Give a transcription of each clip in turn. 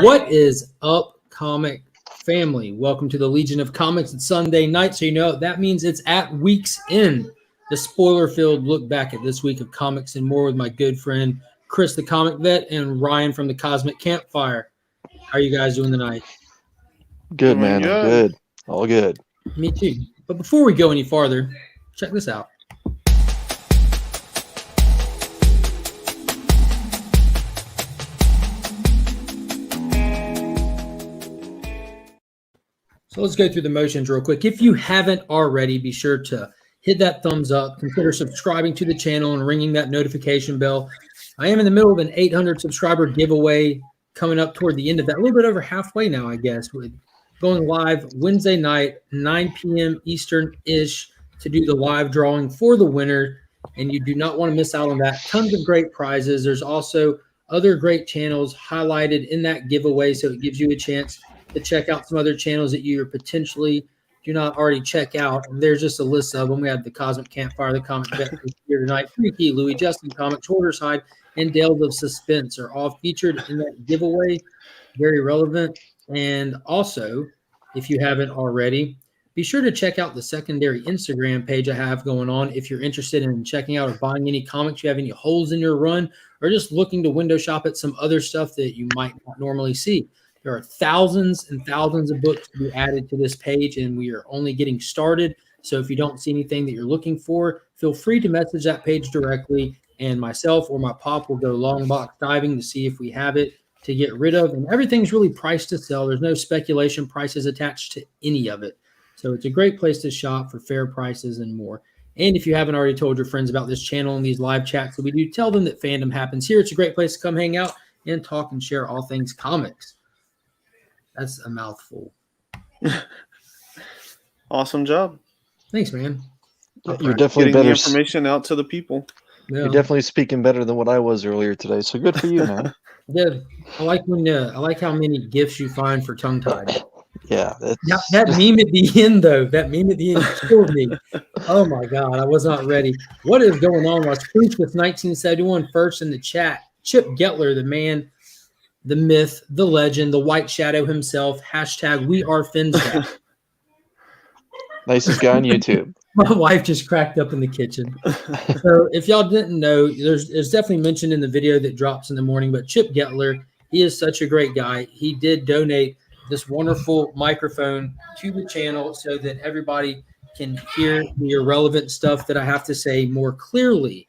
What is up, comic family? Welcome to the Legion of Comics. It's Sunday night, so you know that means it's at week's end. The spoiler-filled look back at this week of comics and more with my good friend Chris, the comic vet, and Ryan from the Cosmic Campfire. How are you guys doing tonight? Good, man. I'm good. All good. Me too. But before we go any farther, check this out. So let's go through the motions real quick. If you haven't already, be sure to hit that thumbs up, consider subscribing to the channel and ringing that notification bell. I am in the middle of an 800 subscriber giveaway coming up toward the end of that, a little bit over halfway now, I guess. We're going live Wednesday night, 9 p.m. Eastern-ish to do the live drawing for the winner, and you do not want to miss out on that. Tons of great prizes. There's also other great channels highlighted in that giveaway, so it gives you a chance to check out some other channels that you potentially do not already check out. And there's just a list of them. We have the Cosmic Campfire, the Comic Vet here tonight, Freaky, Louis, Justin Comics, Side, and Dales of Suspense are all featured in that giveaway. Very relevant. And also, if you haven't already, be sure to check out the secondary Instagram page I have going on if you're interested in checking out or buying any comics, you have any holes in your run, or just looking to window shop at some other stuff that you might not normally see. There are thousands and thousands of books to be added to this page, and we are only getting started. So if you don't see anything that you're looking for, feel free to message that page directly, and myself or my pop will go long box diving to see if we have it to get rid of. And everything's really priced to sell. There's no speculation prices attached to any of it. So it's a great place to shop for fair prices and more. And if you haven't already told your friends about this channel and these live chats that we do, tell them that fandom happens here. It's a great place to come hang out and talk and share all things comics. That's a mouthful. Awesome job. Thanks, man. You're definitely getting better. The information out to the people. Yeah. You're definitely speaking better than what I was earlier today. So good for you, man. Yeah, I like how many gifts you find for tongue tied. Yeah. That meme at the end, though. That meme at the end killed me. Oh my God, I was not ready. What is going on? Was Proof with 1971 first in the chat? Chip Getler, the man, the myth, the legend, the White Shadow himself. # We Are Finsback. Nicest guy on YouTube. My wife just cracked up in the kitchen. So if y'all didn't know, there's definitely mentioned in the video that drops in the morning, but Chip Getler, he is such a great guy. He did donate this wonderful microphone to the channel so that everybody can hear the irrelevant stuff that I have to say more clearly.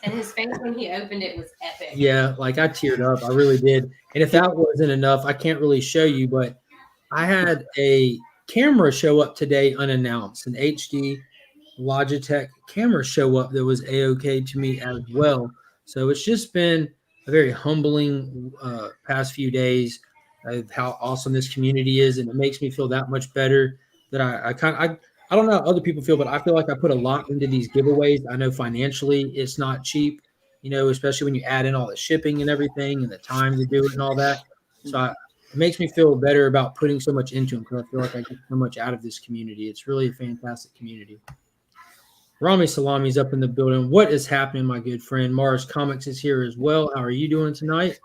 And his face when he opened it was epic. Yeah, like I teared up. I really did. And if that wasn't enough, I can't really show you, but I had a camera show up today unannounced, an HD Logitech camera show up that was A-OK to me as well. So it's just been a very humbling past few days of how awesome this community is, and it makes me feel that much better that I don't know how other people feel, but I feel like I put a lot into these giveaways. I know financially it's not cheap, especially when you add in all the shipping and everything and the time to do it and all that. So it makes me feel better about putting so much into them because I feel like I get so much out of this community. It's really a fantastic community. Rami Salami's up in the building. What is happening, my good friend? Mars Comics is here as well. How are you doing tonight?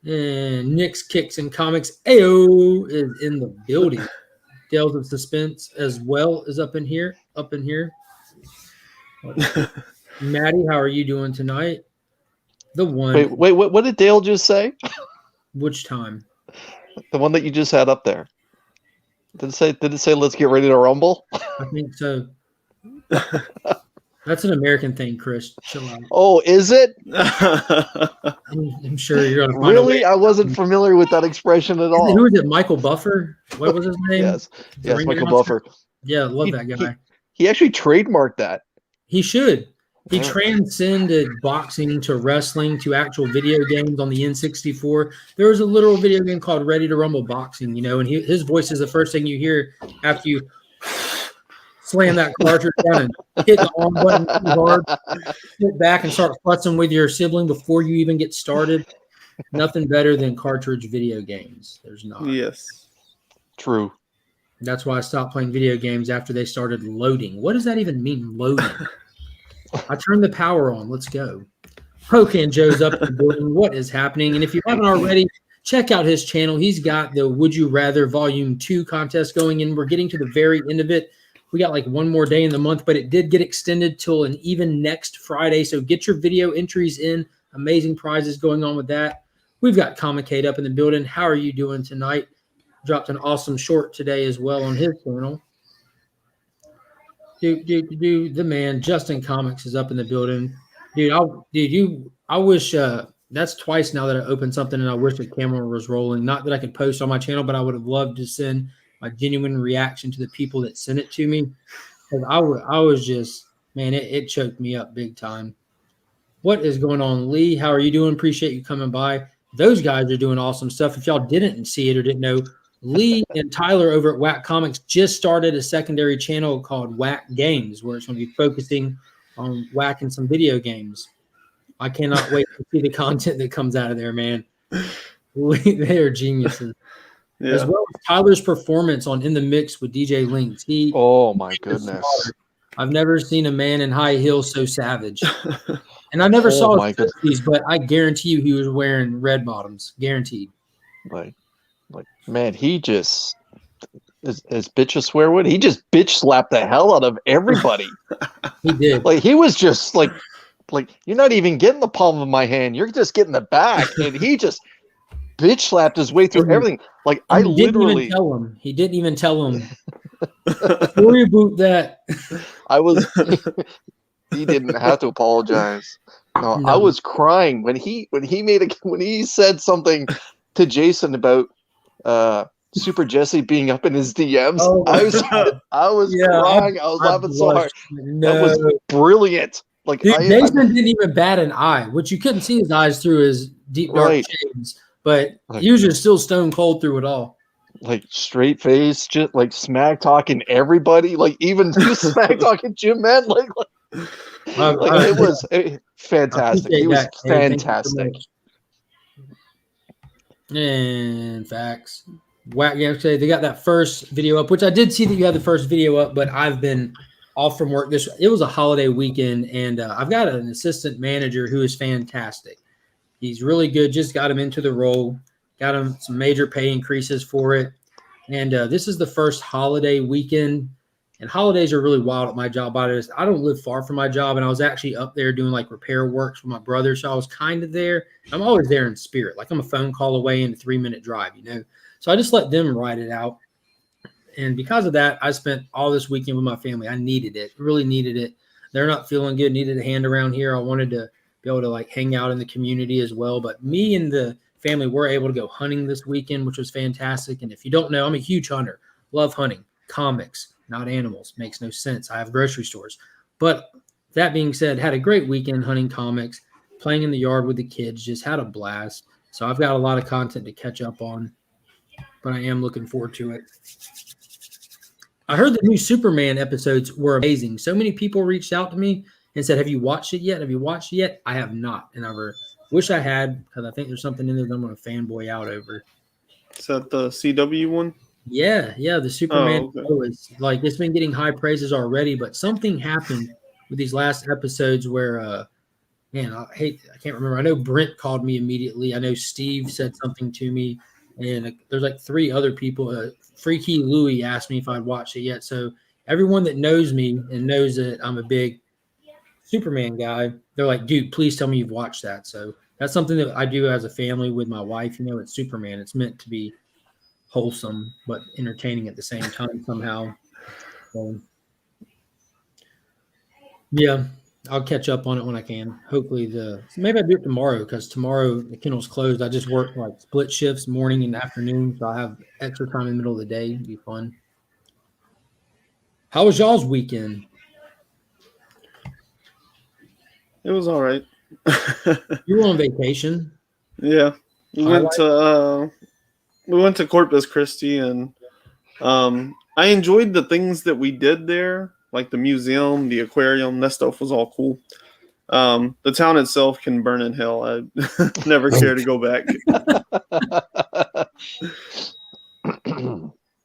And Nick's Kicks and Comics AO is in the building. Dales of Suspense as well is up in here. Maddie, how are you doing tonight? The one. Wait, what did Dale just say? Which time? The one that you just had up there. Did it say let's get ready to rumble? I think so. That's an American thing, Chris. Chill out. Oh, is it? I'm sure you're gonna find really? I wasn't familiar with that expression at all. Who is it? Michael Buffer? What was his name? Yes, Michael Buffer. Yeah, love that guy. He actually trademarked that. He should. He Yeah. transcended boxing to wrestling to actual video games on the N64. There was a literal video game called Ready to Rumble Boxing, and his voice is the first thing you hear after you slam that cartridge down and hit the on button too hard, sit back and start futzing with your sibling before you even get started. Nothing better than cartridge video games. There's not. Yes. True. That's why I stopped playing video games after they started loading. What does that even mean, loading? I turned the power on. Let's go. Pocan Joe's up in the building. What is happening? And if you haven't already, check out his channel. He's got the Would You Rather Volume 2 contest going in. We're getting to the very end of it. We got like one more day in the month, but it did get extended till an even next Friday. So get your video entries in. Amazing prizes going on with that. We've got Comic Kate up in the building. How are you doing tonight? Dropped an awesome short today as well on his channel. The man Justin Comics is up in the building. I wish that's twice now that I opened something and I wish the camera was rolling. Not that I could post on my channel, but I would have loved to send my genuine reaction to the people that sent it to me. Because I was just, man, it choked me up big time. What is going on, Lee? How are you doing? Appreciate you coming by. Those guys are doing awesome stuff. If y'all didn't see it or didn't know, Lee and Tyler over at Whack Comics just started a secondary channel called Whack Games, where it's going to be focusing on whacking some video games. I cannot wait to see the content that comes out of there, man. They are geniuses. Yeah. As well as Tyler's performance on In the Mix with DJ Links. Oh my goodness. I've never seen a man in high heels so savage. And I never saw his 50s, but I guarantee you he was wearing red bottoms. Guaranteed. Like man, he just is bitch a swear word. He just bitch slapped the hell out of everybody. He did. Like he was just like you're not even getting the palm of my hand. You're just getting the back, and he just bitch slapped his way through everything. Like I literally He didn't even tell him. Worry about that. I was. He didn't have to apologize. No, I was crying when he said something to Jason about Super Jesse being up in his DMs. Oh, I was crying. I was laughing so hard. No. That was brilliant. Like Jason didn't even bat an eye, which you couldn't see his eyes through his deep dark shades, but he was just still stone cold through it all. Like straight face, just like smack talking everybody, like even smack talking Jim Man, like it was fantastic. He was fantastic. And facts. Whack Games today. They got that first video up, which I did see that you had the first video up, but I've been off from work. It was a holiday weekend, and I've got an assistant manager who is fantastic. He's really good. Just got him into the role. Got him some major pay increases for it. And this is the first holiday weekend. And holidays are really wild at my job. I don't live far from my job, and I was actually up there doing like repair works with my brother. So I was kind of there. I'm always there in spirit. Like I'm a phone call away and a 3-minute drive, So I just let them ride it out. And because of that, I spent all this weekend with my family. I needed it, really needed it. They're not feeling good, needed a hand around here. I wanted to be able to like hang out in the community as well. But me and the family were able to go hunting this weekend, which was fantastic. And if you don't know, I'm a huge hunter. Love hunting. Comics, not animals. Makes no sense. I have grocery stores. But that being said, had a great weekend hunting comics, playing in the yard with the kids, just had a blast. So I've got a lot of content to catch up on, but I am looking forward to it. I heard the new Superman episodes were amazing. So many people reached out to me and said, have you watched it yet? Have you watched it yet? I have not. And I wish I had, because I think there's something in there that I'm going to fanboy out over. Is that the CW one? Yeah, the Superman show is like, it's been getting high praises already, but something happened with these last episodes where, man, I can't remember. I know Brent called me immediately. I know Steve said something to me, and there's like 3 other people. Freaky Louie asked me if I'd watched it yet. So everyone that knows me and knows that I'm a big Superman guy, they're like, dude, please tell me you've watched that. So that's something that I do as a family with my wife. It's Superman. It's meant to be wholesome but entertaining at the same time somehow. So, yeah, I'll catch up on it when I can. Hopefully maybe I'll do it tomorrow, because tomorrow the kennel's closed. I just work like split shifts, morning and afternoon, so I have extra time in the middle of the day. It'll be fun. How was y'all's weekend? It was all right. You were on vacation. Yeah, we went to Corpus Christi, and I enjoyed the things that we did there, like the museum, the aquarium. That stuff was all cool. The town itself can burn in hell. I never care to go back.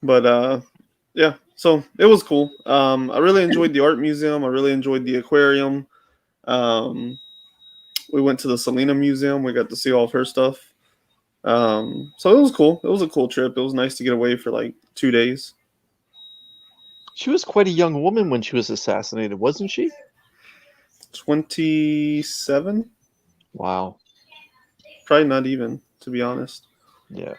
But yeah, so it was cool. I really enjoyed the art museum. I really enjoyed the aquarium. We went to the Selena Museum. We got to see all of her stuff. So it was cool. It was a cool trip. It was nice to get away for like 2 days. She was quite a young woman when she was assassinated, wasn't she? 27? Wow. Probably not even, to be honest. Yeah.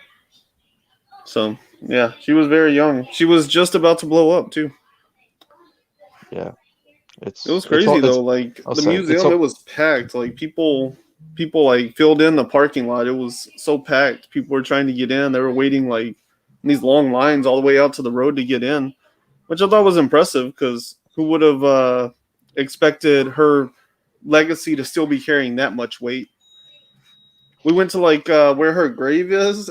So, yeah, she was very young. She was just about to blow up, too. Yeah. It was crazy, though. Like, the museum, it was packed. Like, people like, filled in the parking lot. It was so packed. People were trying to get in. They were waiting, like, in these long lines all the way out to the road to get in, which I thought was impressive, because who would have expected her legacy to still be carrying that much weight? We went to like where her grave is.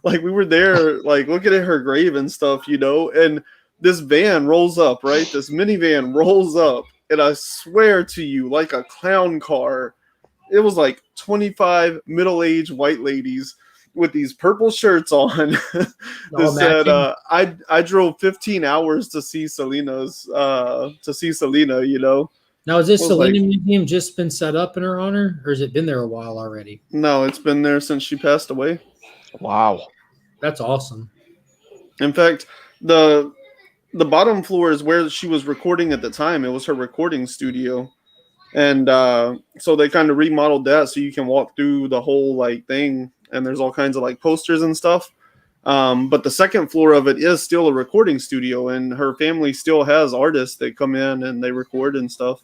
Like we were there like looking at her grave and stuff, and this van rolls up, right? This minivan rolls up, and I swear to you, like a clown car, it was like 25 middle-aged white ladies with these purple shirts on that said I drove 15 hours to see Selena. Now, has this Selena Museum just been set up in her honor, or has it been there a while already? No, it's been there since she passed away. Wow. That's awesome. In fact, the bottom floor is where she was recording at the time. It was her recording studio. And so they kind of remodeled that so you can walk through the whole like thing, and there's all kinds of like posters and stuff. But the second floor of it is still a recording studio, and her family still has artists that come in and they record and stuff.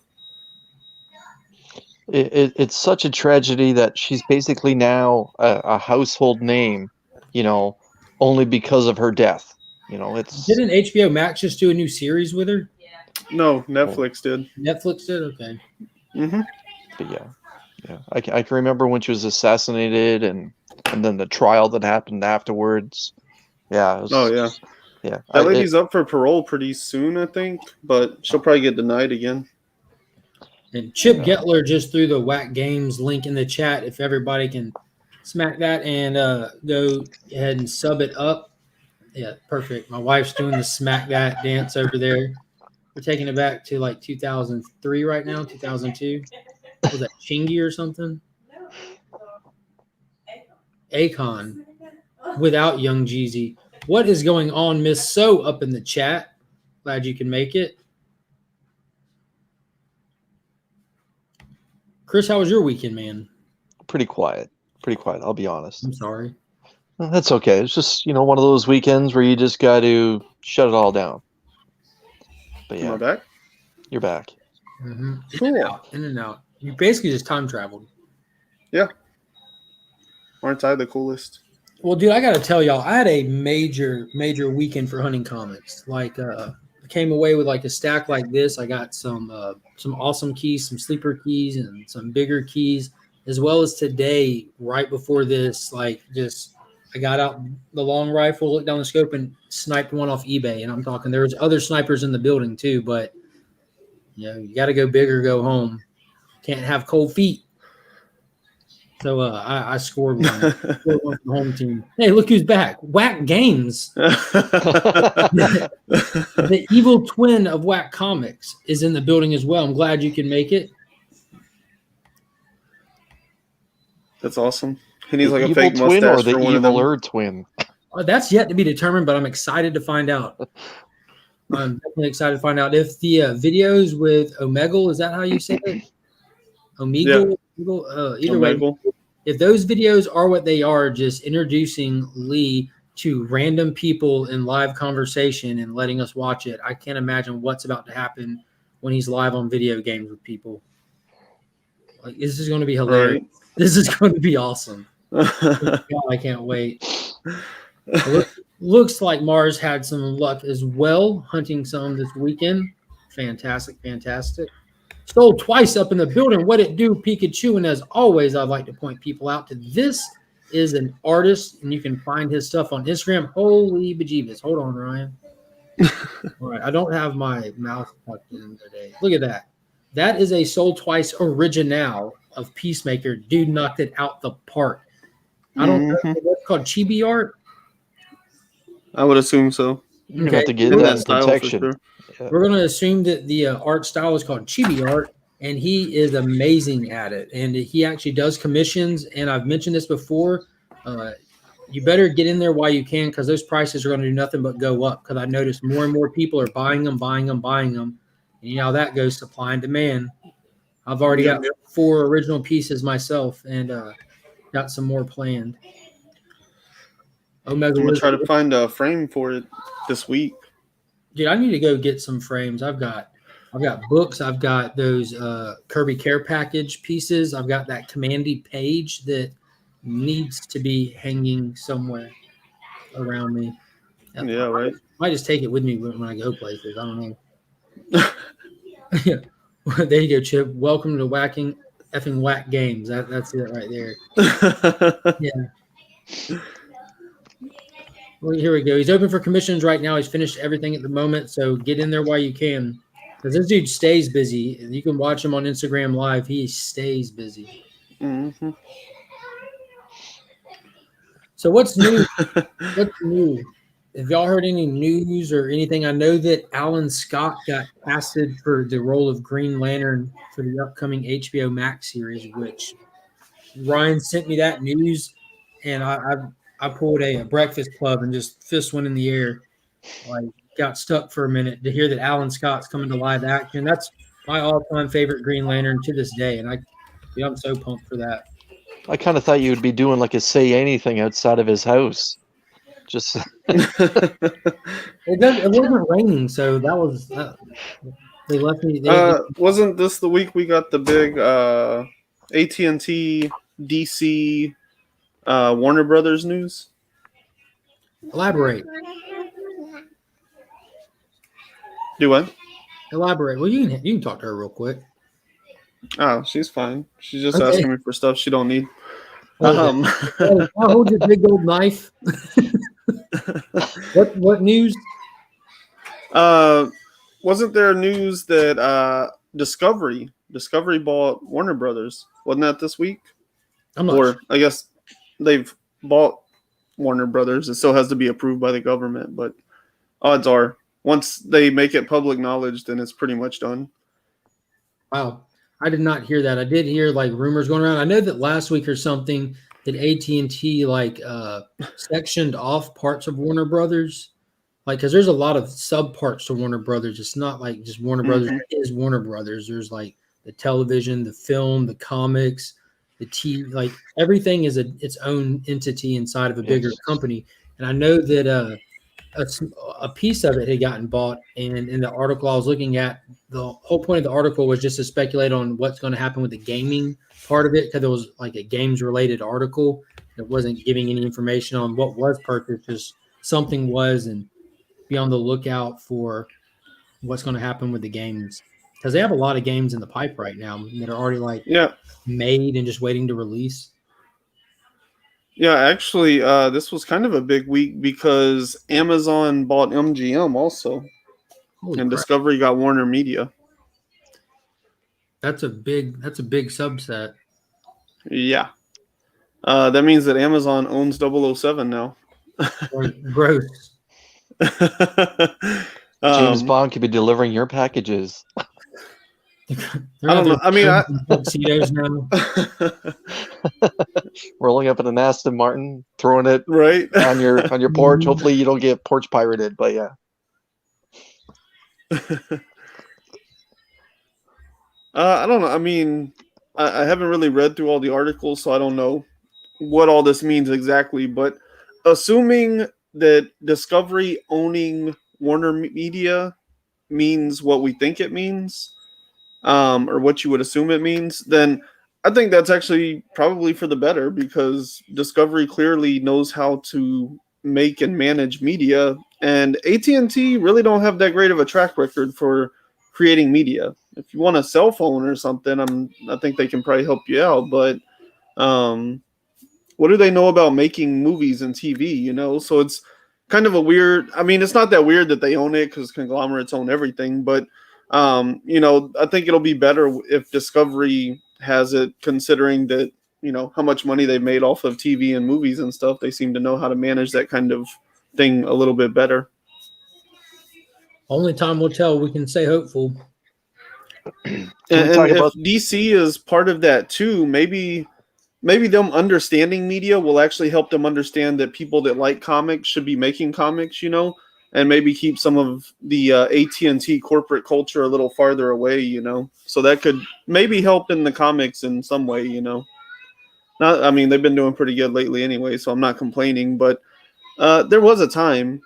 It's such a tragedy that she's basically now a household name, only because of her death. Didn't HBO Max just do a new series with her? No, Netflix did. Netflix did? Okay. Mm-hmm. But yeah. I can remember when she was assassinated, and then the trial that happened afterwards. Yeah. Yeah. That lady's up for parole pretty soon, I think, but she'll probably get denied again. And Chip Getler just threw the Whack Games link in the chat. If everybody can smack that and go ahead and sub it up. Yeah, perfect. My wife's doing the smack that dance over there. We're taking it back to like 2003 right now, 2002. Was that Chingy or something? Akon without Young Jeezy. What is going on, Miss So, up in the chat? Glad you can make it. Chris, how was your weekend, man? Pretty quiet. I'll be honest. I'm sorry. That's okay. It's just, one of those weekends where you just got to shut it all down. But yeah. Am I back? You're back. Mm-hmm. Cool. In and out. You basically just time traveled. Yeah. Aren't I the coolest? Well, dude, I got to tell y'all, I had a major weekend for hunting comics. Like, I came away with like a stack like this. I got some awesome keys, some sleeper keys, and some bigger keys, as well as today, right before this, I got out the long rifle, looked down the scope, and sniped one off eBay. And I'm talking, there was other snipers in the building too, but you got to go big or go home. Can't have cold feet. So I scored one. Scored one from the home team. Hey, look who's back. Whack Games. The evil twin of Whack Comics is in the building as well. I'm glad you can make it. That's awesome. He needs like a evil fake twin mustache or the for one evil twin. That's yet to be determined, but I'm excited to find out. I'm definitely excited to find out if the videos with Omegle, is that how you say it? Omegle? Yeah. Either way, if those videos are what they are, just introducing Lee to random people in live conversation and letting us watch it, I can't imagine what's about to happen when he's live on video games with people. Like, this is going to be hilarious. Right. This is going to be awesome. God, I can't wait. Looks like Mars had some luck as well, hunting some this weekend. Fantastic. Sold twice up in the building. What it do, Pikachu? And as always, I'd like to point people out to this is an artist, and you can find his stuff on Instagram. Holy bejeebus. Hold on, Ryan. All right, I don't have my mouse tucked in today. Look at that. That is a Sold Twice original of Peacemaker. Dude knocked it out the park. I don't know what's called chibi art. I would assume so. You have to get that protection. Sure. Yeah. We're going to assume that the art style is called chibi art, and he is amazing at it. And he actually does commissions. And I've mentioned this before. You better get in there while you can, because those prices are going to do nothing but go up. Because I noticed more and more people are buying them. And you know how that goes, supply and demand. I've already got 4 original pieces myself, and got some more planned. Omega, I'm gonna try to find a frame for it this week. Dude, I need to go get some frames. I've got books. I've got those Kirby Care Package pieces. I've got that Commandy page that needs to be hanging somewhere around me. Yeah, right. I might just take it with me when I go places. I don't know. Yeah. There you go, Chip. Welcome to Whacking Effing Whack Games. That's it right there. Yeah. Well, here we go. He's open for commissions right now. He's finished everything at the moment, so get in there while you can. Because this dude stays busy. You can watch him on Instagram Live. He stays busy. Mm-hmm. So what's new? What's new? Have y'all heard any news or anything? I know that Alan Scott got casted for the role of Green Lantern for the upcoming HBO Max series, which Ryan sent me that news, and I pulled a Breakfast Club and just fist went in the air. Like, got stuck for a minute to hear that Alan Scott's coming to live action. That's my all-time favorite Green Lantern to this day, and I'm so pumped for that. I kind of thought you would be doing like a say anything outside of his house. Just it wasn't raining, so that was they left me. Wasn't this the week we got the big AT&T DC Warner Brothers news? Elaborate. Do what? Elaborate. Well, you can talk to her real quick. Oh, she's fine. She's just asking me for stuff she don't need. I'll hold your big old knife. What news? Wasn't there news that Discovery bought Warner Brothers? Wasn't that this week? I'm not sure. I guess they've bought Warner Brothers. It still has to be approved by the government, but odds are once they make it public knowledge, then it's pretty much done. Wow. I did not hear that. I did hear like rumors going around. I know that last week or something that AT&T like sectioned off parts of Warner Brothers, like because there's a lot of sub parts to Warner Brothers. It's not like just Warner Brothers is Warner Brothers. There's like the television, the film, the comics, the TV. Like everything is its own entity inside of a bigger company. And I know that a piece of it had gotten bought, and in the article I was looking at, the whole point of the article was just to speculate on what's going to happen with the gaming part of it, because it was like a games related article. It wasn't giving any information on what was purchased, just something was, and be on the lookout for what's going to happen with the games, because they have a lot of games in the pipe right now that are already made and just waiting to release. Yeah, actually, this was kind of a big week because Amazon bought MGM also. Holy and crap. Discovery got Warner Media. That's a big subset. Yeah. That means that Amazon owns 007 now. Gross. James Bond could be delivering your packages. I don't know. I mean, tuxedos now. Rolling up in an Aston Martin, throwing it right on your porch. Hopefully, you don't get porch pirated. But yeah. I don't know. I mean, I haven't really read through all the articles, so I don't know what all this means exactly. But assuming that Discovery owning Warner Media means what we think it means, or what you would assume it means, then I think that's actually probably for the better, because Discovery clearly knows how to make and manage media, and AT&T really don't have that great of a track record for creating media. If you want a cell phone or something, I think they can probably help you out. But what do they know about making movies and TV? You know, so it's kind of a weird. I mean, it's not that weird that they own it because conglomerates own everything. But you know, I think it'll be better if Discovery has it, considering that, you know, how much money they've made off of TV and movies and stuff. They seem to know how to manage that kind of thing a little bit better. Only time will tell. We can say hopeful. And if DC is part of that too, maybe them understanding media will actually help them understand that people that like comics should be making comics, you know, and maybe keep some of the AT&T corporate culture a little farther away, you know. So that could maybe help in the comics in some way, you know. I mean, they've been doing pretty good lately anyway, so I'm not complaining, but there was a time.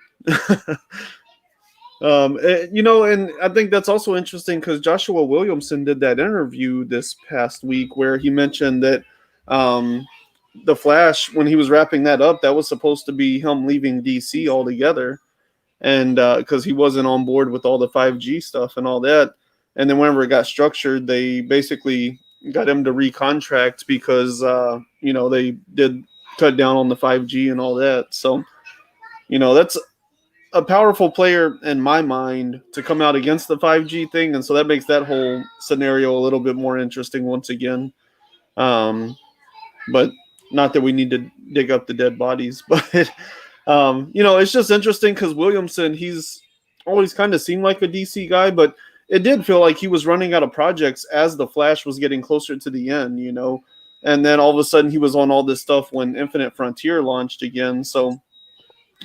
You know, and I think that's also interesting because Joshua Williamson did that interview this past week where he mentioned that the Flash, when he was wrapping that up, that was supposed to be him leaving DC altogether, and because he wasn't on board with all the 5G stuff and all that. And then whenever it got structured, they basically got him to recontract because you know, they did cut down on the 5G and all that. So, you know, that's a powerful player in my mind to come out against the 5G thing, and so that makes that whole scenario a little bit more interesting once again. But not that we need to dig up the dead bodies, but you know, it's just interesting because Williamson, he's always kind of seemed like a DC guy, but it did feel like he was running out of projects as the Flash was getting closer to the end, you know, and then all of a sudden he was on all this stuff when Infinite Frontier launched again. So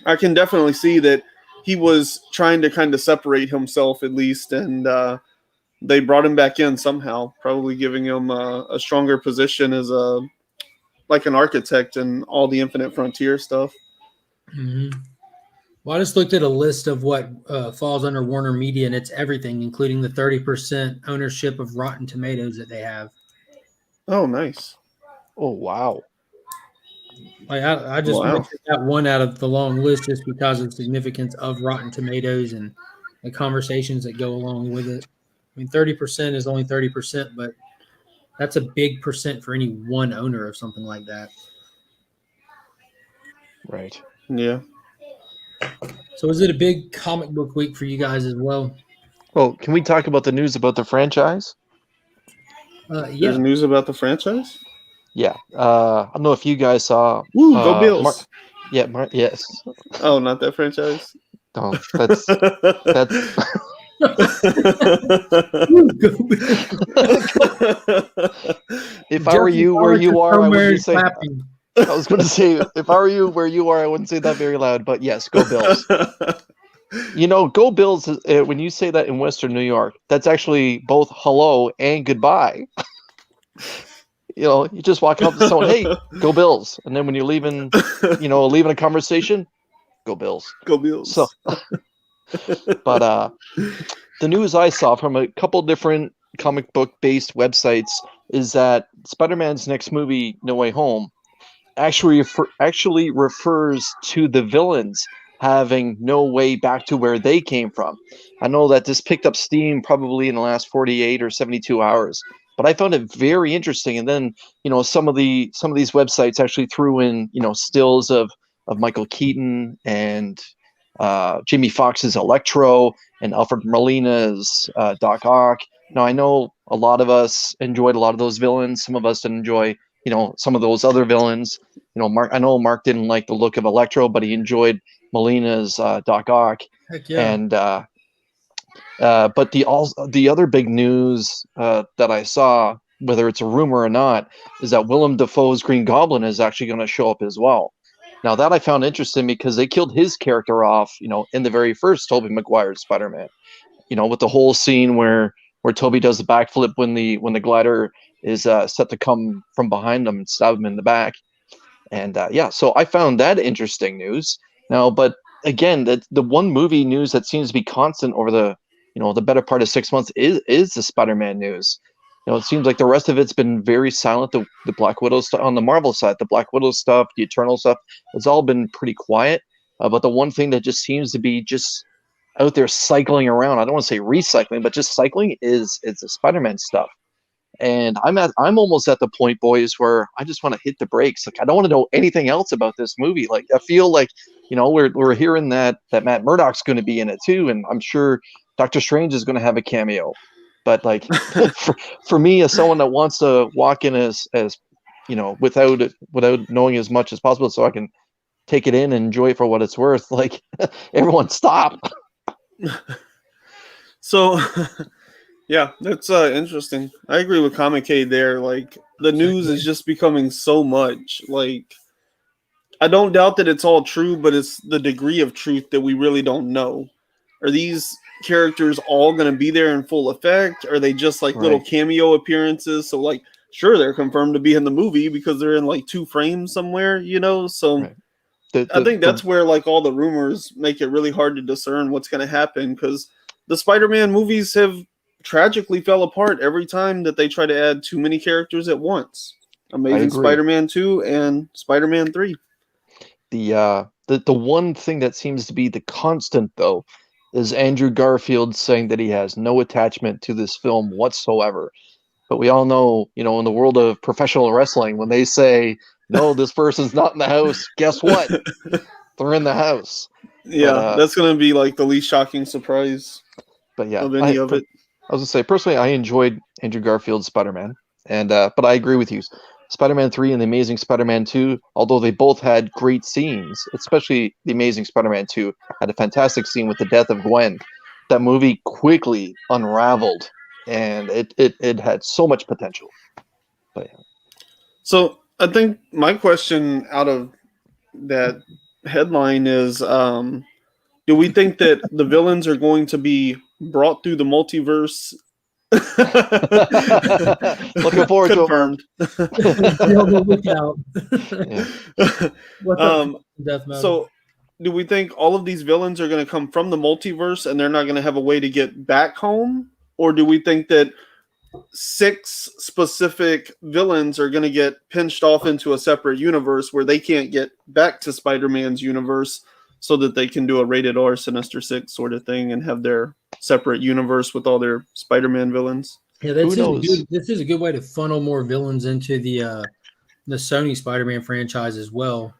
I can definitely see that he was trying to kind of separate himself at least, and they brought him back in somehow, probably giving him a stronger position as like an architect and all the Infinite Frontier stuff. Mm-hmm. Well, I just looked at a list of what falls under Warner Media, and it's everything, including the 30% ownership of Rotten Tomatoes that they have. Oh, nice. Oh, wow. Like I just mentioned that one out of the long list just because of the significance of Rotten Tomatoes and the conversations that go along with it. I mean, 30% is only 30%, but that's a big percent for any one owner of something like that. Right. Yeah. So is it a big comic book week for you guys as well? Well, can we talk about the news about the franchise? Yeah. There's news about the franchise? Yeah. I don't know if you guys saw. Woo, go Bills. Yes. Oh, not that franchise? No, that's. If I were you where you are, I wouldn't say. I was going to say, if I were you where you are, I wouldn't say that very loud. But yes, go Bills. You know, go Bills. When you say that in Western New York, that's actually both hello and goodbye. You know, you just walk up to someone, hey, go Bills. And then when you're leaving, you know, leaving a conversation, go Bills. Go Bills. So, but the news I saw from a couple different comic book based websites is that Spider-Man's next movie, No Way Home, actually refers to the villains having no way back to where they came from. I know that this picked up steam probably in the last 48 or 72 hours. But I found it very interesting, and then, you know, some of these websites actually threw in, you know, stills of Michael Keaton and Jamie Foxx's Electro and Alfred Molina's Doc Ock. Now I know a lot of us enjoyed a lot of those villains. Some of us didn't enjoy, you know, some of those other villains. You know, I know Mark didn't like the look of Electro, but he enjoyed Molina's Doc Ock. Heck yeah. And but the other big news that I saw, whether it's a rumor or not, is that Willem Dafoe's Green Goblin is actually going to show up as well. Now that I found interesting because they killed his character off, you know, in the very first Tobey Maguire Spider-Man. You know, with the whole scene where Tobey does the backflip when the glider is set to come from behind him and stab him in the back. And yeah, so I found that interesting news. Now, but again, the one movie news that seems to be constant over the better part of 6 months is the Spider-Man news. You know, it seems like the rest of it's been very silent. The Black Widow stuff on the Marvel side, the Black Widow stuff, the Eternal stuff, it's all been pretty quiet. But the one thing that just seems to be just out there cycling around. I don't want to say recycling, but just cycling is the Spider-Man stuff. And I'm almost at the point, boys, where I just want to hit the brakes. Like, I don't want to know anything else about this movie. Like, I feel like, we're hearing that Matt Murdock's going to be in it too, and I'm sure Doctor Strange is going to have a cameo. But like, for me, as someone that wants to walk in as without knowing as much as possible, so I can take it in and enjoy it for what it's worth. Like, everyone stop. So, yeah, that's interesting. I agree with Comic-Cade there. Like, the news is just becoming so much. Like, I don't doubt that it's all true, but it's the degree of truth that we really don't know. Are these characters all going to be there in full effect? Are they just like little cameo appearances? So, like, sure, they're confirmed to be in the movie because they're in like 2 frames somewhere, So I think that's where like all the rumors make it really hard to discern what's going to happen, because the Spider-Man movies have tragically fell apart every time that they try to add too many characters at once. Amazing Spider-Man 2 and Spider-Man 3. The one thing that seems to be the constant, though, is Andrew Garfield saying that he has no attachment to this film whatsoever. But we all know, in the world of professional wrestling, when they say, no, this person's not in the house, guess what? They're in the house. Yeah, that's going to be like the least shocking surprise of it. I was going to say, personally, I enjoyed Andrew Garfield's Spider-Man. But I agree with you. Spider-Man 3 and The Amazing Spider-Man 2, although they both had great scenes, especially The Amazing Spider-Man 2 had a fantastic scene with the death of Gwen. That movie quickly unraveled, and it had so much potential. But yeah. So I think my question out of that headline is, do we think that the villains are going to be brought through the multiverse? Looking forward Confirmed. So do we think all of these villains are going to come from the multiverse and they're not going to have a way to get back home? Or do we think that 6 specific villains are going to get pinched off into a separate universe where they can't get back to Spider-Man's universe, so that they can do a rated R Sinister Six sort of thing and have their separate universe with all their Spider-Man villains? Yeah, this is a good way to funnel more villains into the Sony Spider-Man franchise as well.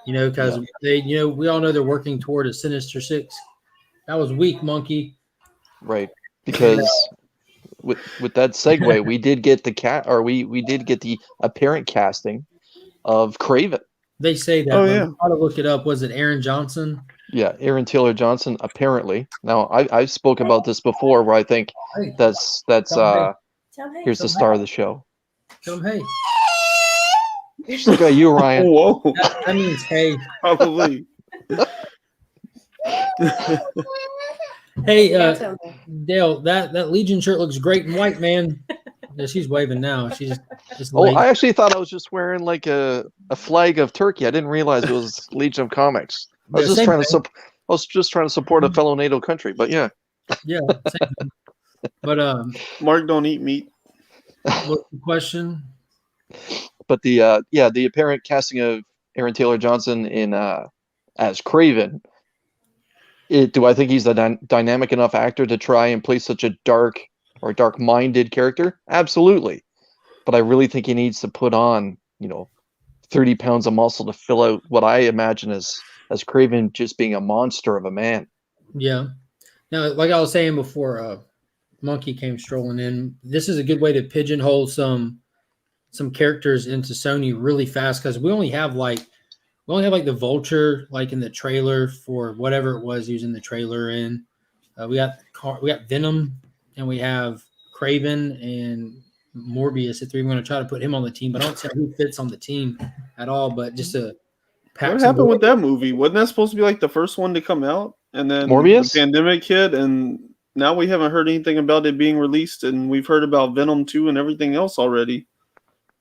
Because we all know they're working toward a Sinister Six. That was weak, Monkey. Right, because with that segue, we did get we did get the apparent casting of Kraven. They say that. I ought to look it up. Was it Aaron Johnson? Yeah, Aaron Taylor Johnson, apparently. Now, I've spoken about this before, where I think that's here's the star of the show. Tell him hey. Just look at you, Ryan. Whoa. That means hey. Probably. Hey, Dale, that Legion shirt looks great in white, man. Yeah, she's waving now. She's just late. I actually thought I was just wearing like a flag of Turkey. I didn't realize it was Legion of Comics. I was just trying to support a fellow NATO country, but yeah. Yeah. But Mark don't eat meat. What's the question? But the apparent casting of Aaron Taylor Johnson in as Kraven. Do I think he's a dynamic enough actor to try and play such a dark-minded character? Absolutely. But I really think he needs to put on, 30 pounds of muscle to fill out what I imagine as Kraven just being a monster of a man. Yeah. Now, like I was saying before, Monkey came strolling in. This is a good way to pigeonhole some characters into Sony really fast, because we only have like the Vulture like in the trailer for whatever it was using the trailer in. We got Venom, and we have Kraven and Morbius. If we're going to try to put him on the team, but I don't see who fits on the team at all. But just to what happened with that movie? Wasn't that supposed to be like the first one to come out, and then Morbius? The pandemic hit, and now we haven't heard anything about it being released, and we've heard about Venom 2 and everything else already.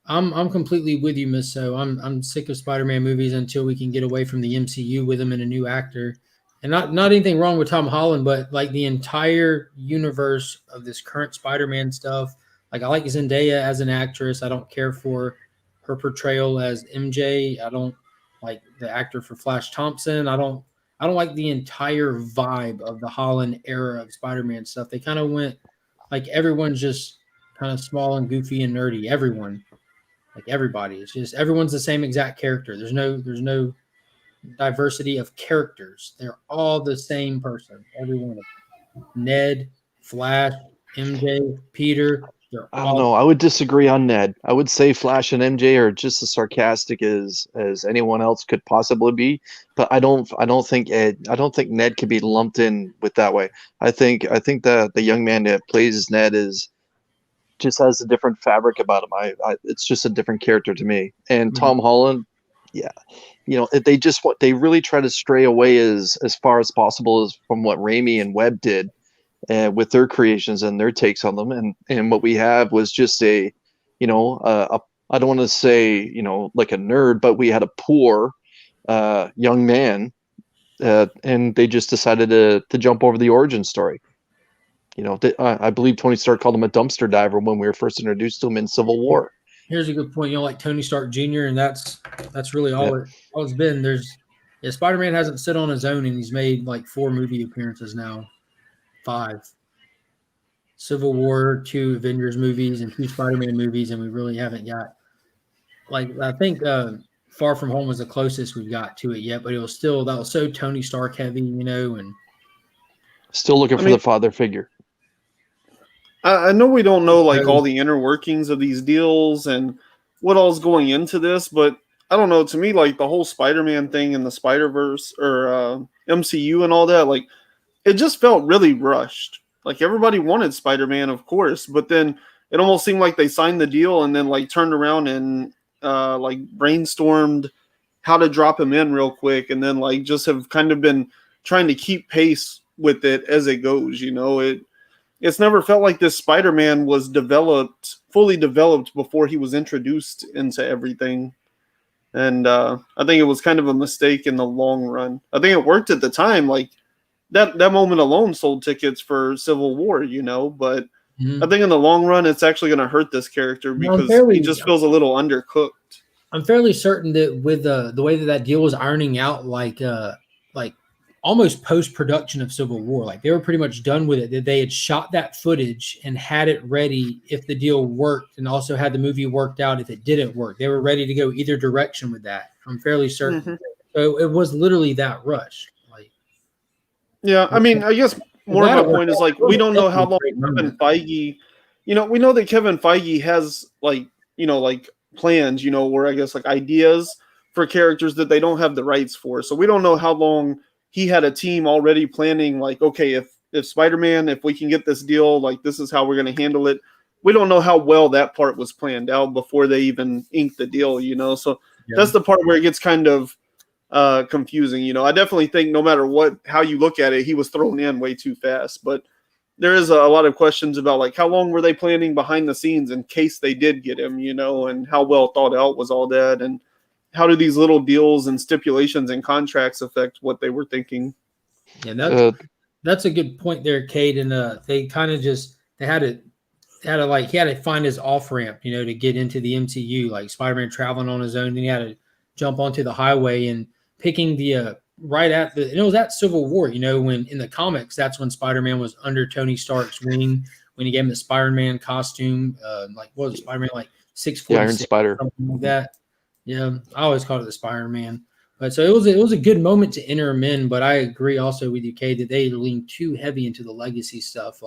I'm completely with you, Miss So. I'm sick of Spider-Man movies until we can get away from the MCU with him and a new actor. And not anything wrong with Tom Holland, but like the entire universe of this current Spider-Man stuff. Like, I like Zendaya as an actress. I don't care for her portrayal as MJ. I don't like the actor for Flash Thompson. I don't I don't like the entire vibe of the Holland era of Spider-Man stuff. They kind of went like everyone's just kind of small and goofy and nerdy. Everyone, like everybody, it's just everyone's the same exact character. There's no diversity of characters. They're all the same person. Everyone, Ned, Flash, MJ, Peter. I don't know. I would disagree on Ned. I would say Flash and MJ are just as sarcastic as anyone else could possibly be, but I don't think Ned could be lumped in with that way. I think the young man that plays Ned just has a different fabric about him. It's just a different character to me. And Tom Holland, yeah, they really try to stray away as far as possible as from what Raimi and Webb did. With their creations and their takes on them, and what we have was just I don't want to say like a nerd, but we had a poor young man, and they just decided to jump over the origin story. I believe Tony Stark called him a dumpster diver when we were first introduced to him in Civil War. Here's a good point. Like Tony Stark Jr., and that's really all it's been. Spider-Man hasn't sit on his own, and he's made like 4 movie appearances now. 5 Civil War, 2 Avengers movies, and 2 Spider-Man movies, and we really haven't got I think Far From Home was the closest we've got to it yet, but that was so Tony Stark heavy, and still looking for the father figure. I know we don't know all the inner workings of these deals and what all's going into this, but I don't know. To me, the whole Spider-Man thing and the Spider-Verse or MCU and all that, it just felt really rushed. Everybody wanted Spider-Man, of course, but then it almost seemed like they signed the deal and then turned around and brainstormed how to drop him in real quick, and then just have kind of been trying to keep pace with it as it goes. It's never felt like this Spider-Man was fully developed before he was introduced into everything. And I think it was kind of a mistake in the long run. I think it worked at the time, that moment alone sold tickets for Civil War, but I think in the long run, it's actually going to hurt this character because he just feels a little undercooked. I'm fairly certain that with the way that deal was ironing out, almost post-production of Civil War, they were pretty much done with it, that they had shot that footage and had it ready if the deal worked, and also had the movie worked out if it didn't work. They were ready to go either direction with that. I'm fairly certain. Mm-hmm. So it was literally that rush. Yeah, I mean, I guess more of my point is we don't know how long Kevin Feige, we know that Kevin Feige has plans, where I guess ideas for characters that they don't have the rights for. So we don't know how long he had a team already planning, okay, if Spider-Man, if we can get this deal, this is how we're going to handle it. We don't know how well that part was planned out before they even inked the deal, So that's the part where it gets kind of confusing. I definitely think no matter how you look at it, he was thrown in way too fast. But there is a lot of questions about how long were they planning behind the scenes in case they did get him, and how well thought out was all that, and how do these little deals and stipulations and contracts affect what they were thinking? Yeah, that's a good point there, Kate. And they kind of he had to find his off ramp, to get into the MCU, Spider-Man traveling on his own. Then he had to jump onto the highway and picking and it was at Civil War, when in the comics, that's when Spider-Man was under Tony Stark's wing, when he gave him the Spider-Man costume, what was it, Spider-Man 646, Iron Spider, something like that. Yeah, I always called it the Spider-Man. But so it was a good moment to enter him in. But I agree also with you, Kay, that they lean too heavy into the legacy stuff.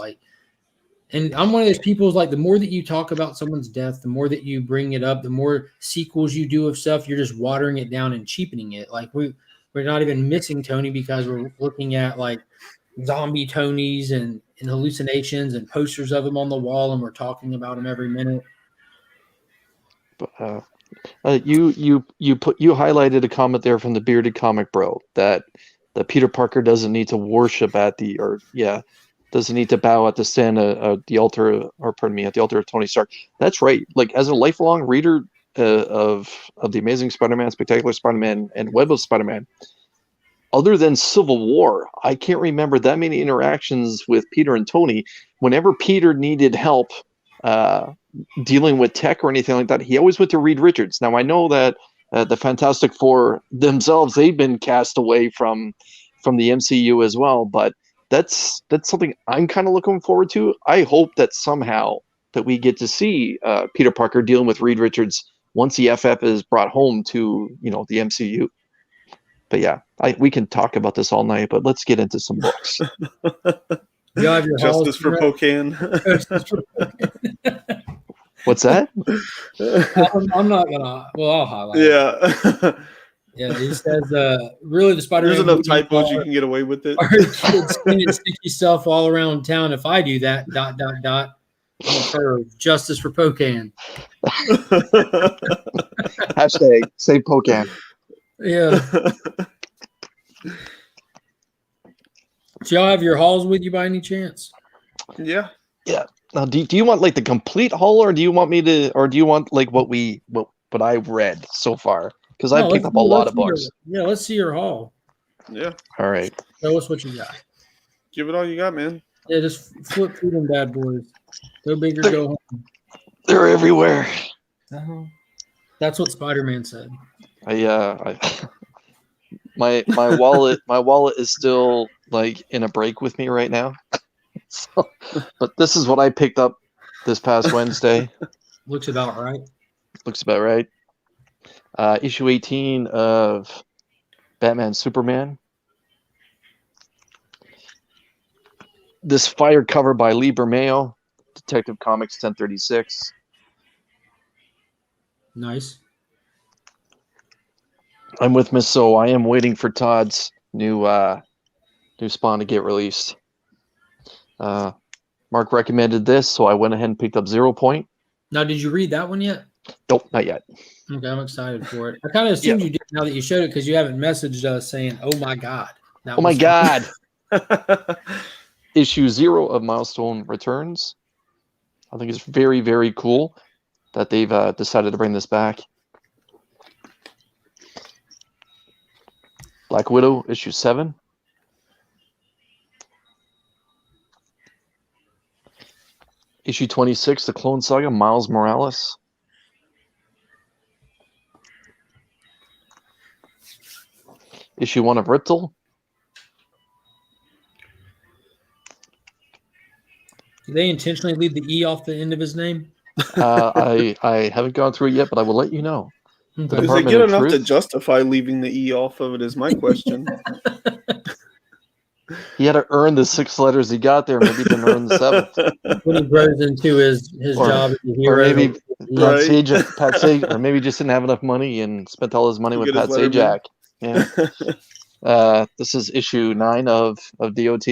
And I'm one of those people the more that you talk about someone's death, the more that you bring it up, the more sequels you do of stuff, you're just watering it down and cheapening it. We're not even missing Tony because we're looking at zombie Tonys and hallucinations and posters of him on the wall, and we're talking about him every minute. You highlighted a comment there from the Bearded Comic Bro that Peter Parker doesn't need to worship doesn't need to bow at the altar of Tony Stark. That's right. As a lifelong reader of the Amazing Spider-Man, Spectacular Spider-Man, and Web of Spider-Man, other than Civil War, I can't remember that many interactions with Peter and Tony. Whenever Peter needed help dealing with tech or anything like that, he always went to Reed Richards. Now, I know that the Fantastic Four themselves, they've been cast away from from the MCU as well, but that's something I'm kind of looking forward to. I hope that somehow that we get to see Peter Parker dealing with Reed Richards once the FF is brought home to the MCU. But yeah, we can talk about this all night, but let's get into some books. You have your Justice for Pocan. What's that? I'm not gonna. Well, I'll highlight. Yeah. Yeah, he says, really, the Spider-Man. There's enough typos you can get away with it. Our kids stick yourself all around town. If I do that, ... I'm a perv. Justice for Pocan. Hashtag save Pocan. Yeah. Do y'all have your hauls with you by any chance? Yeah. Yeah. Now, do you want like the complete haul, or do you want like what I read so far? Because I picked up a lot of books. Let's see your haul. Yeah. All right. Show us what you got. Give it all you got, man. Yeah, just flip through them bad boys. Go big or go home. They're everywhere. That's what Spider-Man said. My wallet is still like in a break with me right now. So, but this is what I picked up this past Wednesday. Looks about right. Looks about right. Issue 18 of Batman Superman. This fire cover by Lee Bermeo, Detective Comics 1036. Nice. I'm with Miss So. I am waiting for Todd's new Spawn to get released. Mark recommended this, so I went ahead and picked up 0 Point. Now, did you read that one yet? Nope, not yet. Okay, I'm excited for it. I kind of assumed you did now that you showed it because you haven't messaged us saying, "Oh my god." Oh my god. Issue 0 of Milestone returns. I think it's very, very cool that they've decided to bring this back. Black Widow, issue 7. Issue 26, The Clone Saga, Miles Morales. Issue 1 of Riptle. Did they intentionally leave the E off the end of his name? I haven't gone through it yet, but I will let you know. Okay. Does it get enough to justify leaving the E off of it is my question. He had to earn the 6 letters he got there. Maybe he didn't earn the 7th. When he grows into his job as a hero. Or maybe Pat Right. Sajak, or maybe just didn't have enough money and spent all his money with Pat Sajak. Yeah. This is issue 9 of DOT.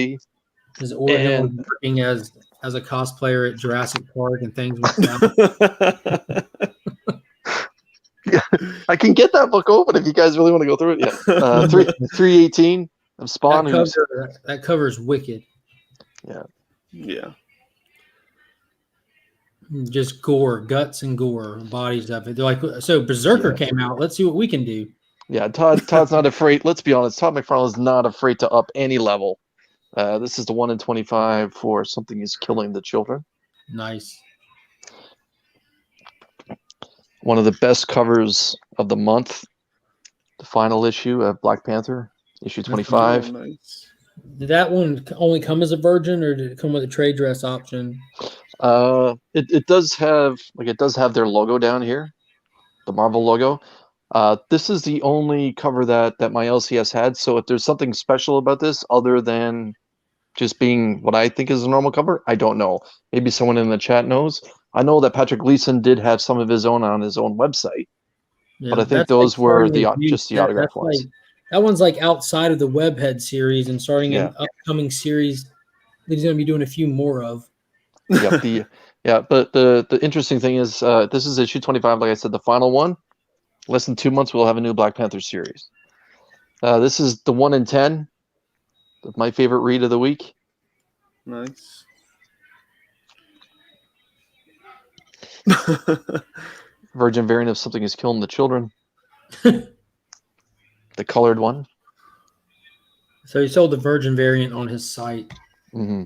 His origin was working as a cosplayer at Jurassic Park and things went down. I can get that book open if you guys really want to go through it. Yeah. 318 of Spawn. That cover is wicked. Yeah. Yeah. Just gore, guts and gore, bodies of it. They're like, so Berserker came out. Let's see what we can do. Yeah, Todd's not afraid. Let's be honest. Todd McFarlane is not afraid to up any level. This is the 1 in 25 for Something is Killing the Children. Nice. One of the best covers of the month. The final issue of Black Panther, issue 25. Nice. Did that one only come as a virgin, or did it come with a trade dress option? It does have their logo down here, the Marvel logo. This is the only cover that my LCS had. So if there's something special about this other than just being what I think is a normal cover, I don't know. Maybe someone in the chat knows. I know that Patrick Gleason did have some of his own on his own website, but I think those were just the autograph ones. That one's like outside of the Webhead series and starting an upcoming series that he's going to be doing a few more of. Yep. But the interesting thing is, this is issue 25. Like I said, the final one. Less than 2 months, we'll have a new Black Panther series. This is the 1 in 10. My favorite read of the week. Nice. Virgin variant of Something is Killing the Children. The colored one. So he sold the Virgin variant on his site. Mm-hmm.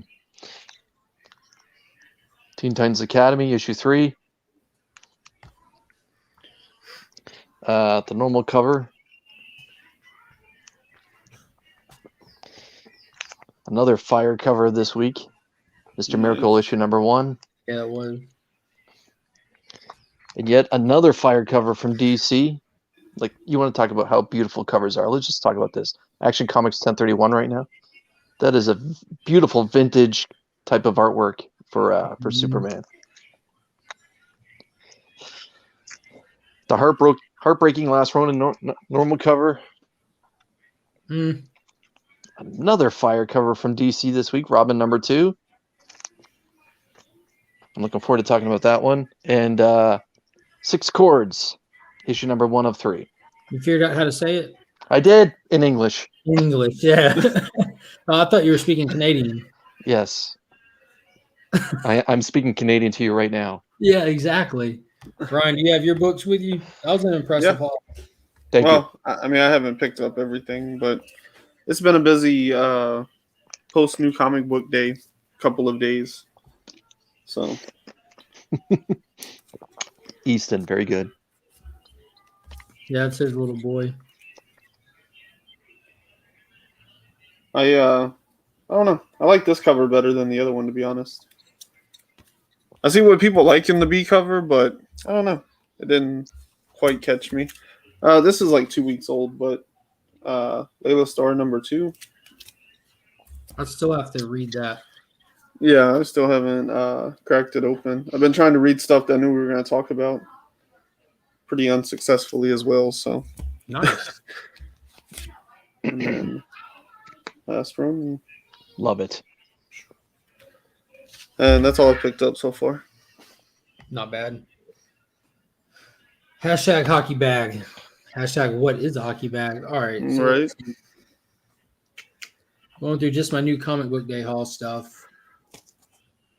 Teen Titans Academy, issue 3. The normal cover. Another fire cover this week. Mr. Miracle issue number 1. Yeah, it was. And yet another fire cover from DC. Like, you want to talk about how beautiful covers are. Let's just talk about this. Action Comics 1031 right now. That is a beautiful vintage type of artwork for Superman. The heartbreaking Last Ronin normal cover. Another fire cover from DC this week. Robin number 2. I'm looking forward to talking about that one. And 6 Chords, issue number 1 of 3. You figured out how to say it? I did, in English. In English, yeah. I thought you were speaking Canadian. Yes. I'm speaking Canadian to you right now. Yeah, exactly. Ryan, do you have your books with you? That was an impressive haul. Thank you. I mean, I haven't picked up everything, but it's been a busy post-new comic book day, couple of days. So, Easton, very good. Yeah, it's his little boy. I don't know. I like this cover better than the other one, to be honest. I see what people like in the B cover, but I don't know. It didn't quite catch me. This is like 2 weeks old, but Layla Starr number 2. I still have to read that. Yeah, I still haven't cracked it open. I've been trying to read stuff that I knew we were going to talk about pretty unsuccessfully as well. So Nice. And then last one. Love it. And that's all I picked up so far. Not bad. Hashtag hockey bag. Hashtag what is a hockey bag? All right. So Right. going through just my new comic book day haul stuff.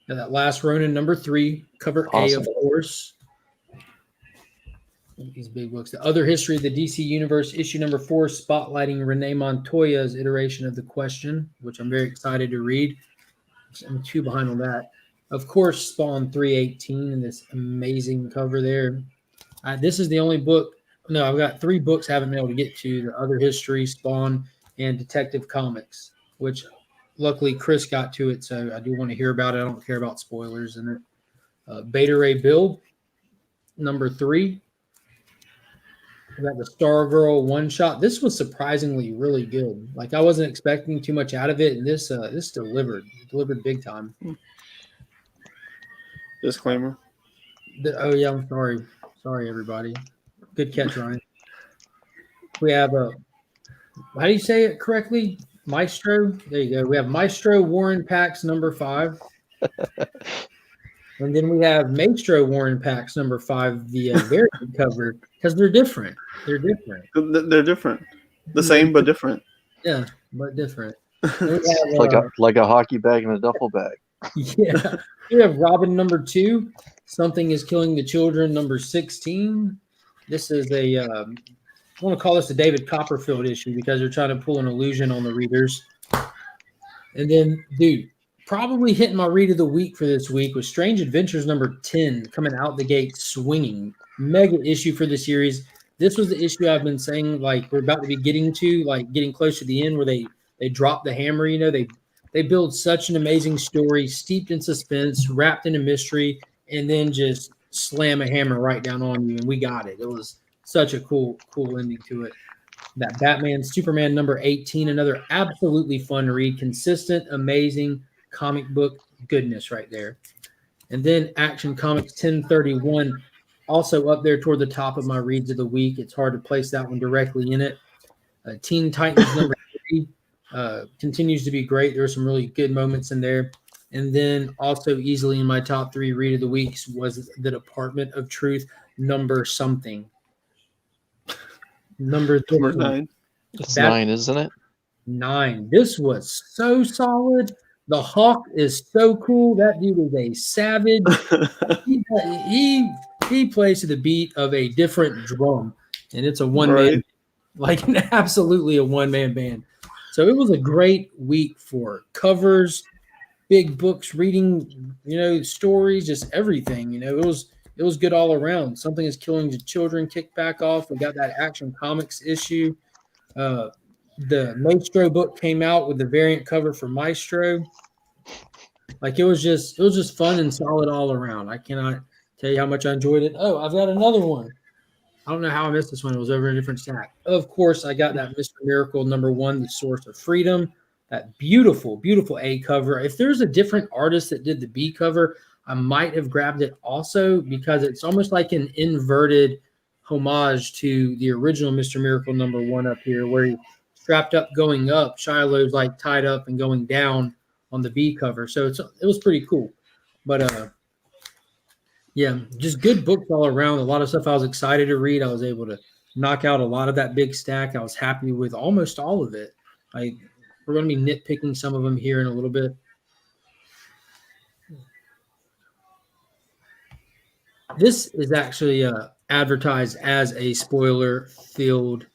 Got that Last Ronin number 3, cover Awesome. A, of course. These big books. The Other History of the DC Universe, issue number 4, spotlighting Renee Montoya's iteration of The Question, which I'm very excited to read. I'm 2 behind on that. Of course, Spawn 318 and this amazing cover there. This is the only book. No, I've got 3 books I haven't been able to get to. The Other History, Spawn, and Detective Comics, which luckily Chris got to it, so I do want to hear about it. I don't care about spoilers in it. Beta Ray Bill, number 3. We got the Stargirl one-shot. This was surprisingly really good. Like, I wasn't expecting too much out of it, and this delivered big time. Disclaimer. Oh, yeah, I'm sorry. Sorry, everybody. Good catch, Ryan. We have how do you say it correctly? Maestro. There you go. We have Maestro Warren Pax number 5. And then we have Maestro Warren Pax number 5, the variant cover, because they're different. They're different. They're different. The same, but different. Yeah, but different. We Have, like a hockey bag and a duffel bag. Yeah. We have Robin number 2, Something is Killing the Children number 16. This is I want to call this a David Copperfield issue because they're trying to pull an illusion on the readers. And then, dude, probably hitting my read of the week for this week was Strange Adventures number 10, coming out the gate swinging. Mega issue for the series. This was the issue I've been saying, like, we're about to be getting to, like, getting close to the end where they drop the hammer. You know, they build such an amazing story, steeped in suspense, wrapped in a mystery, and then just slam a hammer right down on you, and we got it. It was such a cool ending to it. That Batman Superman number 18, another absolutely fun read, consistent, amazing comic book goodness right there. And then Action Comics 1031, also up there toward the top of my reads of the week. It's hard to place that one directly in it. Teen Titans number 3 continues to be great. There are some really good moments in there. And then also easily in my top 3 read of the weeks was The Department of Truth number something. Number 9. It's 9, isn't it? 9. This was so solid. The Hawk is so cool. That dude is a savage. he plays to the beat of a different drum, and it's a one-man, like absolutely a one-man band. So it was a great week for covers, big books, reading, stories, just everything. It was good all around. Something is Killing the Children kicked back off. We got that Action Comics issue. the Maestro book came out with the variant cover for Maestro. Like it was just fun and solid all around. I cannot tell you how much I enjoyed it. Oh, I've got another one. I don't know how I missed this one. It was over in a different stack. Of course, I got that Mr. Miracle #1, The Source of Freedom. That beautiful, beautiful A cover. If there's a different artist that did the B cover, I might have grabbed it also because it's almost like an inverted homage to the original Mr. Miracle #1 up here, where he strapped up going up. Shiloh's like tied up and going down on the B cover. So it was pretty cool. But yeah, just good books all around. A lot of stuff I was excited to read. I was able to knock out a lot of that big stack. I was happy with almost all of it. We're going to be nitpicking some of them here in a little bit. This is actually advertised as a spoiler-filled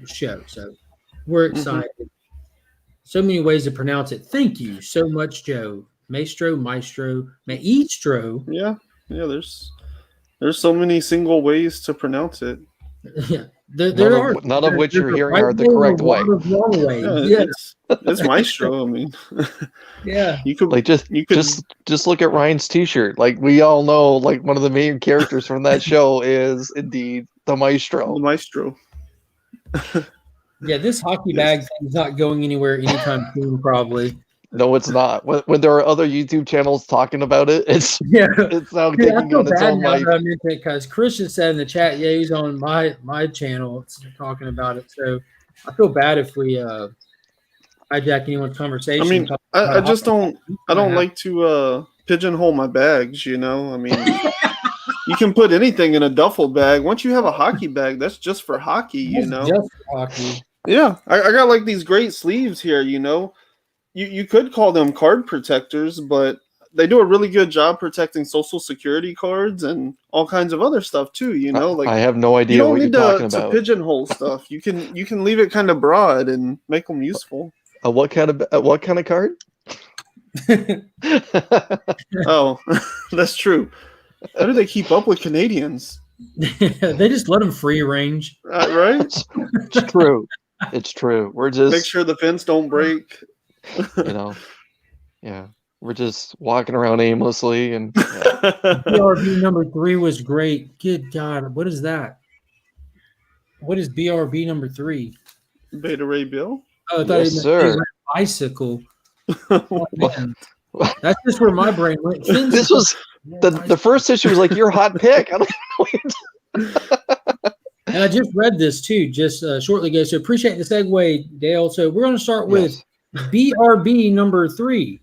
show, so we're excited. Mm-hmm. So many ways to pronounce it. Thank you so much, Joe. Maestro. Yeah, there's so many single ways to pronounce it. Yeah. There are none of which you're hearing are the correct way. Yeah, it's Maestro. I mean, yeah, you could just look at Ryan's T-shirt. Like we all know, like one of the main characters from that show is indeed the Maestro. The Maestro. Yeah, this hockey bag is not going anywhere anytime soon, probably. No, it's not. When there are other YouTube channels talking about it, it's now taking on its own life. Because Christian said in the chat, yeah, he's on my channel talking about it. So I feel bad if we hijack anyone's conversation. I mean, I just don't like to pigeonhole my bags. You know, I mean, you can put anything in a duffel bag. Once you have a hockey bag, that's just for hockey. You know, just for hockey. Yeah, I got like these great sleeves here. You know. You could call them card protectors, but they do a really good job protecting Social Security cards and all kinds of other stuff too. You know, like I have no idea what you're talking about. You don't need to pigeonhole stuff. You can leave it kind of broad and make them useful. What kind of card? Oh, that's true. How do they keep up with Canadians? They just let them free range, right? It's true. It's true. We're just make sure the fence don't break. You know, yeah, we're just walking around aimlessly. And BRB #3 was great. Good God, what is that? What is BRB #3? Beta Ray Bill. Oh, I thought yes, sir. Bicycle. Oh, that's just where my brain went. This was the first issue was like your hot pick. I don't know. And I just read this too, just shortly ago. So appreciate the segue, Dale. So we're going to start with BRB #3,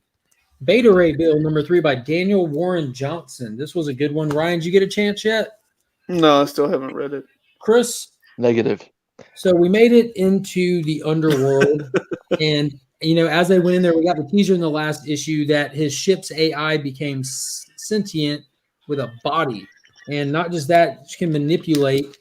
Beta Ray Bill #3 by Daniel Warren Johnson. This was a good one. Ryan, did you get a chance yet? No, I still haven't read it. Chris? Negative. So we made it into the underworld. And, you know, as they went in there, we got the teaser in the last issue that his ship's AI became sentient with a body. And not just that, she can manipulate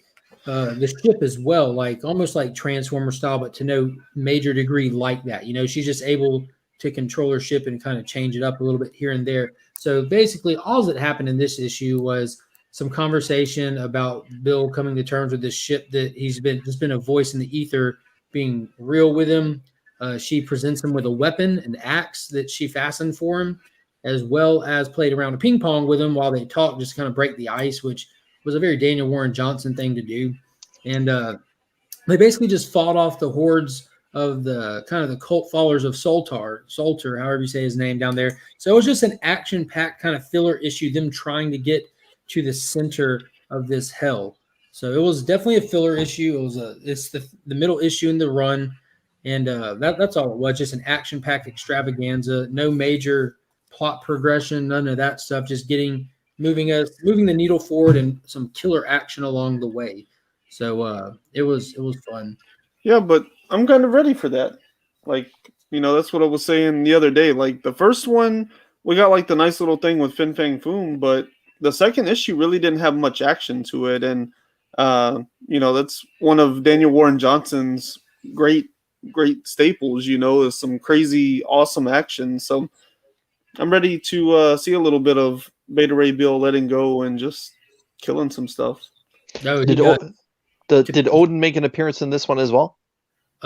the ship as well, like almost like Transformer style, but to no major degree like that. You know, she's just able to control her ship and kind of change it up a little bit here and there. So basically, all that happened in this issue was some conversation about Bill coming to terms with this ship that he's been a voice in the ether being real with him. She presents him with a weapon, an axe that she fastened for him, as well as played around a ping pong with him while they talked, just kind of break the ice, which was a very Daniel Warren Johnson thing to do. And they basically just fought off the hordes of the kind of the cult followers of Solter, however you say his name down there. So it was just an action-packed kind of filler issue, them trying to get to the center of this hell. So it was definitely a filler issue. It's the middle issue in the run. And that's all it was, just an action-packed extravaganza. No major plot progression, none of that stuff, just moving the needle forward and some killer action along the way. So it was fun. Yeah, but I'm kind of ready for that. Like, you know, that's what I was saying the other day. Like the first one, we got like the nice little thing with Fin Fang Foom, but the second issue really didn't have much action to it. And, you know, that's one of Daniel Warren Johnson's great staples, you know, is some crazy, awesome action. So I'm ready to see a little bit of Beta Ray Bill letting go and just killing some stuff. No, did Odin make an appearance in this one as well?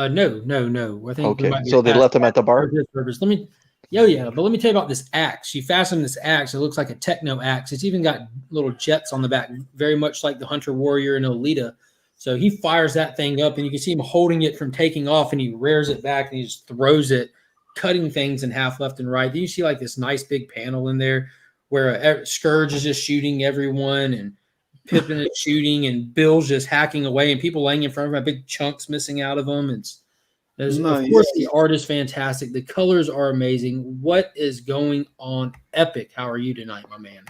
No. I think we Okay, might be so they past left him at the bar. service. Let me but let me tell you about this axe. She fastened this axe. It looks like a techno axe. It's even got little jets on the back, very much like the Hunter Warrior and Olita. So he fires that thing up, and you can see him holding it from taking off, and he rears it back, and he just throws it, cutting things in half left and right. Then you see like this nice big panel in there where Scourge is just shooting everyone, and Pippin is shooting, and Bill's just hacking away, and people laying in front of him, big chunks missing out of them. Nice. Of course, the art is fantastic. The colors are amazing. What is going on? Epic. How are you tonight, my man?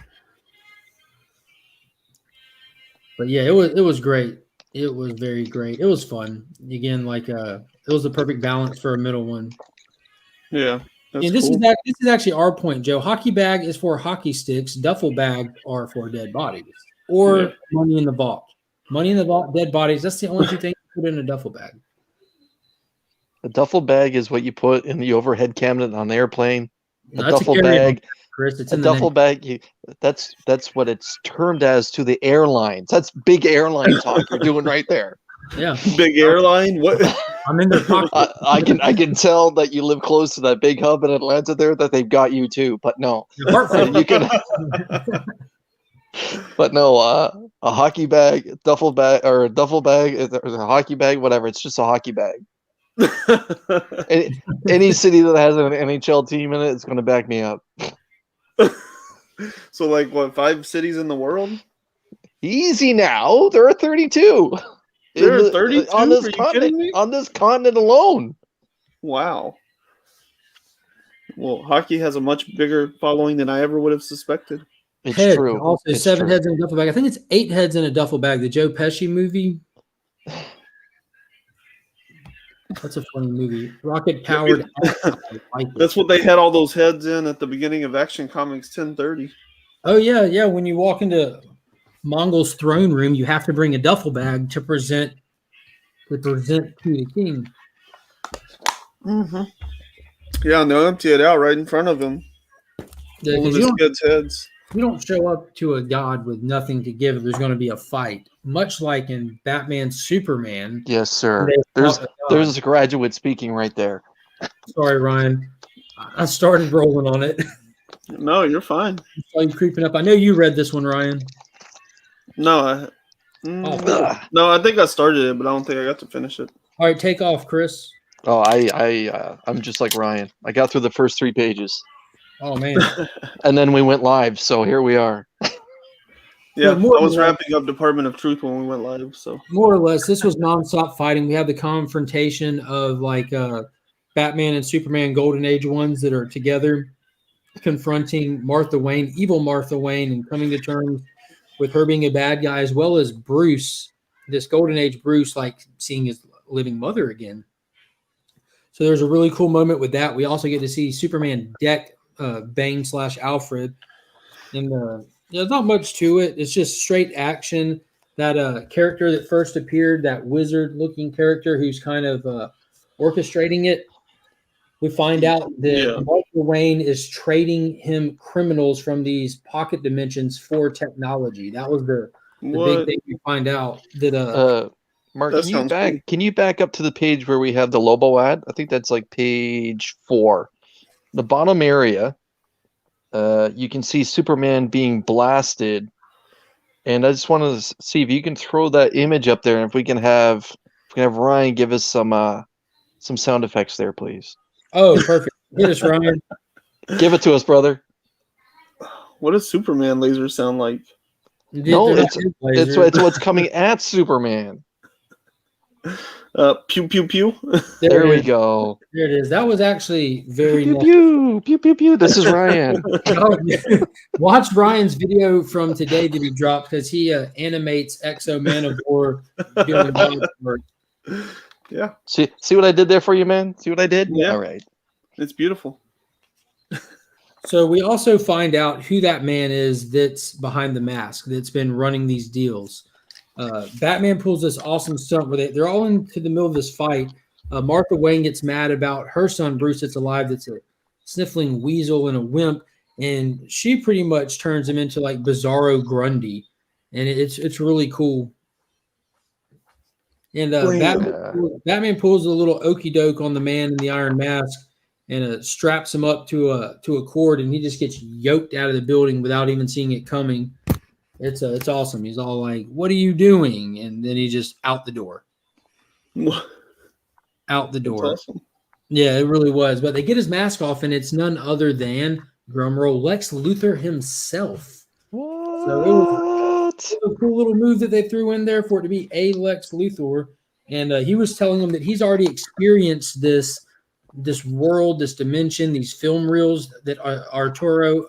But yeah, it was great. It was very great. It was fun. Again, it was the perfect balance for a middle one. Yeah. And this is actually our point, Joe. Hockey bag is for hockey sticks. Duffel bag are for dead bodies or money in the vault. Money in the vault, dead bodies. That's the only two things you put in a duffel bag. A duffel bag is what you put in the overhead cabinet on the airplane. No, a duffel bag, Chris. It's a duffel bag. That's what it's termed as to the airlines. That's big airline talk you're doing right there. Yeah, big airline. What? I'm in their pocket. I can tell that you live close to that big hub in Atlanta there, that they've got you too. But no, you can. But no, a hockey bag, duffel bag, or a duffel bag, or a hockey bag, whatever. It's just a hockey bag. Any city that has an NHL team in it is going to back me up. So, like, what, 5 cities in the world? Easy now. There are 32. There are 32 on this continent. On this continent alone. Wow. Well, hockey has a much bigger following than I ever would have suspected. It's head. true. Also, it's 7 true. heads in a duffel bag. I think it's 8 heads in a duffel bag. The Joe Pesci movie. That's a funny movie. Rocket powered. That's what they had all those heads in at the beginning of Action Comics 1030. Oh yeah. When you walk into Mongol's throne room, you have to bring a duffel bag to present to the king. Mm-hmm. Yeah, and they'll empty it out right in front of him. Yeah, all of his kids' heads. You don't show up to a god with nothing to give. There's going to be a fight, much like in Batman Superman. Yes, sir. There's a graduate speaking right there. Sorry, Ryan. I started rolling on it. No, you're fine. I saw you creeping up. I know you read this one, Ryan. No, I think I started it, but I don't think I got to finish it. All right, take off, Chris. Oh, I'm just like Ryan. I got through the first 3 pages. Oh man! And then we went live, so here we are. Yeah, I was wrapping up Department of Truth when we went live. So more or less, this was nonstop fighting. We had the confrontation of Batman and Superman Golden Age ones that are together, confronting Martha Wayne, evil Martha Wayne, and coming to terms with her being a bad guy, as well as Bruce, this Golden Age Bruce, like seeing his living mother again. So there's a really cool moment with that. We also get to see Superman deck Bane / Alfred, and there's not much to it. It's just straight action. That character that first appeared, that wizard-looking character who's kind of orchestrating it. We find out that Martha Wayne is trading him criminals from these pocket dimensions for technology. That was the big thing we find out. That Mark, can you back up to the page where we have the Lobo ad? I think that's like page 4. The bottom area, you can see Superman being blasted. And I just want to see if you can throw that image up there, and if we can have Ryan give us some sound effects there, please. Oh, perfect. Get us, Ryan. Give it to us, brother. What does Superman laser sound like? No, it's what's coming at Superman. Pew pew pew. There we go. There it is. That was actually very pew pew pew pew. This is Ryan. Watch Ryan's video from today that he dropped, because he animates Exo Man of War doing work. Yeah. See what I did there for you, man? See what I did? Yeah. All right. It's beautiful. So we also find out who that man is that's behind the mask, that's been running these deals. Batman pulls this awesome stunt where they're all into the middle of this fight. Martha Wayne gets mad about her son Bruce that's alive, that's a sniffling weasel and a wimp, and she pretty much turns him into like Bizarro Grundy, and it's really cool. And Blam. Batman pulls a little okey doke on the man in the iron mask and straps him up to a cord, and he just gets yoked out of the building without even seeing it coming. It's awesome. He's all like, "What are you doing?" And then he's just out the door. Out the door. That's awesome. Yeah, it really was. But they get his mask off, and it's none other than, drumroll, Lex Luthor himself. What? So it was a cool little move that they threw in there for it to be a Lex Luthor. And he was telling them that he's already experienced this world, this dimension, these film reels that Arturo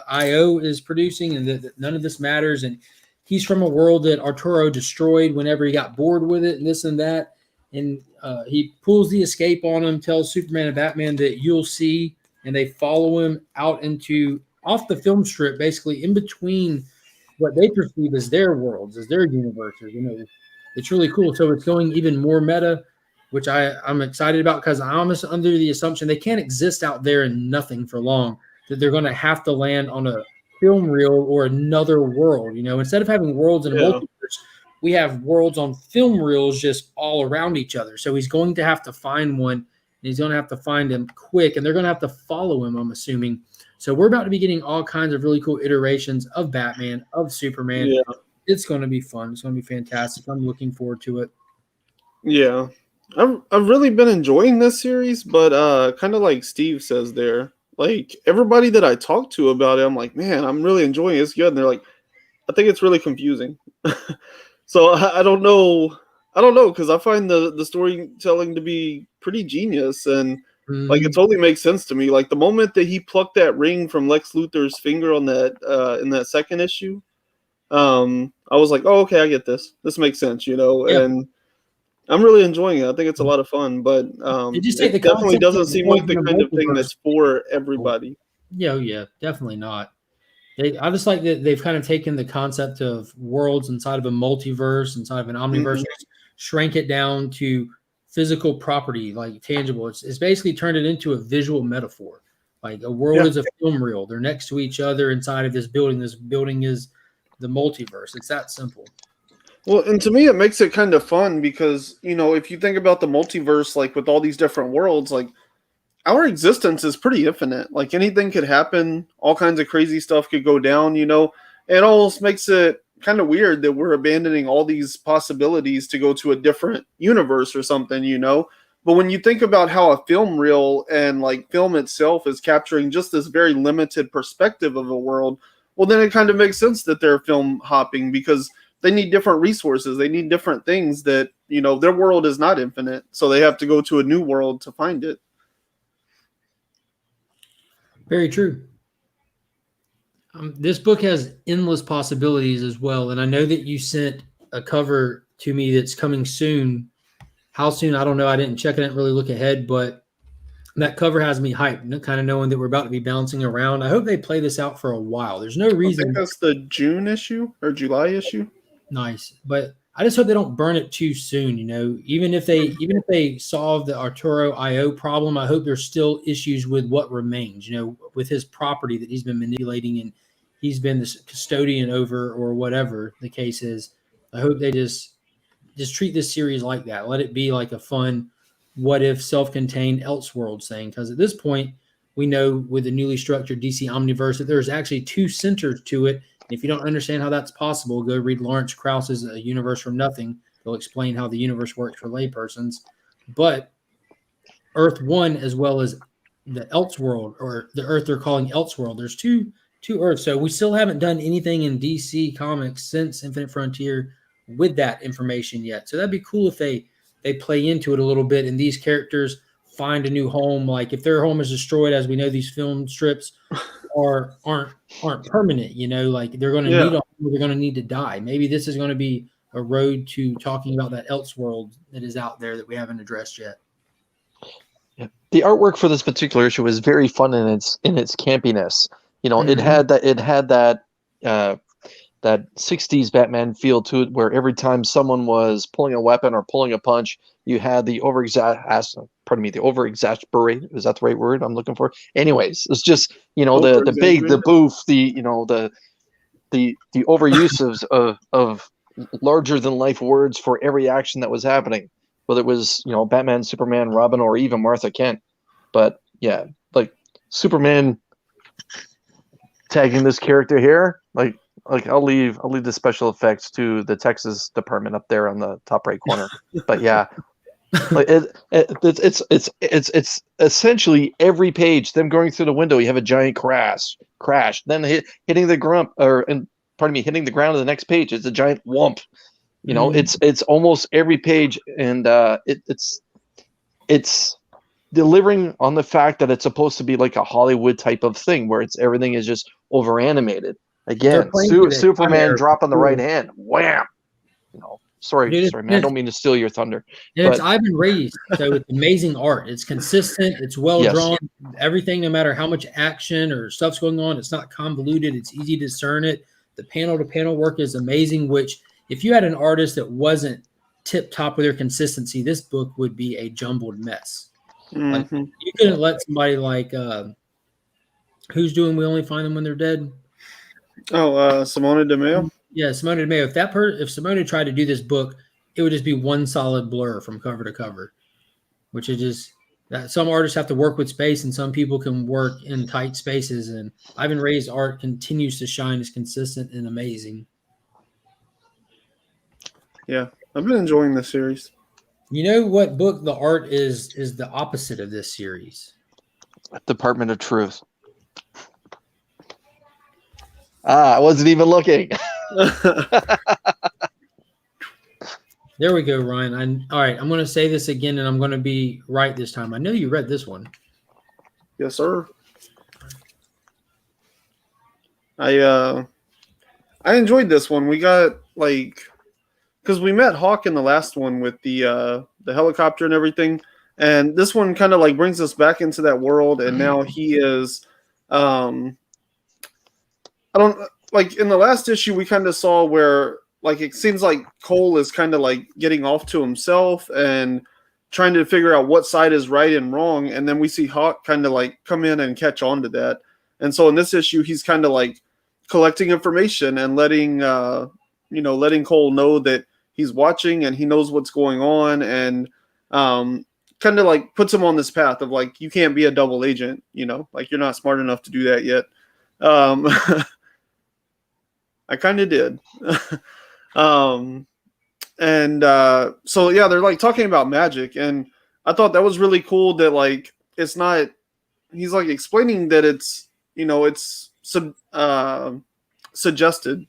IO is producing, and that none of this matters. And he's from a world that Arturo destroyed whenever he got bored with it and this and that. And he pulls the escape on him, tells Superman and Batman that you'll see, and they follow him out off the film strip, basically in between what they perceive as their worlds, as their universes. It's really cool. So it's going even more meta, which I'm excited about, because I'm almost under the assumption they can't exist out there in nothing for long, that they're going to have to land on a film reel or another world. Instead of having worlds in a multiverse, we have worlds on film reels just all around each other. So he's going to have to find one, and he's going to have to find him quick, and they're going to have to follow him, I'm assuming. So we're about to be getting all kinds of really cool iterations of Batman, of Superman. Yeah. It's going to be fun. It's going to be fantastic. I'm looking forward to it. Yeah. I've really been enjoying this series, but kind of like Steve says there, like everybody that I talk to about it, I'm like, man, I'm really enjoying it. It's good. And they're like, I think it's really confusing. So I don't know. Because I find the storytelling to be pretty genius, and like it totally makes sense to me. Like the moment that he plucked that ring from Lex Luthor's finger on that in that second issue, I was like, oh, okay, I get this. This makes sense, and I'm really enjoying it. I think it's a lot of fun, but it definitely doesn't seem like the kind of thing that's for everybody. Yeah, definitely not. I just like that they've kind of taken the concept of worlds inside of a multiverse, inside of an omniverse, shrank it down to physical property, like tangible. It's basically turned it into a visual metaphor. Like a world is a film reel. They're next to each other inside of this building. This building is the multiverse. It's that simple. Well, and to me, it makes it kind of fun because, if you think about the multiverse, like with all these different worlds, like our existence is pretty infinite. Like anything could happen. All kinds of crazy stuff could go down, It almost makes it kind of weird that we're abandoning all these possibilities to go to a different universe or something, But when you think about how a film reel and like film itself is capturing just this very limited perspective of a world, well, then it kind of makes sense that they're film hopping because they need different resources. They need different things that, their world is not infinite. So they have to go to a new world to find it. Very true. This book has endless possibilities as well. And I know that you sent a cover to me that's coming soon. How soon? I don't know. I didn't check. I didn't really look ahead, but that cover has me hyped, kind of knowing that we're about to be bouncing around. I hope they play this out for a while. There's no reason. I think that's the June issue or July issue. Nice. But I just hope they don't burn it too soon. Even if they solve the Arturo IO problem, I hope there's still issues with what remains, with his property that he's been manipulating and he's been the custodian over, or whatever the case is. I hope they just treat this series like that. Let it be like a fun, what if self-contained Elseworlds thing. Because at this point, we know with the newly structured DC Omniverse that there's actually two centers to it. If you don't understand how that's possible, go read Lawrence Krauss's A Universe from Nothing. They'll explain how the universe works for laypersons. But Earth 1 as well as the Elseworld, or the Earth they're calling Elseworld, there's two Earths. So we still haven't done anything in DC Comics since Infinite Frontier with that information yet. So that'd be cool if they play into it a little bit and these characters find a new home. Like if their home is destroyed, as we know these film strips aren't permanent, like they're going to need a home, they're going to need to die. Maybe this is going to be a road to talking about that Elseworld that is out there that we haven't addressed yet. Yeah. The artwork for this particular issue is very fun in its campiness. It had that 60s Batman feel to it, where every time someone was pulling a weapon or pulling a punch, you had the over-exasperated. Is that the right word I'm looking for? Anyways, it's just, the big, the boof, the overuse of larger than life words for every action that was happening, whether it was, you know, Batman, Superman, Robin, or even Martha Kent. But yeah, like Superman tagging this character here, like I'll leave the special effects to the Texas department up there on the top right corner. But yeah, like it's essentially every page them going through the window. You have a giant crash, then hitting the grump, hitting the ground on the next page. It's a giant whump. You know, it's almost every page, and it's delivering on the fact that it's supposed to be like a Hollywood type of thing where everything is just over animated. Again, Superman dropping the right hand, wham! You know, sorry, man, I don't mean to steal your thunder. And it's Ivan Reis, so it's amazing art. It's consistent. It's well drawn. Everything, no matter how much action or stuff's going on, it's not convoluted. It's easy to discern it. The panel-to-panel work is amazing. Which, if you had an artist that wasn't tip top with their consistency, this book would be a jumbled mess. Like, you couldn't let somebody like who's doing We Only Find Them When They're Dead. Oh, Simone DeMeo. Yeah, Simone DeMeo. If Simone tried to do this book, it would just be one solid blur from cover to cover, which is just that some artists have to work with space and some people can work in tight spaces. And Ivan Reis' art continues to shine as consistent and amazing. Yeah, I've been enjoying this series. You know what book the art is the opposite of this series? Department of Truth. I wasn't even looking. There we go, Ryan. All right, I'm going to say this again, and I'm going to be right this time. I know you read this one. Yes, sir. I enjoyed this one. We got because we met Hawk in the last one with the helicopter and everything, and this one kind of brings us back into that world, and now he is I don't in the last issue we kind of saw where it seems like Cole is kind of getting off to himself and trying to figure out what side is right and wrong, and then we see Hawk kind of come in and catch on to that. And so in this issue he's kind of collecting information and letting Cole know that he's watching and he knows what's going on, and kind of puts him on this path of you can't be a double agent, you're not smart enough to do that yet. I kind of did. So yeah, they're talking about magic, and I thought that was really cool that it's not, he's explaining that it's it's suggested,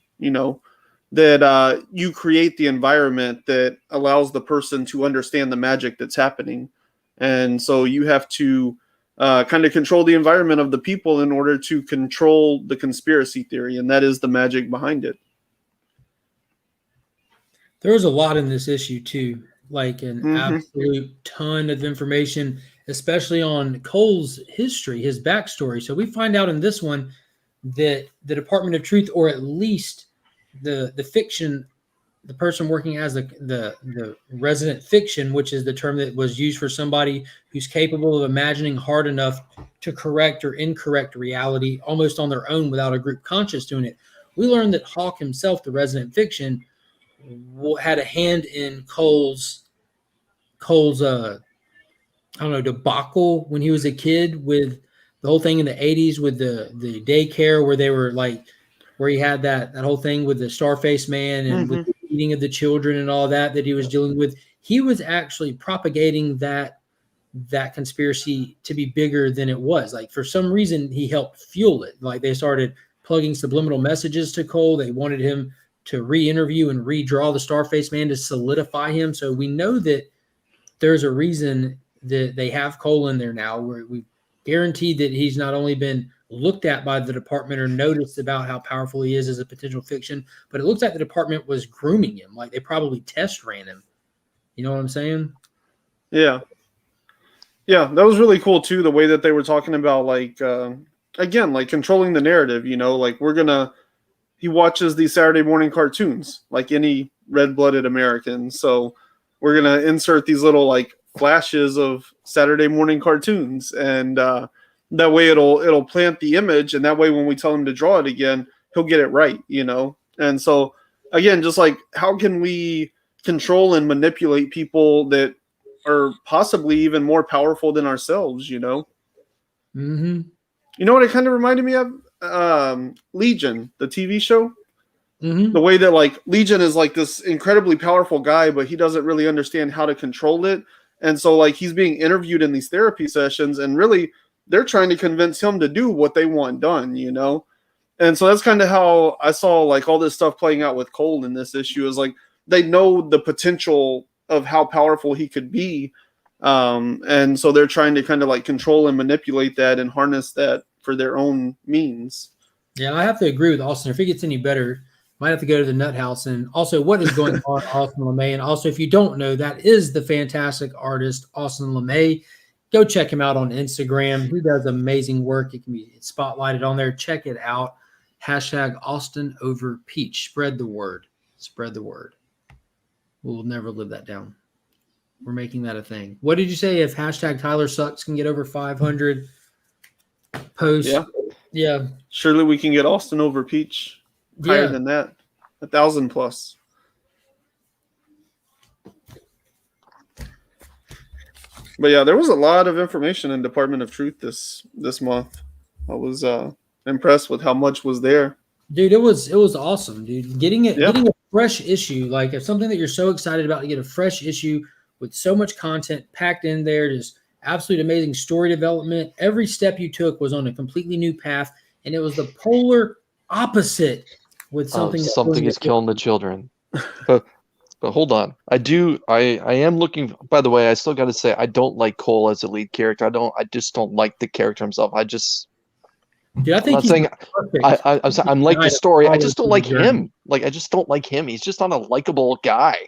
that you create the environment that allows the person to understand the magic that's happening. And so you have to kind of control the environment of the people in order to control the conspiracy theory, and that is the magic behind it. There was a lot in this issue too, an absolute ton of information, especially on Cole's history, his backstory. So we find out in this one that the Department of Truth, or at least the fiction, the person working as the resident fiction, which is the term that was used for somebody who's capable of imagining hard enough to correct or incorrect reality almost on their own without a group conscious doing it. We learned that Hawk himself, the resident fiction, had a hand in Cole's debacle when he was a kid, with the whole thing in the 80s with the daycare where they were where he had that whole thing with the Starface Man and with the eating of the children and all that he was dealing with. He was actually propagating that conspiracy to be bigger than it was. For some reason, he helped fuel it. They started plugging subliminal messages to Cole. They wanted him to re-interview and redraw the Starface Man to solidify him. So we know that there's a reason that they have Cole in there now, where we guaranteed that he's not only been looked at by the department or noticed about how powerful he is as a potential fiction, but it looks like the department was grooming him. They probably test ran him. You know what I'm saying? Yeah. Yeah, that was really cool too, the way that they were talking about again, controlling the narrative, he watches these Saturday morning cartoons like any red-blooded American. So we're going to insert these little flashes of Saturday morning cartoons, and that way it'll plant the image, and that way when we tell him to draw it again, he'll get it right, And so again, just like how can we control and manipulate people that are possibly even more powerful than ourselves, you know? Mm-hmm. You know what it kind of reminded me of? Legion, the TV show. Mm-hmm. The way that like Legion is like this incredibly powerful guy, but he doesn't really understand how to control it. And so like he's being interviewed in these therapy sessions, and really they're trying to convince him to do what they want done, you know? And so that's kind of how I saw like all this stuff playing out with Cole in this issue, is like they know the potential of how powerful he could be. And so they're trying to kind of like control and manipulate that and harness that for their own means. Yeah, I have to agree with Austin. If it gets any better, might have to go to the Nut House. And also, what is going on, Austin LeMay? And also, if you don't know, that is the fantastic artist, Austin LeMay. Go check him out on Instagram. He does amazing work. It can be spotlighted on there. Check it out. Hashtag Austin over Peach. Spread the word. Spread the word. We'll never live that down. We're making that a thing. What did you say? If hashtag Tyler Sucks can get over 500 posts? Yeah. Surely we can get Austin over Peach. Higher than that. 1,000 plus. But yeah, there was a lot of information in Department of Truth this month. I was impressed with how much was there. Dude, it was awesome, dude. Getting a fresh issue, like if something that you're so excited about, to get a fresh issue with so much content packed in there, just absolute amazing story development. Every step you took was on a completely new path, and it was the polar opposite with something. Something is killing the children. But hold on, I am looking. By the way, I still got to say I don't like Cole as a lead character. I just don't like the character himself. Dude, I think I'm not saying I'm like the story. I just don't like him. Like I just don't like him. He's just not a likable guy.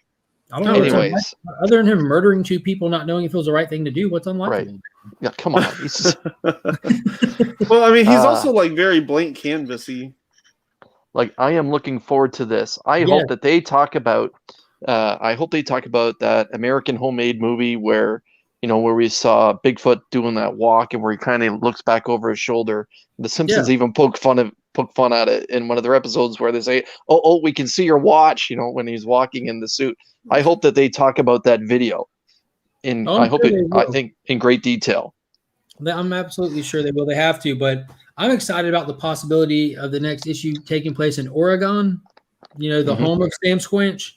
I don't know. Anyways, other than him murdering two people, not knowing if it was the right thing to do, what's unlikable? Right. Yeah, come on. Well, I mean, he's also like very blank canvasy. Like I am looking forward to this. I hope that they talk about. I hope they talk about that American Homemade movie where we saw Bigfoot doing that walk and where he kind of looks back over his shoulder. The Simpsons even poke fun at it in one of their episodes where they say, "Oh, we can see your watch," when he's walking in the suit. I hope that they talk about that video. I think in great detail. I'm absolutely sure they will. They have to, but I'm excited about the possibility of the next issue taking place in Oregon. The home of Sam Squinch.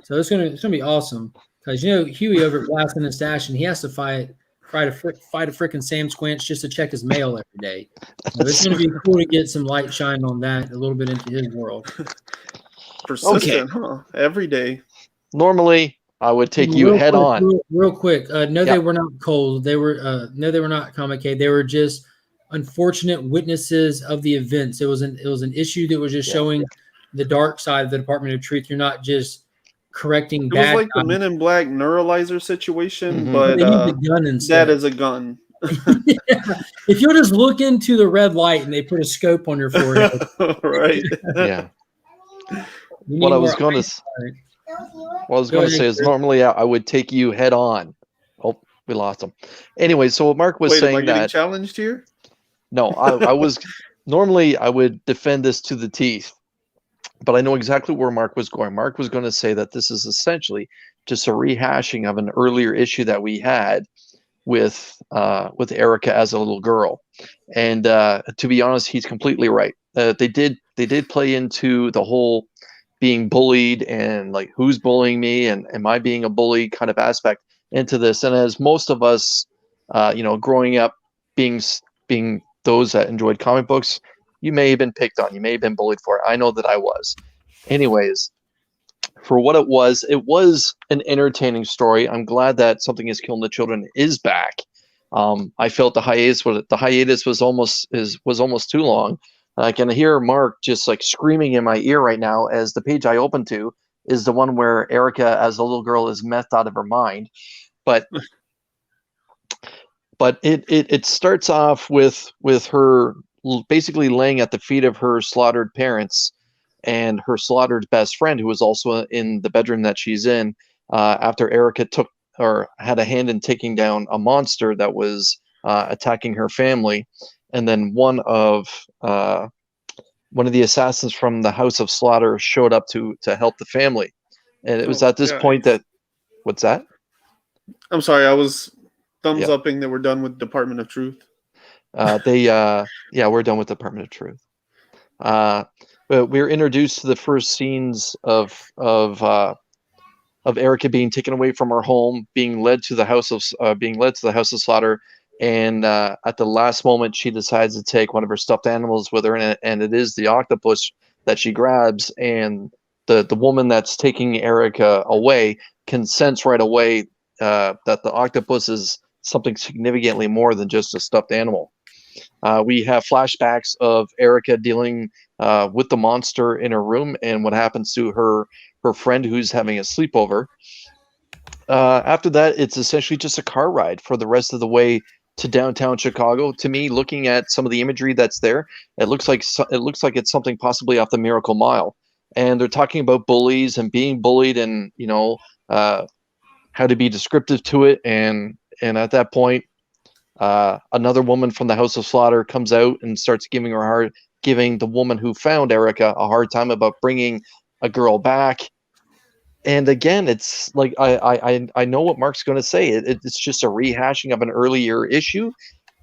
So it's gonna be awesome because Huey over at Blast and Stash, and he has to fight a freaking Sam Squinch just to check his mail every day. So it's gonna be cool to get some light shine on that a little bit into his world. Persistent, huh? Every day. Normally, I would take you head on. Real quick. They were not cold. They were they were not Comic K. They were just unfortunate witnesses of the events. It was an issue that was just showing the dark side of the Department of Truth. You're not just correcting bad. It was like the Men in Black neuralizer situation, but they need the gun instead. That is a gun. If you'll just look into the red light and they put a scope on your forehead. Right. Yeah. What I was going to say is normally I would take you head on. Oh, we lost him. Anyway, so what Mark was saying, am I getting challenged here? No, I was normally I would defend this to the teeth, but I know exactly where Mark was going. Mark was going to say that this is essentially just a rehashing of an earlier issue that we had with Erica as a little girl, and to be honest, he's completely right. They did play into the whole being bullied and like who's bullying me and am I being a bully kind of aspect into this. And as most of us, growing up being those that enjoyed comic books, you may have been picked on, you may have been bullied for it. I know that I was. Anyways, for what it was an entertaining story. I'm glad that Something Is Killing the Children is back. I felt the hiatus was almost too long. I can hear Mark just like screaming in my ear right now as the page I opened to is the one where Erica as a little girl is methed out of her mind. But it starts off with her basically laying at the feet of her slaughtered parents and her slaughtered best friend, who was also in the bedroom that she's in, after Erica took or had a hand in taking down a monster that was attacking her family. And then one of one of the assassins from the House of Slaughter showed up to help the family, and it was at this point that. What's that? I'm sorry, I was thumbs upping that we're done with Department of Truth. We're done with Department of Truth. But we're introduced to the first scenes of Erica being taken away from her home, being led to the House of Slaughter, and at the last moment, she decides to take one of her stuffed animals with her, and it is the octopus that she grabs, and the woman that's taking Erica away can sense right away that the octopus is something significantly more than just a stuffed animal. We have flashbacks of Erica dealing with the monster in her room and what happens to her friend who's having a sleepover. After that, it's essentially just a car ride for the rest of the way to downtown Chicago. To me, looking at some of the imagery that's there, it looks like it's something possibly off the Miracle Mile. And they're talking about bullies and being bullied, and how to be descriptive to it. And at that point, another woman from the House of Slaughter comes out and starts giving the woman who found Erica a hard time about bringing a girl back. And again, it's like I know what Mark's going to say. It's just a rehashing of an earlier issue,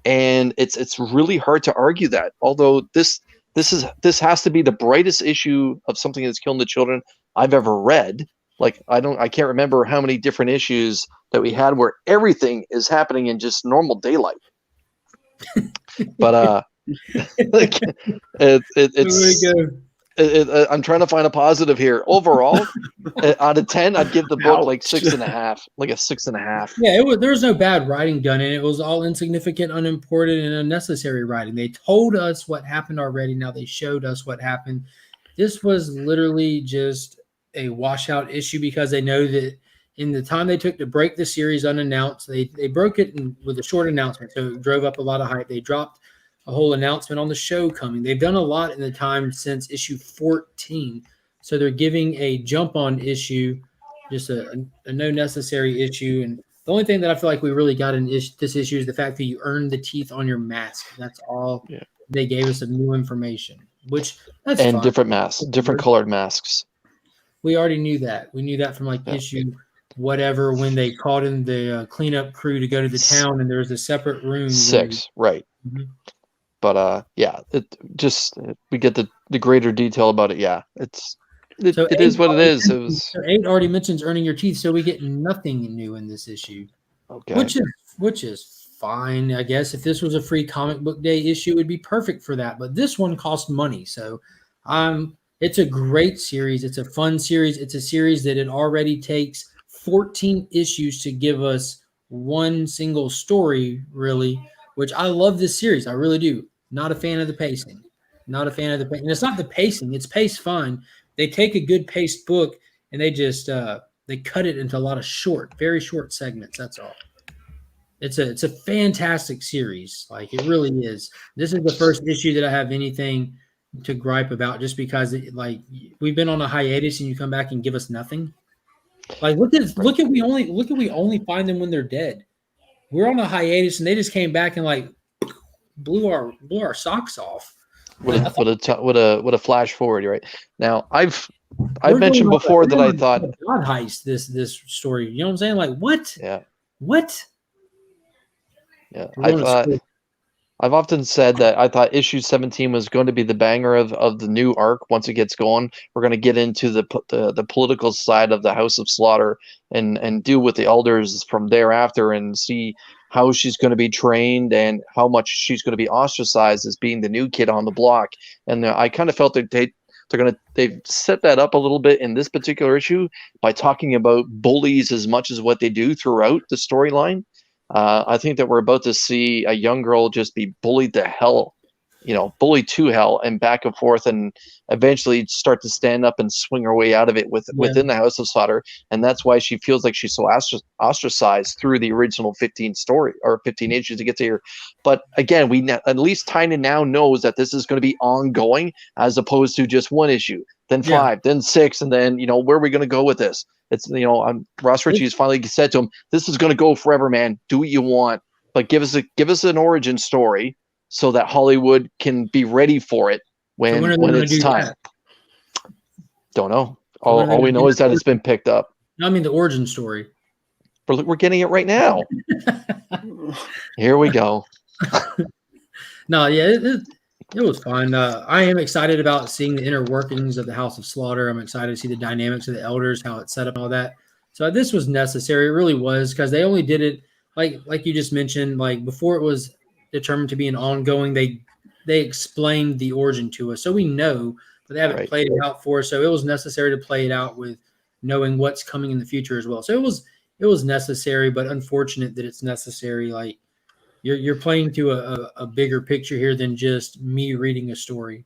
and it's really hard to argue that. Although this has to be the brightest issue of something that's killing the children I've ever read. Like I can't remember how many different issues that we had where everything is happening in just normal daylight. But like I'm trying to find a positive here. Overall, out of 10, I'd give the book like 6.5, like a 6.5. Yeah, there was no bad writing done, and it was all insignificant, unimportant, and unnecessary writing. They told us what happened already. Now they showed us what happened. This was literally just a washout issue because they know that in the time they took to break the series unannounced, they broke it with a short announcement, so it drove up a lot of hype. They dropped a whole announcement on the show coming. They've done a lot in the time since issue 14, so they're giving a jump on issue, just a no necessary issue. And the only thing that I feel like we really got in this issue is the fact that you earned the teeth on your mask. That's all they gave us of new information, which that's and fine. Different masks, different colored masks. We already knew that. We knew that from issue whatever when they called in the cleanup crew to go to the town, and there was a separate room. 6, right? Mm-hmm. But we get the greater detail about it. Yeah, it is what it is. It was. So 8 already mentions earning your teeth, so we get nothing new in this issue. Okay. Which is fine, I guess. If this was a free comic book day issue, it would be perfect for that. But this one cost money, so it's a great series. It's a fun series. It's a series that it already takes 14 issues to give us one single story, really, which I love this series. I really do. Not a fan of the pacing. Not a fan of the pacing. And it's not the pacing. It's paced fine. They take a good paced book and they just they cut it into a lot of very short segments. That's all. It's a fantastic series. Like, it really is. This is the first issue that I have anything to gripe about, just because we've been on a hiatus and you come back and give us nothing. Like, look at we only find them when they're dead. We're on a hiatus and they just came back and blew our socks off. What a flash forward, right? Now I've mentioned before that I thought God heist this story. You know what I'm saying? Like, what? Yeah. What? Yeah. I've often said that I thought issue 17 was going to be the banger of the new arc. Once it gets going, we're going to get into the political side of the House of Slaughter and deal with the elders from thereafter and see how she's going to be trained and how much she's going to be ostracized as being the new kid on the block. And I kind of felt that they've set that up a little bit in this particular issue by talking about bullies as much as what they do throughout the storyline. I think that we're about to see a young girl just be bullied to hell, bullied to hell and back and forth, and eventually start to stand up and swing her way out of it within the House of Slaughter. And that's why she feels like she's so ostracized through the original 15 issues to get to here. But again, at least Tynan now knows that this is going to be ongoing as opposed to just one issue, then 5, then 6, and then, where are we going to go with this? It's, Ross Ritchie's finally said to him, this is going to go forever, man. Do what you want, but give us an origin story so that Hollywood can be ready for it when are they when gonna it's do time. that? Don't know. So when are they All we gonna know do is that it's been picked up. I mean, the origin story. We're getting it right now. Here we go. No, yeah, it was fun. I am excited about seeing the inner workings of the House of Slaughter. I'm excited to see the dynamics of the elders, how it's set up, and all that. So this was necessary. It really was, because they only did it like you just mentioned. Like before, it was determined to be an ongoing. They explained the origin to us, so we know, but they haven't played it out for us. So it was necessary to play it out with knowing what's coming in the future as well. So it was necessary, but unfortunate that it's necessary. Like you're playing to a bigger picture here than just me reading a story.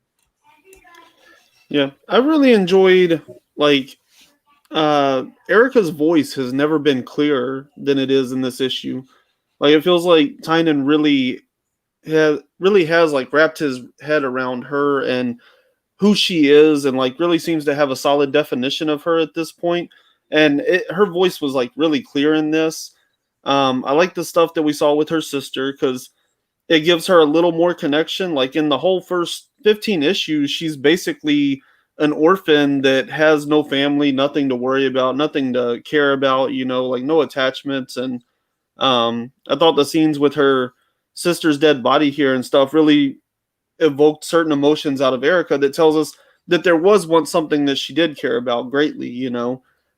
Yeah, I really enjoyed like Erica's voice has never been clearer than it is in this issue. Like it feels like Tynan really has like wrapped his head around her and who she is, and like really seems to have a solid definition of her at this point. And her voice was like really clear in this. I like the stuff that we saw with her sister because it gives her a little more connection. Like in the whole first 15 issues, she's basically an orphan that has no family, nothing to worry about, nothing to care about, like no attachments. And I thought the scenes with her sister's dead body here and stuff really evoked certain emotions out of Erica that tells us that there was once something that she did care about greatly,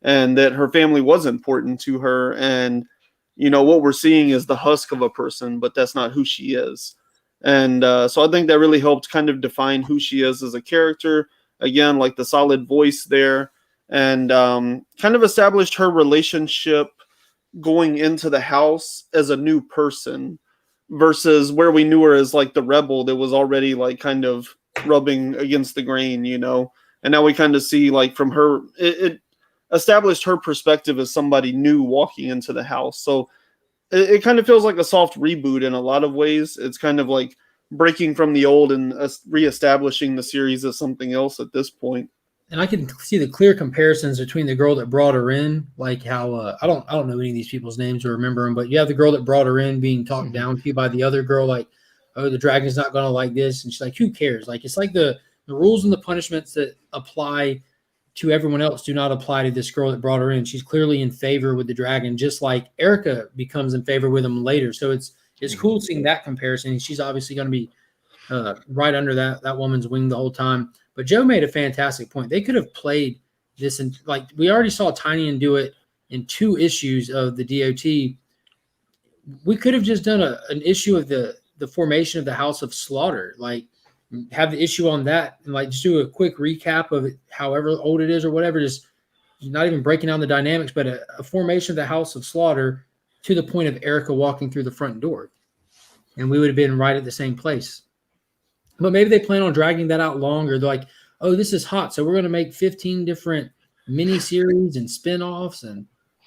and that her family was important to her. And, what we're seeing is the husk of a person, but that's not who she is. And so I think that really helped kind of define who she is as a character. Again, like the solid voice there, and kind of established her relationship going into the house as a new person versus where we knew her as like the rebel that was already like kind of rubbing against the grain, and now we kind of see like from her, it established her perspective as somebody new walking into the house. So it kind of feels like a soft reboot in a lot of ways. It's kind of like breaking from the old and reestablishing the series as something else at this point. And I can see the clear comparisons between the girl that brought her in, like how I don't know any of these people's names or remember them, but you have the girl that brought her in being talked down to by the other girl, like, oh, the dragon's not going to like this, and she's like, who cares? Like it's like the rules and the punishments that apply to everyone else do not apply to this girl that brought her in. She's clearly in favor with the dragon, just like Erica becomes in favor with him later. So it's cool seeing that comparison. She's obviously going to be right under that woman's wing the whole time. But Joe made a fantastic point. They could have played this, and like we already saw Tynion do it in 2 issues of the DOT. We could have just done an issue of the formation of the House of Slaughter, like have the issue on that, and like just do a quick recap of it, however old it is or whatever. Just not even breaking down the dynamics, but a formation of the House of Slaughter to the point of Erica walking through the front door, and we would have been right at the same place. But maybe they plan on dragging that out longer. They're like, oh, this is hot, so we're going to make 15 different mini-series and spin-offs and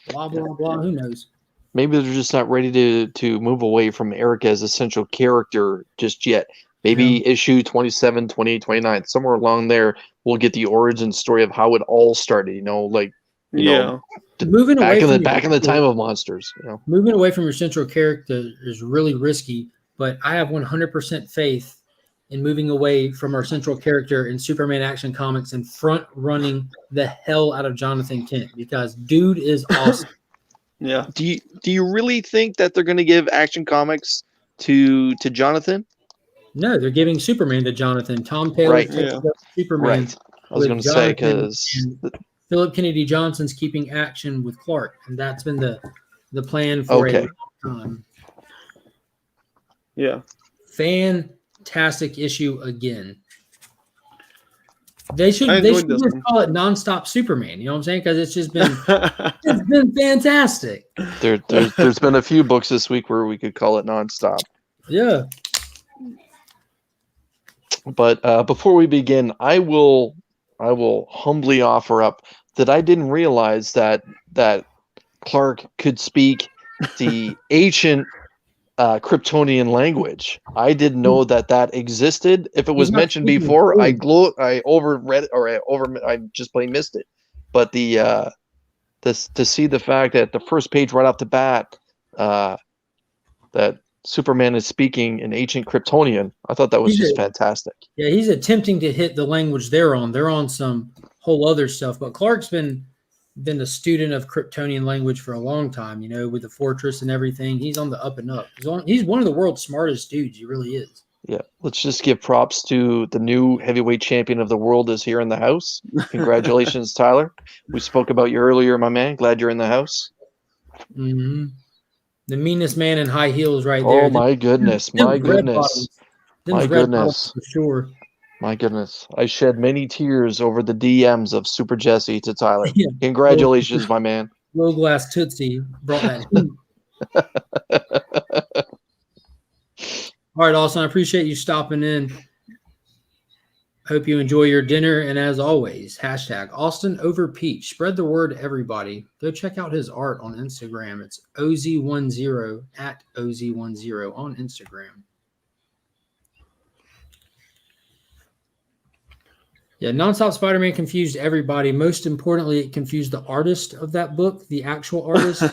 blah, blah, blah. Who knows? Maybe they're just not ready to move away from Erica as a central character just yet. Maybe issue 27, 28, 29, somewhere along there, we'll get the origin story of how it all started, like, moving back away in the time of monsters. Moving away from your central character is really risky, but I have 100% faith in moving away from our central character in Superman Action Comics and front running the hell out of Jonathan Kent, because dude is awesome. Yeah. Do you really think that they're going to give Action Comics to Jonathan? No, they're giving Superman to Jonathan. Tom Taylor takes Superman. Right. I was going to say, because Philip Kennedy Johnson's keeping Action with Clark, and that's been the plan for a long time. Yeah. Fantastic issue again. They should just call it Nonstop Superman. You know what I'm saying? Because it's just been it's been fantastic. There's been a few books this week where we could call it Nonstop. Yeah. But before we begin, I will humbly offer up that I didn't realize that Clark could speak the ancient Kryptonian language. I didn't know that existed. If it was mentioned before, I overread it, or I just plain missed it. But to see the fact that the first page right off the bat, that Superman is speaking in ancient Kryptonian. I thought that was just fantastic. Yeah, he's attempting to hit the language they're on. They're on some whole other stuff. But Clark's been a student of Kryptonian language for a long time, with the fortress and everything. He's on the up and up. He's one of the world's smartest dudes. He really is. Yeah, let's just give props to the new heavyweight champion of the world is here in the house. Congratulations, Tyler. We spoke about you earlier, my man. Glad you're in the house. Mm-hmm. The meanest man in high heels right there. Oh, my goodness. My goodness. My goodness. For sure. My goodness. I shed many tears over the DMs of Super Jesse to Tyler. Yeah. Congratulations, my man. Low glass Tootsie brought that heat. All right, Austin, I appreciate you stopping in. Hope you enjoy your dinner. And as always, #AustinOverPeach. Spread the word, everybody. Go check out his art on Instagram. It's OZ10 @OZ10 on Instagram. Yeah, Nonstop Spider-Man confused everybody. Most importantly, it confused the artist of that book, the actual artist.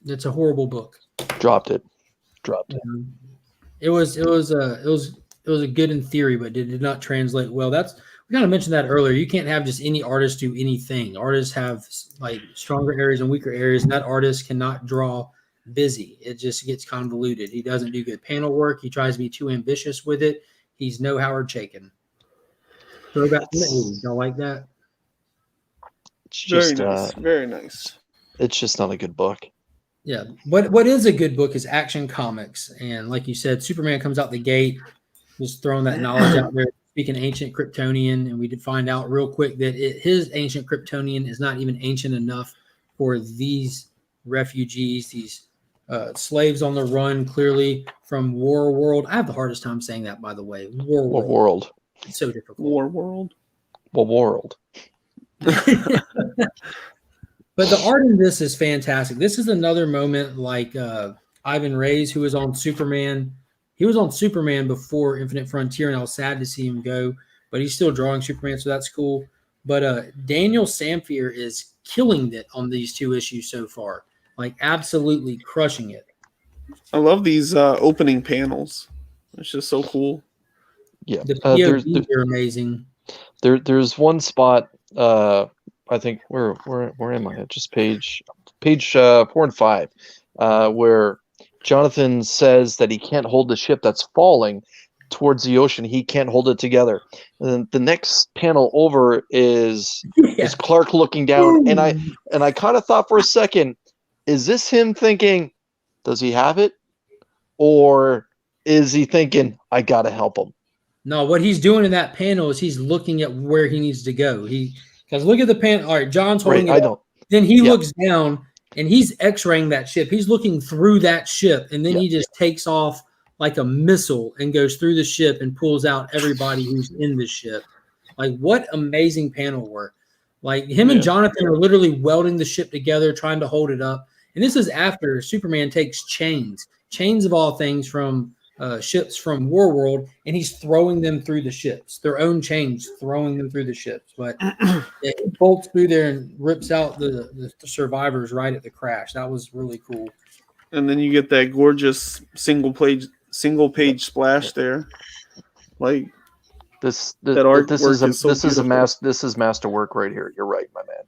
It's a horrible book. Dropped it. It was a good in theory, but it did not translate well. We kind of mentioned that earlier. You can't have just any artist do anything. Artists have like stronger areas and weaker areas, and that artist cannot draw busy. It just gets convoluted. He doesn't do good panel work. He tries to be too ambitious with it. He's no Howard Chaykin. Throwback from the 80s. Y'all like that? It's just very nice. Very nice. It's just not a good book. Yeah. What is a good book is Action Comics. And like you said, Superman comes out the gate, just throwing that knowledge out there, speaking ancient Kryptonian. And we did find out real quick that his ancient Kryptonian is not even ancient enough for these refugees, these slaves on the run, clearly from War World. I have the hardest time saying that, by the way. War World. It's so difficult. War World. But the art in this is fantastic. This is another moment like Ivan Reyes, who was on Superman. He was on Superman before Infinite Frontier, and I was sad to see him go. But he's still drawing Superman, so that's cool. But Daniel Sampier is killing it on these two issues so far. Like, absolutely crushing it. I love these opening panels. It's just so cool. Yeah. The POVs are amazing. There's one spot, I think, where am I? Just page 4 and 5, where Jonathan says that he can't hold the ship that's falling towards the ocean. He can't hold it together. And then the next panel over is Clark looking down. Ooh. And I kind of thought for a second, is this him thinking, does he have it? Or is he thinking, I got to help him? No, what he's doing in that panel is he's looking at where he needs to go. Because look at the panel. All right, John's holding it up. Then he looks down, and he's x-raying that ship. He's looking through that ship, and then he just takes off like a missile and goes through the ship and pulls out everybody who's in the ship. Like, what amazing panel work. Like, him and Jonathan are literally welding the ship together, trying to hold it up. And this is after Superman takes chains of all things from ships from War World, and he's throwing them through the ships, their own chains, throwing them through the ships. But he bolts through there and rips out the survivors right at the crash. That was really cool. And then you get that gorgeous single page splash there. Like this is masterwork right here. You're right, my man.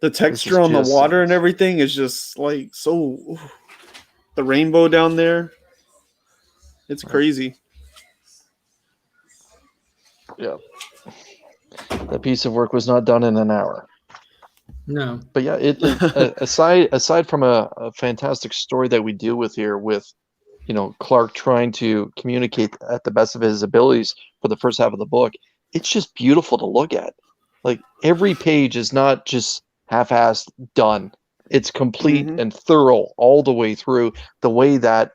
The texture on the water and everything is just like so. The rainbow down there, it's crazy. Yeah, that piece of work was not done in an hour. No, but yeah, aside from a fantastic story that we deal with here, with Clark trying to communicate at the best of his abilities for the first half of the book, it's just beautiful to look at. Like, every page is not just half-assed done. It's complete and thorough all the way through, the way that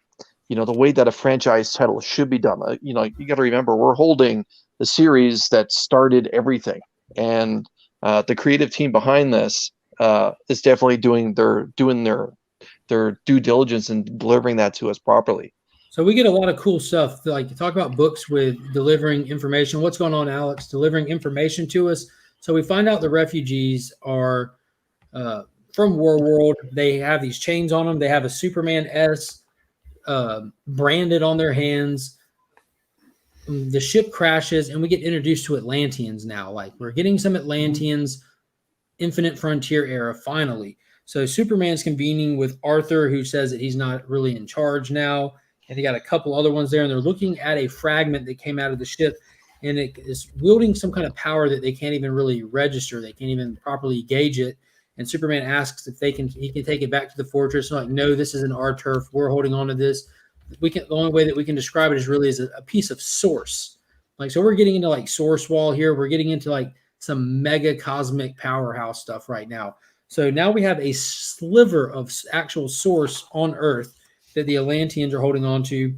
a franchise title should be done. You got to remember, we're holding the series that started everything, and the creative team behind this is definitely doing their due diligence in delivering that to us properly. So we get a lot of cool stuff. Like, talk about books with delivering information. What's going on, Alex? Delivering information to us. So we find out the refugees are from Warworld. They have these chains on them. They have a Superman S branded on their hands. The ship crashes, and we get introduced to Atlanteans now. Like, we're getting some Atlanteans, Infinite Frontier era, finally. So Superman's convening with Arthur, who says that he's not really in charge now. And they got a couple other ones there, and they're looking at a fragment that came out of the ship, and it is wielding some kind of power that they can't even really register. They can't even properly gauge it. And Superman asks if he can take it back to the fortress. And like, no, this isn't our turf. We're holding on to this. The only way that we can describe it is really as a piece of source. Like, so we're getting into like source wall here. We're getting into like some mega cosmic powerhouse stuff right now. So now we have a sliver of actual source on Earth that the Atlanteans are holding on to.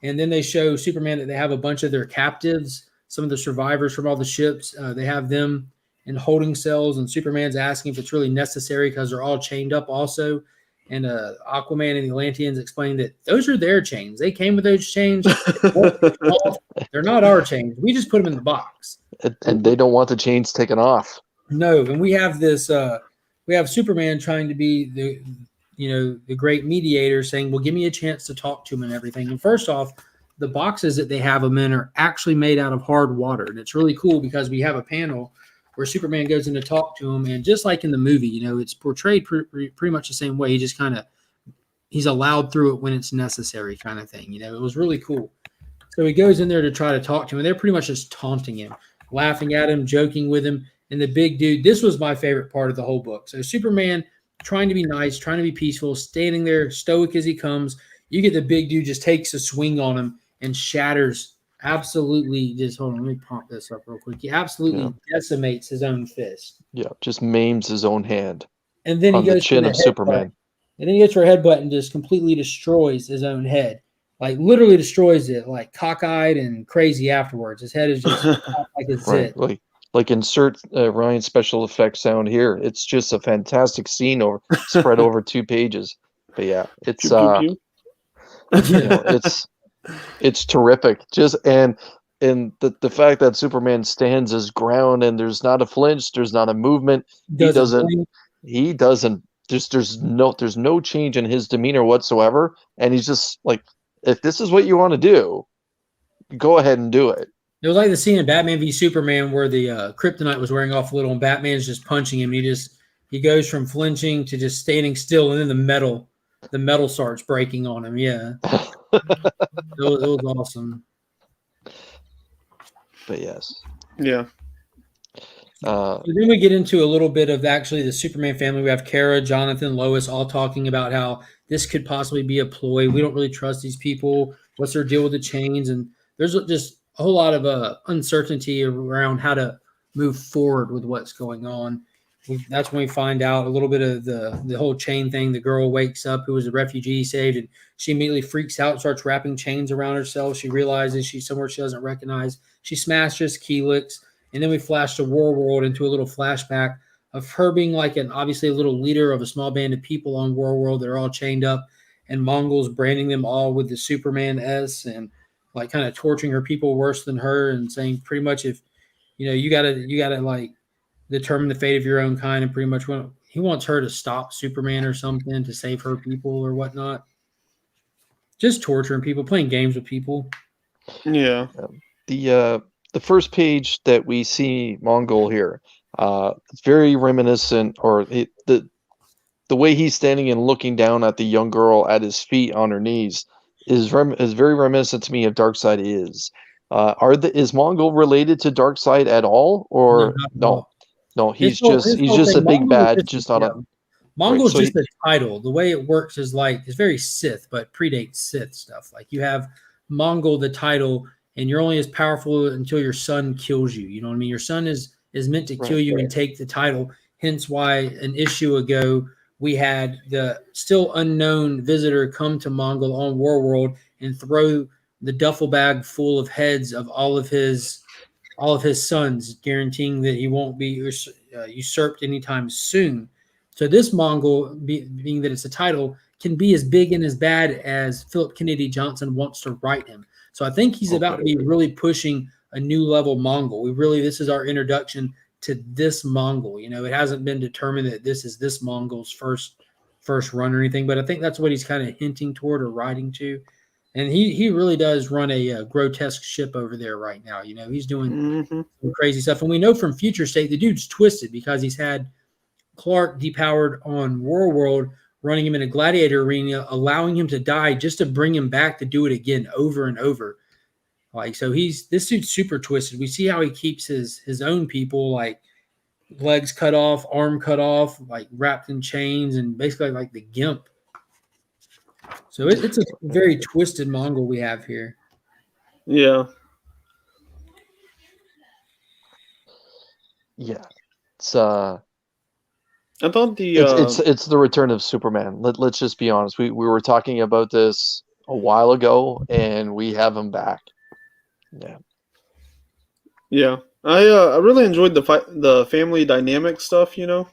And then they show Superman that they have a bunch of their captives, some of the survivors from all the ships. They have them in holding cells, and Superman's asking if it's really necessary because they're all chained up also. And Aquaman and the Atlanteans explain that those are their chains. They came with those chains. They're not our chains. We just put them in the box. And they don't want the chains taken off. No, and we have this. We have Superman trying to be the great mediator, saying, "Well, give me a chance to talk to him and everything." And first off, the boxes that they have them in are actually made out of hard water, and it's really cool because we have a panel where Superman goes in to talk to him, and just like in the movie, it's portrayed pretty much the same way. He just he's allowed through it when it's necessary, kind of thing. It was really cool. So he goes in there to try to talk to him, and they're pretty much just taunting him, laughing at him, joking with him. And the big dude, this was my favorite part of the whole book. So Superman trying to be nice, trying to be peaceful, standing there stoic as he comes. You get the big dude just takes a swing on him and shatters. Absolutely, just hold on. Let me pump this up real quick. He absolutely decimates his own fist. Yeah, just maims his own hand. And then he goes the chin of Superman. And then he gets for a headbutt and just completely destroys his own head. Like, literally destroys it, like cockeyed and crazy afterwards. His head is just like it's right. Like insert Ryan's special effects sound here. It's just a fantastic scene spread over 2 pages. But yeah, it's it's terrific. And the fact that Superman stands his ground and there's not a flinch, there's not a movement. He doesn't. There's no change in his demeanor whatsoever. And he's just like, if this is what you want to do, go ahead and do it. It was like the scene in Batman v Superman where the kryptonite was wearing off a little, and Batman's just punching him. He goes from flinching to just standing still, and then the metal starts breaking on him. Yeah. It was awesome. But yes. Yeah. So then we get into a little bit of actually the Superman family. We have Kara, Jonathan, Lois all talking about how this could possibly be a ploy. We don't really trust these people. What's their deal with the chains? And there's just a whole lot of uncertainty around how to move forward with what's going on. That's when we find out a little bit of the whole chain thing. The girl wakes up who was a refugee saved, and she immediately freaks out and starts wrapping chains around herself. She realizes she's somewhere she doesn't recognize. She smashes Keelix, and then we flash to Warworld into a little flashback of her being like obviously a little leader of a small band of people on Warworld. They're all chained up, and Mongols branding them all with the Superman S and like kind of torturing her people worse than her, and saying pretty much if you gotta like determine the fate of your own kind, and pretty much he wants her to stop Superman or something to save her people or whatnot. Just torturing people, playing games with people. Yeah. The first page that we see Mongol here, it's very reminiscent, or the way he's standing and looking down at the young girl at his feet on her knees is very reminiscent to me of Darkseid is. Is Mongol related to Darkseid at all, or no? No, he's just a big bad, just not a. Mongol's just a title. The way it works is like it's very Sith, but predates Sith stuff. Like you have Mongol, the title, and you're only as powerful until your son kills you. You know what I mean? Your son is meant to kill you and take the title. Hence why an issue ago we had the still unknown visitor come to Mongol on Warworld and throw the duffel bag full of heads of all of his sons, guaranteeing that he won't be usurped anytime soon. So this Mongol, being that it's a title, can be as big and as bad as Philip Kennedy Johnson wants to write him. So I think he's about to be really pushing a new level Mongol. This is our introduction to this Mongol. You know, it hasn't been determined that this is this Mongol's first run or anything, but I think that's what he's kind of hinting toward or writing to. And he really does run a grotesque ship over there right now. You know, he's doing some crazy stuff. And we know from Future State, the dude's twisted because he's had Clark depowered on World, running him in a gladiator arena, allowing him to die just to bring him back to do it again over and over. Like, so this dude's super twisted. We see how he keeps his own people, like legs cut off, arm cut off, like wrapped in chains, and basically like the gimp. So it's a very twisted Mongol we have here. Yeah. Yeah. It's I thought it's the return of Superman. Let's just be honest. We were talking about this a while ago, and we have him back. Yeah. Yeah. I really enjoyed the family dynamic stuff, you know,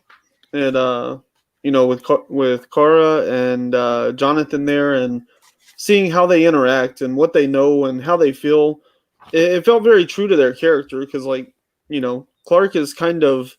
and you know, with Kara and Jonathan there, and seeing how they interact and what they know and how they feel. It felt very true to their character because, like, you know, Clark has kind of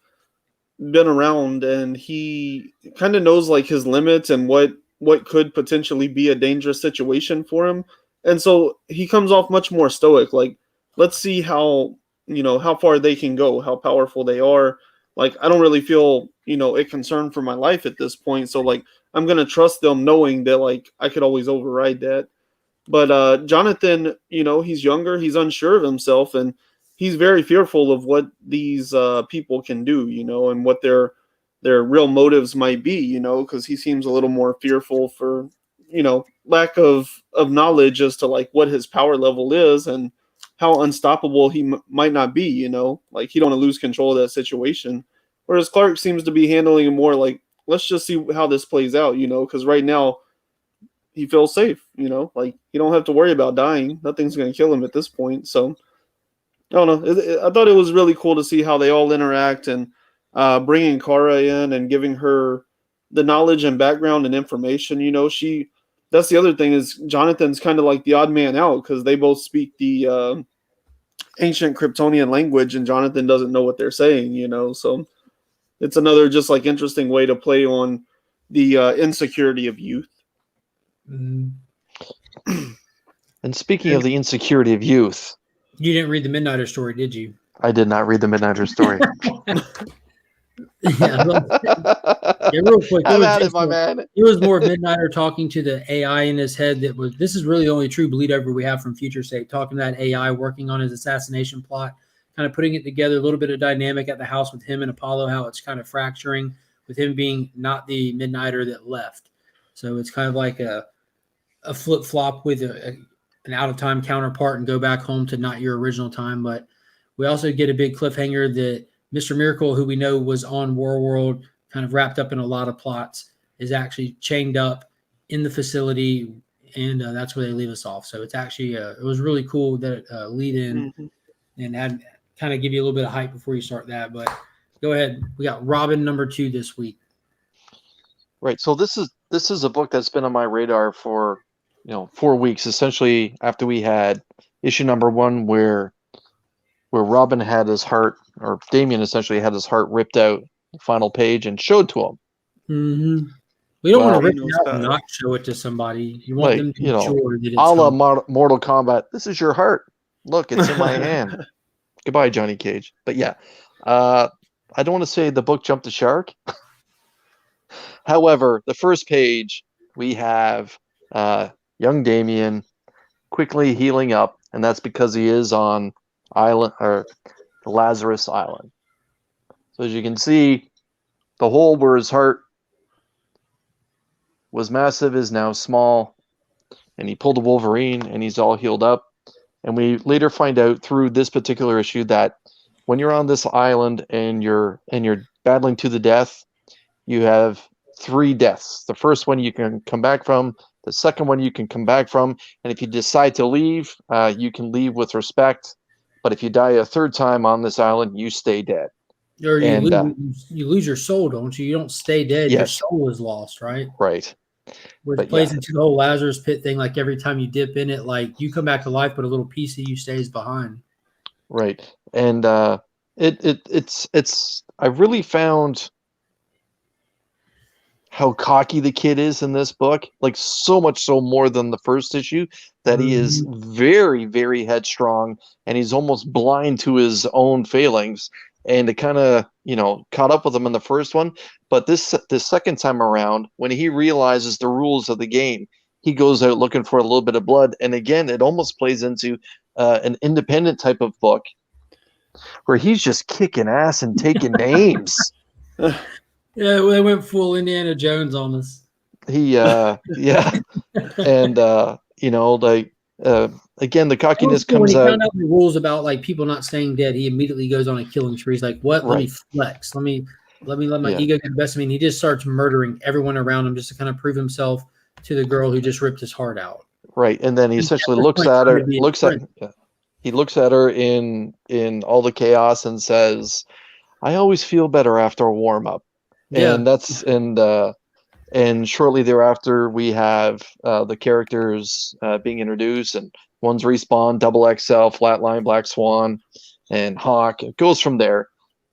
been around and he kind of knows like his limits and what could potentially be a dangerous situation for him. And so he comes off much more stoic. Like, let's see how, you know, how far they can go, how powerful they are. Like, I don't really feel, you know, a concern for my life at this point. So, like, I'm going to trust them knowing that, like, I could always override that. But Jonathan, you know, he's younger, he's unsure of himself, and he's very fearful of what these people can do, you know, and what their real motives might be, you know, because he seems a little more fearful for, you know, lack of knowledge as to, like, what his power level is and how unstoppable he might not be, you know, like, he don't want to lose control of that situation. Whereas Clark seems to be handling it more like, let's just see how this plays out, you know, because right now he feels safe, you know, like, he don't have to worry about dying. Nothing's going to kill him at this point. So I don't know. I thought it was really cool to see how they all interact, and bringing Kara in and giving her the knowledge and background and information. You know, that's the other thing is Jonathan's kind of like the odd man out because they both speak the ancient Kryptonian language, and Jonathan doesn't know what they're saying, you know. So it's another just like interesting way to play on the insecurity of youth. And speaking of the insecurity of youth, you didn't read the Midnighter story, did you? I did not read the Midnighter story. Yeah, real quick. Have at it, my man. It was more Midnighter talking to the AI in his head. This is really the only true bleed over we have from Future State, talking to that AI working on his assassination plot, kind of putting it together, a little bit of dynamic at the house with him and Apollo, how it's kind of fracturing with him being not the Midnighter that left. So it's kind of like a flip-flop with an out-of-time counterpart and go back home to not your original time. But we also get a big cliffhanger that Mr. Miracle, who we know was on World, kind of wrapped up in a lot of plots, is actually chained up in the facility, and that's where they leave us off. So it's actually it was really cool that lead in and had kind of give you a little bit of hype before you start that. But go ahead. We got Robin #2 this week. Right. So this is a book that's been on my radar for 4 weeks, essentially after we had issue #1 where Robin had his heart, or Damian essentially had his heart ripped out, the final page, and showed to him. Mm-hmm. We don't want to rip it out and not show it to somebody. You want them to be sure that it's a la Mortal Kombat. This is your heart. Look, it's in my hand. Goodbye, Johnny Cage. But yeah, I don't want to say the book jumped the shark. However, the first page, we have young Damian quickly healing up, and that's because he is on the Lazarus Island. So as you can see, the hole where his heart was massive is now small, and he pulled a Wolverine, and he's all healed up. And we later find out through this particular issue that when you're on this island and you're battling to the death, you have 3 deaths. The first one you can come back from, the second one you can come back from, and if you decide to leave, you can leave with respect. But if you die a 3rd time on this island, you stay dead. Or you lose your soul, don't you? You don't stay dead. Yes. Your soul is lost, right? Right. Which plays into the whole Lazarus pit thing. Like every time you dip in it, like you come back to life, but a little piece of you stays behind. Right. And It's I really found how cocky the kid is in this book, like so much so more than the first issue, that he is very, very headstrong, and he's almost blind to his own failings. And it kind of, caught up with him in the first one. But this second time around, when he realizes the rules of the game, he goes out looking for a little bit of blood. And again, it almost plays into an independent type of book where he's just kicking ass and taking names. Yeah, they went full Indiana Jones on us. Yeah. And, again, the cockiness comes when he out. found out the rules about like people not staying dead, he immediately goes on a killing spree. He's like, "What? Let me flex. Let me let my ego get the best of me." And he just starts murdering everyone around him just to kind of prove himself to the girl who just ripped his heart out. Right, and then he essentially looks at her in all the chaos and says, "I always feel better after a warm up." Yeah. And shortly thereafter, we have the characters being introduced, and one's Respawn, Double XL, Flatline, Black Swan, and Hawk. It goes from there.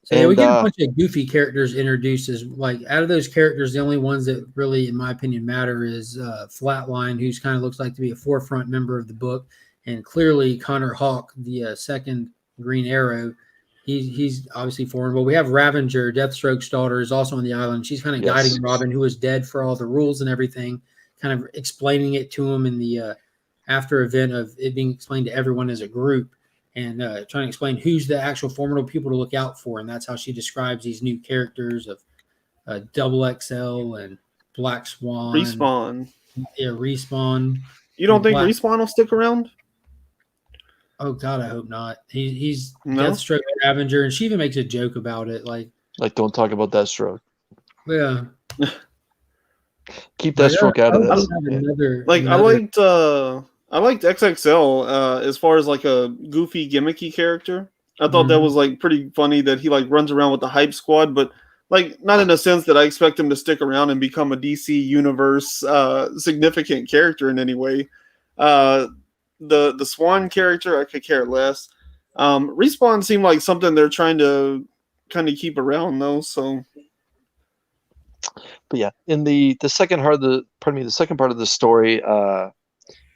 So we get a bunch of goofy characters introduced. As like out of those characters, the only ones that really, in my opinion, matter is Flatline, who's kind of looks like to be a forefront member of the book, and clearly Connor Hawk, the second Green Arrow. He's obviously foreign. But we have Ravenger, Deathstroke's daughter, is also on the island. She's kind of guiding Robin, who is dead, for all the rules and everything, kind of explaining it to him in the after event of it being explained to everyone as a group, and trying to explain who's the actual formidable people to look out for. And that's how she describes these new characters of Double XL and Black Swan. Respawn. Yeah, Respawn. You don't think Respawn will stick around? Oh God, I hope not. He's Deathstroke Avenger, and she even makes a joke about it, like don't talk about Deathstroke. Yeah. Keep Deathstroke out of this. I liked XXL as far as like a goofy, gimmicky character. I thought that was like pretty funny that he like runs around with the hype squad, but like not in a sense that I expect him to stick around and become a DC universe significant character in any way. The Swan character, I could care less. Respawn seemed like something they're trying to kind of keep around though. So, but yeah, in the second part of the story,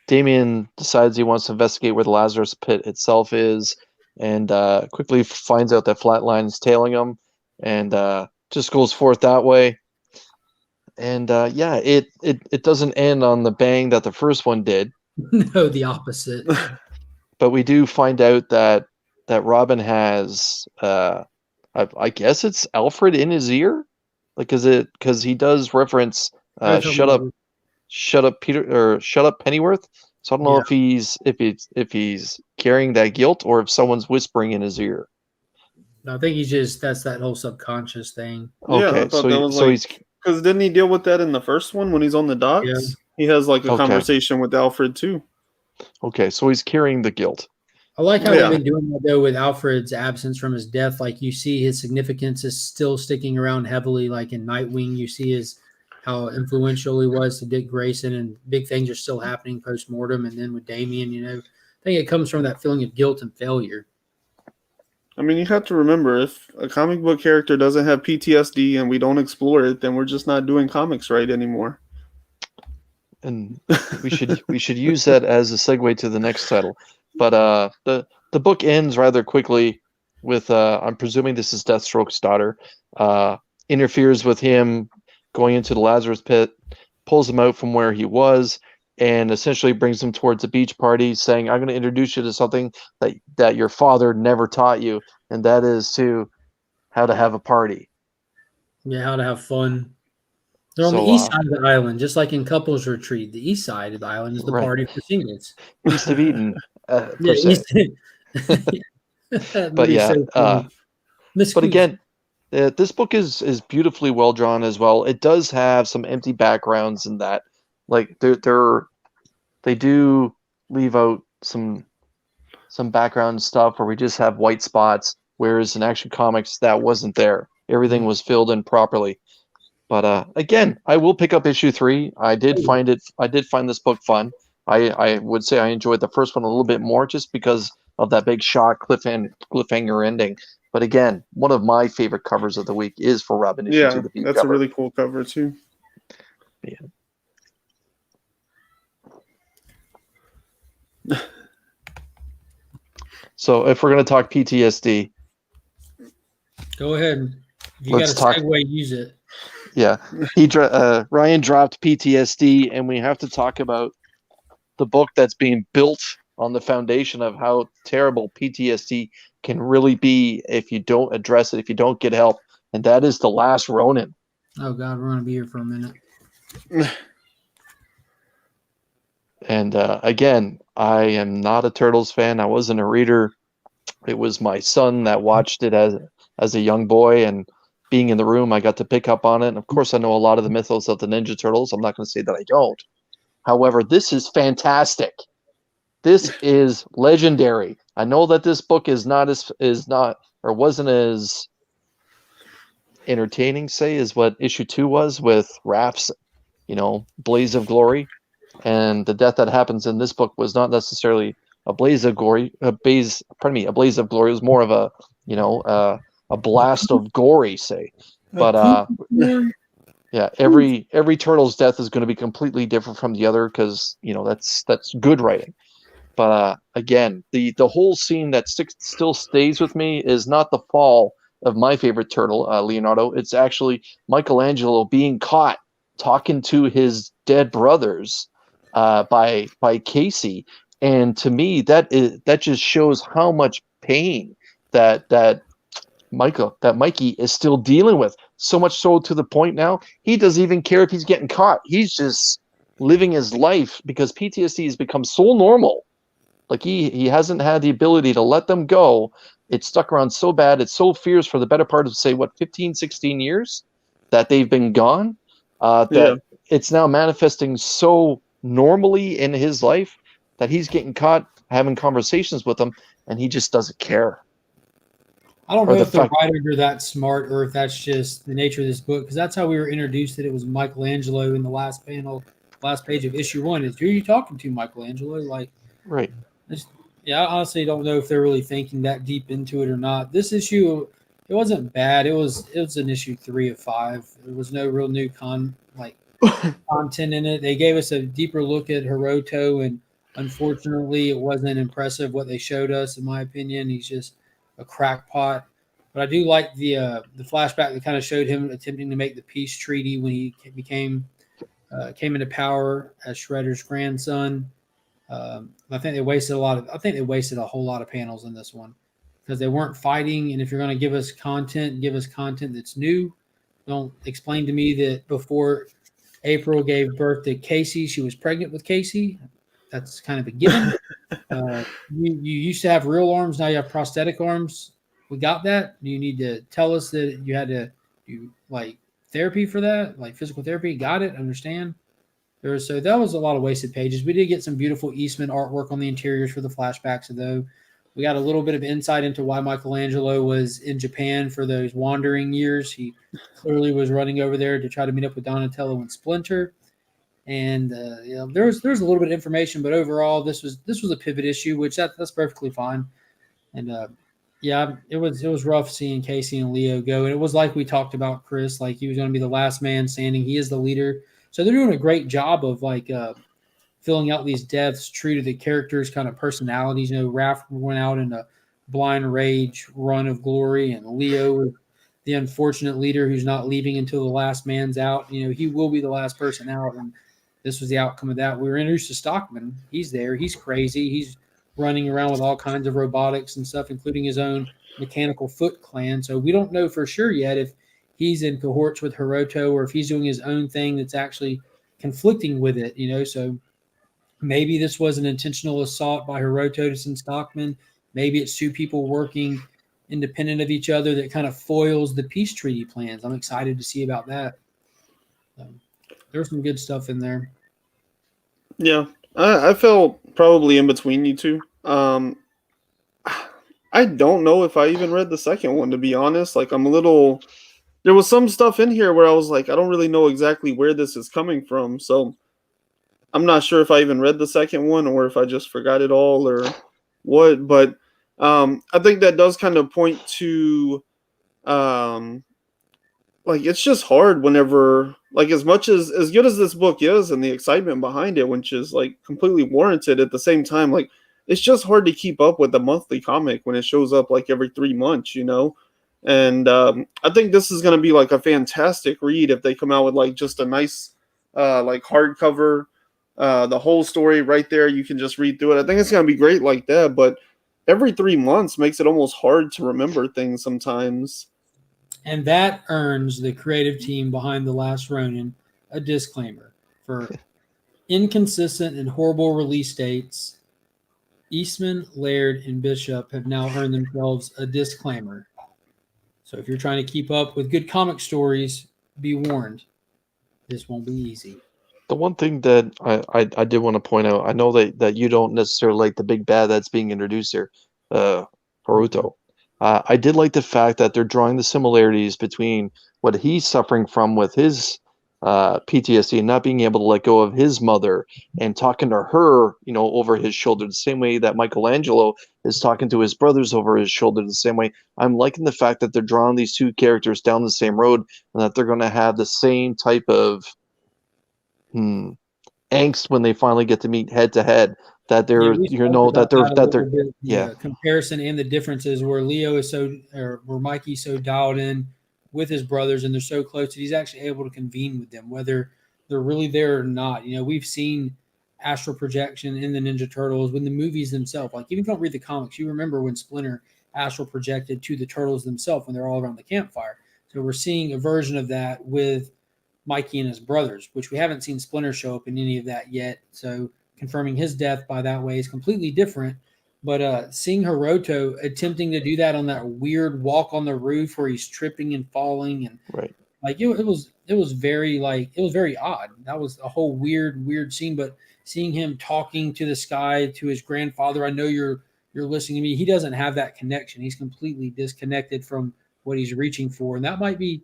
Damien decides he wants to investigate where the Lazarus Pit itself is, and quickly finds out that Flatline is tailing him, and just goes forth that way. And it doesn't end on the bang that the first one did. No, the opposite. But we do find out that Robin has, I guess it's Alfred in his ear, like because he does reference shut up Peter, or shut up Pennyworth. So I don't know if he's carrying that guilt or if someone's whispering in his ear. No, I think that's that whole subconscious thing. Okay, I thought that was he's because didn't he deal with that in the first one when he's on the docks? Yeah. He has like a conversation with Alfred too. Okay, so he's carrying the guilt. I like how they've been doing that though with Alfred's absence from his death. Like you see his significance is still sticking around heavily. Like in Nightwing, you see how influential he was to Dick Grayson, and big things are still happening post mortem. And then with Damien, I think it comes from that feeling of guilt and failure. I mean, you have to remember, if a comic book character doesn't have PTSD and we don't explore it, then we're just not doing comics right anymore. And we should use that as a segue to the next title. But the book ends rather quickly with I'm presuming this is Deathstroke's daughter, interferes with him going into the Lazarus Pit, pulls him out from where he was, and essentially brings him towards a beach party, saying, "I'm going to introduce you to something that your father never taught you, and that is to how to have a party." Yeah, how to have fun. They're on the east side of the island, just like in Couples Retreat. The east side of the island is the party for singles. East of Eden. But again, this book is beautifully well drawn as well. It does have some empty backgrounds in that, like they do leave out some background stuff where we just have white spots, whereas in Action Comics that wasn't there. Everything was filled in properly. But again, I will pick up issue 3. I did find this book fun. I would say I enjoyed the first one a little bit more just because of that big shock cliffhanger ending. But again, one of my favorite covers of the week is for Robin issue 2, the Pete that's cover. a really cool cover too. Yeah. So if we're going to talk PTSD, go ahead. If you got a segue, use it. Yeah, Ryan dropped PTSD, and we have to talk about the book that's being built on the foundation of how terrible PTSD can really be if you don't address it, if you don't get help, and that is The Last Ronin. Oh God, we're going to be here for a minute. And again, I am not a Turtles fan. I wasn't a reader. It was my son that watched it as a young boy, and being in the room, I got to pick up on it. And of course, I know a lot of the mythos of the Ninja Turtles. I'm not going to say that I don't. However, this is fantastic. This is legendary. I know that this book wasn't as entertaining, say, as what issue 2 was with Raph's, blaze of glory. And the death that happens in this book was not necessarily a blaze of glory. A blaze of glory. It was more of a blast of gory, say. But yeah, every turtle's death is going to be completely different from the other because that's good writing. But again, the whole scene that still stays with me is not the fall of my favorite turtle, Leonardo. It's actually Michelangelo being caught talking to his dead brothers by Casey, and to me that just shows how much pain that Mikey is still dealing with. So much so to the point now he doesn't even care if he's getting caught. He's just living his life because PTSD has become so normal. Like he hasn't had the ability to let them go. It's stuck around so bad. It's so fierce for the better part of, say, 15, 16 years that they've been gone. That it's now manifesting so normally in his life that he's getting caught having conversations with them, and he just doesn't care. I don't know if the writers are that smart or if that's just the nature of this book, because that's how we were introduced that it was Michelangelo in the last page of issue 1 is, who are you talking to, Michelangelo? Like, right. I honestly don't know if they're really thinking that deep into it or not. This issue, it wasn't bad. It was an issue 3 of 5. There was no real new content in it. They gave us a deeper look at Hiroto, and unfortunately, it wasn't impressive what they showed us. In my opinion, he's just a crackpot. But I do like the flashback that kind of showed him attempting to make the peace treaty when he came into power as Shredder's grandson. I think they wasted a whole lot of panels in this one because they weren't fighting. And if you're going to give us content that's new. Don't explain to me that before April gave birth to Casey, she was pregnant with Casey. That's kind of a given. You used to have real arms, now you have prosthetic arms. We got that. Do you need to tell us that you had to do like therapy for that, like physical therapy? Got it. Understand. So that was a lot of wasted pages. We did get some beautiful Eastman artwork on the interiors for the flashbacks, though. We got a little bit of insight into why Michelangelo was in Japan for those wandering years. He clearly was running over there to try to meet up with Donatello and Splinter. And there's a little bit of information, but overall, this was a pivot issue, which that's perfectly fine. And it was rough seeing Casey and Leo go. And it was like we talked about, Chris, like he was going to be the last man standing. He is the leader. So they're doing a great job of filling out these deaths true to the characters' kind of personalities. Raph went out in a blind rage run of glory, and Leo, the unfortunate leader who's not leaving until the last man's out. He will be the last person out, and this was the outcome of that. We were introduced to Stockman. He's there. He's crazy. He's running around with all kinds of robotics and stuff, including his own mechanical foot clan. So we don't know for sure yet if he's in cohorts with Hiroto or if he's doing his own thing that's actually conflicting with it, So maybe this was an intentional assault by Hiroto to send Stockman. Maybe it's two people working independent of each other that kind of foils the peace treaty plans. I'm excited to see about that. There's some good stuff in there. Yeah, I felt probably in between you two. I don't know if I even read the second one, to be honest. Like, there was some stuff in here where I was like, I don't really know exactly where this is coming from. So I'm not sure if I even read the second one or if I just forgot it all or what. But I think that does kind of point to like it's just hard whenever like as good as this book is and the excitement behind it, which is like completely warranted at the same time, like it's just hard to keep up with the monthly comic when it shows up like every 3 months, and I think this is going to be like a fantastic read if they come out with like just a nice like hardcover, the whole story right there, you can just read through it. I think it's going to be great like that, but every 3 months makes it almost hard to remember things sometimes. And that earns the creative team behind The Last Ronin a disclaimer for inconsistent and horrible release dates. Eastman, Laird, and Bishop have now earned themselves a disclaimer. So if you're trying to keep up with good comic stories, be warned, this won't be easy. The one thing that I did want to point out, I know that you don't necessarily like the big bad that's being introduced here, Haruto. I did like the fact that they're drawing the similarities between what he's suffering from with his PTSD and not being able to let go of his mother and talking to her, over his shoulder, the same way that Michelangelo is talking to his brothers over his shoulder, the same way. I'm liking the fact that they're drawing these two characters down the same road and that they're going to have the same type of angst when they finally get to meet head to head. That they're, comparison and the differences where Leo is where Mikey's so dialed in with his brothers and they're so close that he's actually able to convene with them, whether they're really there or not. We've seen astral projection in the Ninja Turtles when the movies themselves, like even if you don't read the comics, you remember when Splinter astral projected to the turtles themselves when they're all around the campfire. So we're seeing a version of that with Mikey and his brothers, which we haven't seen Splinter show up in any of that yet. So confirming his death by that way is completely different. But seeing Hiroto attempting to do that on that weird walk on the roof where he's tripping and falling, and like it was very odd. That was a whole weird scene. But seeing him talking to the sky to his grandfather, I know you're listening to me. He doesn't have that connection. He's completely disconnected from what he's reaching for, and that might be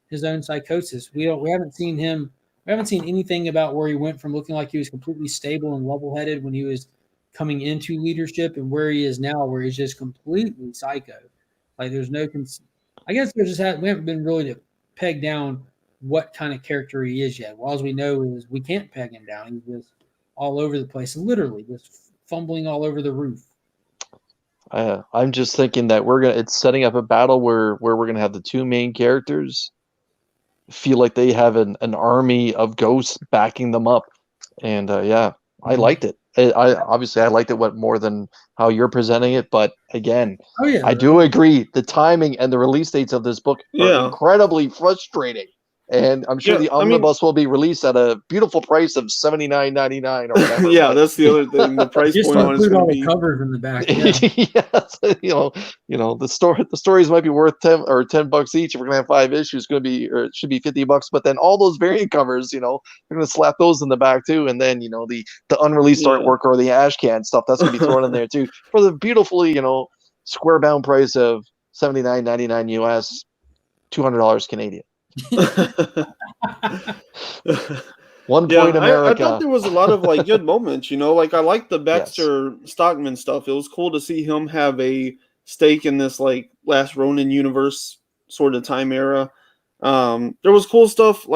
his own psychosis. We haven't seen him. We haven't seen anything about where he went from looking like he was completely stable and level-headed when he was coming into leadership and where he is now, where he's just completely psycho. Like there's no, I guess we haven't been really to peg down what kind of character he is yet. Well, all we know is we can't peg him down. He's just all over the place, literally just fumbling all over the roof. I'm just thinking that it's setting up a battle where we're gonna have the two main characters feel like they have an army of ghosts backing them up, and I liked it. I liked it more than how you're presenting it, but again, I do agree the timing and the release dates of this book are incredibly frustrating. And I'm sure the omnibus will be released at a beautiful price of $79.99 or whatever. Yeah, that's the other thing. The price point on include all the covers in the back. Yeah. Yes, the stories might be worth $10 each. If we're gonna have 5 issues, it should be $50. But then all those variant covers, they're gonna slap those in the back too. And then the unreleased artwork or the ash can stuff that's gonna be thrown in there too for the beautifully square bound price of $79.99 US, $200 Canadian. 1 point America. I thought there was a lot of good moments, like I like the Baxter Stockman stuff. It was cool to see him have a stake in this Last Ronin universe sort of time era. There was cool stuff,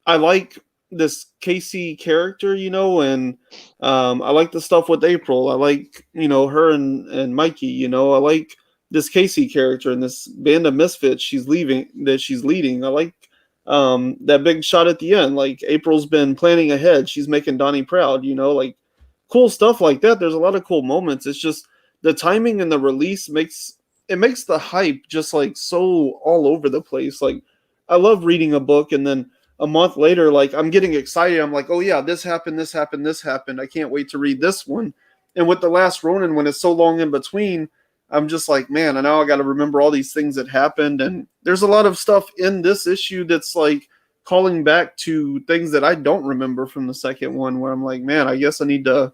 I like this Casey character, and I like the stuff with April. I like her and Mikey. I like this Casey character and this band of misfits she's leading. I like that big shot at the end. April's been planning ahead. She's making Donnie proud. Cool stuff like that. There's a lot of cool moments. It's just the timing and the release makes the hype just so all over the place. I love reading a book and then a month later, I'm getting excited. I'm like, oh yeah, this happened. I can't wait to read this one. And with The Last Ronin, when it's so long in between, I'm just like, man, and now I got to remember all these things that happened. And there's a lot of stuff in this issue that's calling back to things that I don't remember from the second one, where I'm like, man, I guess I need to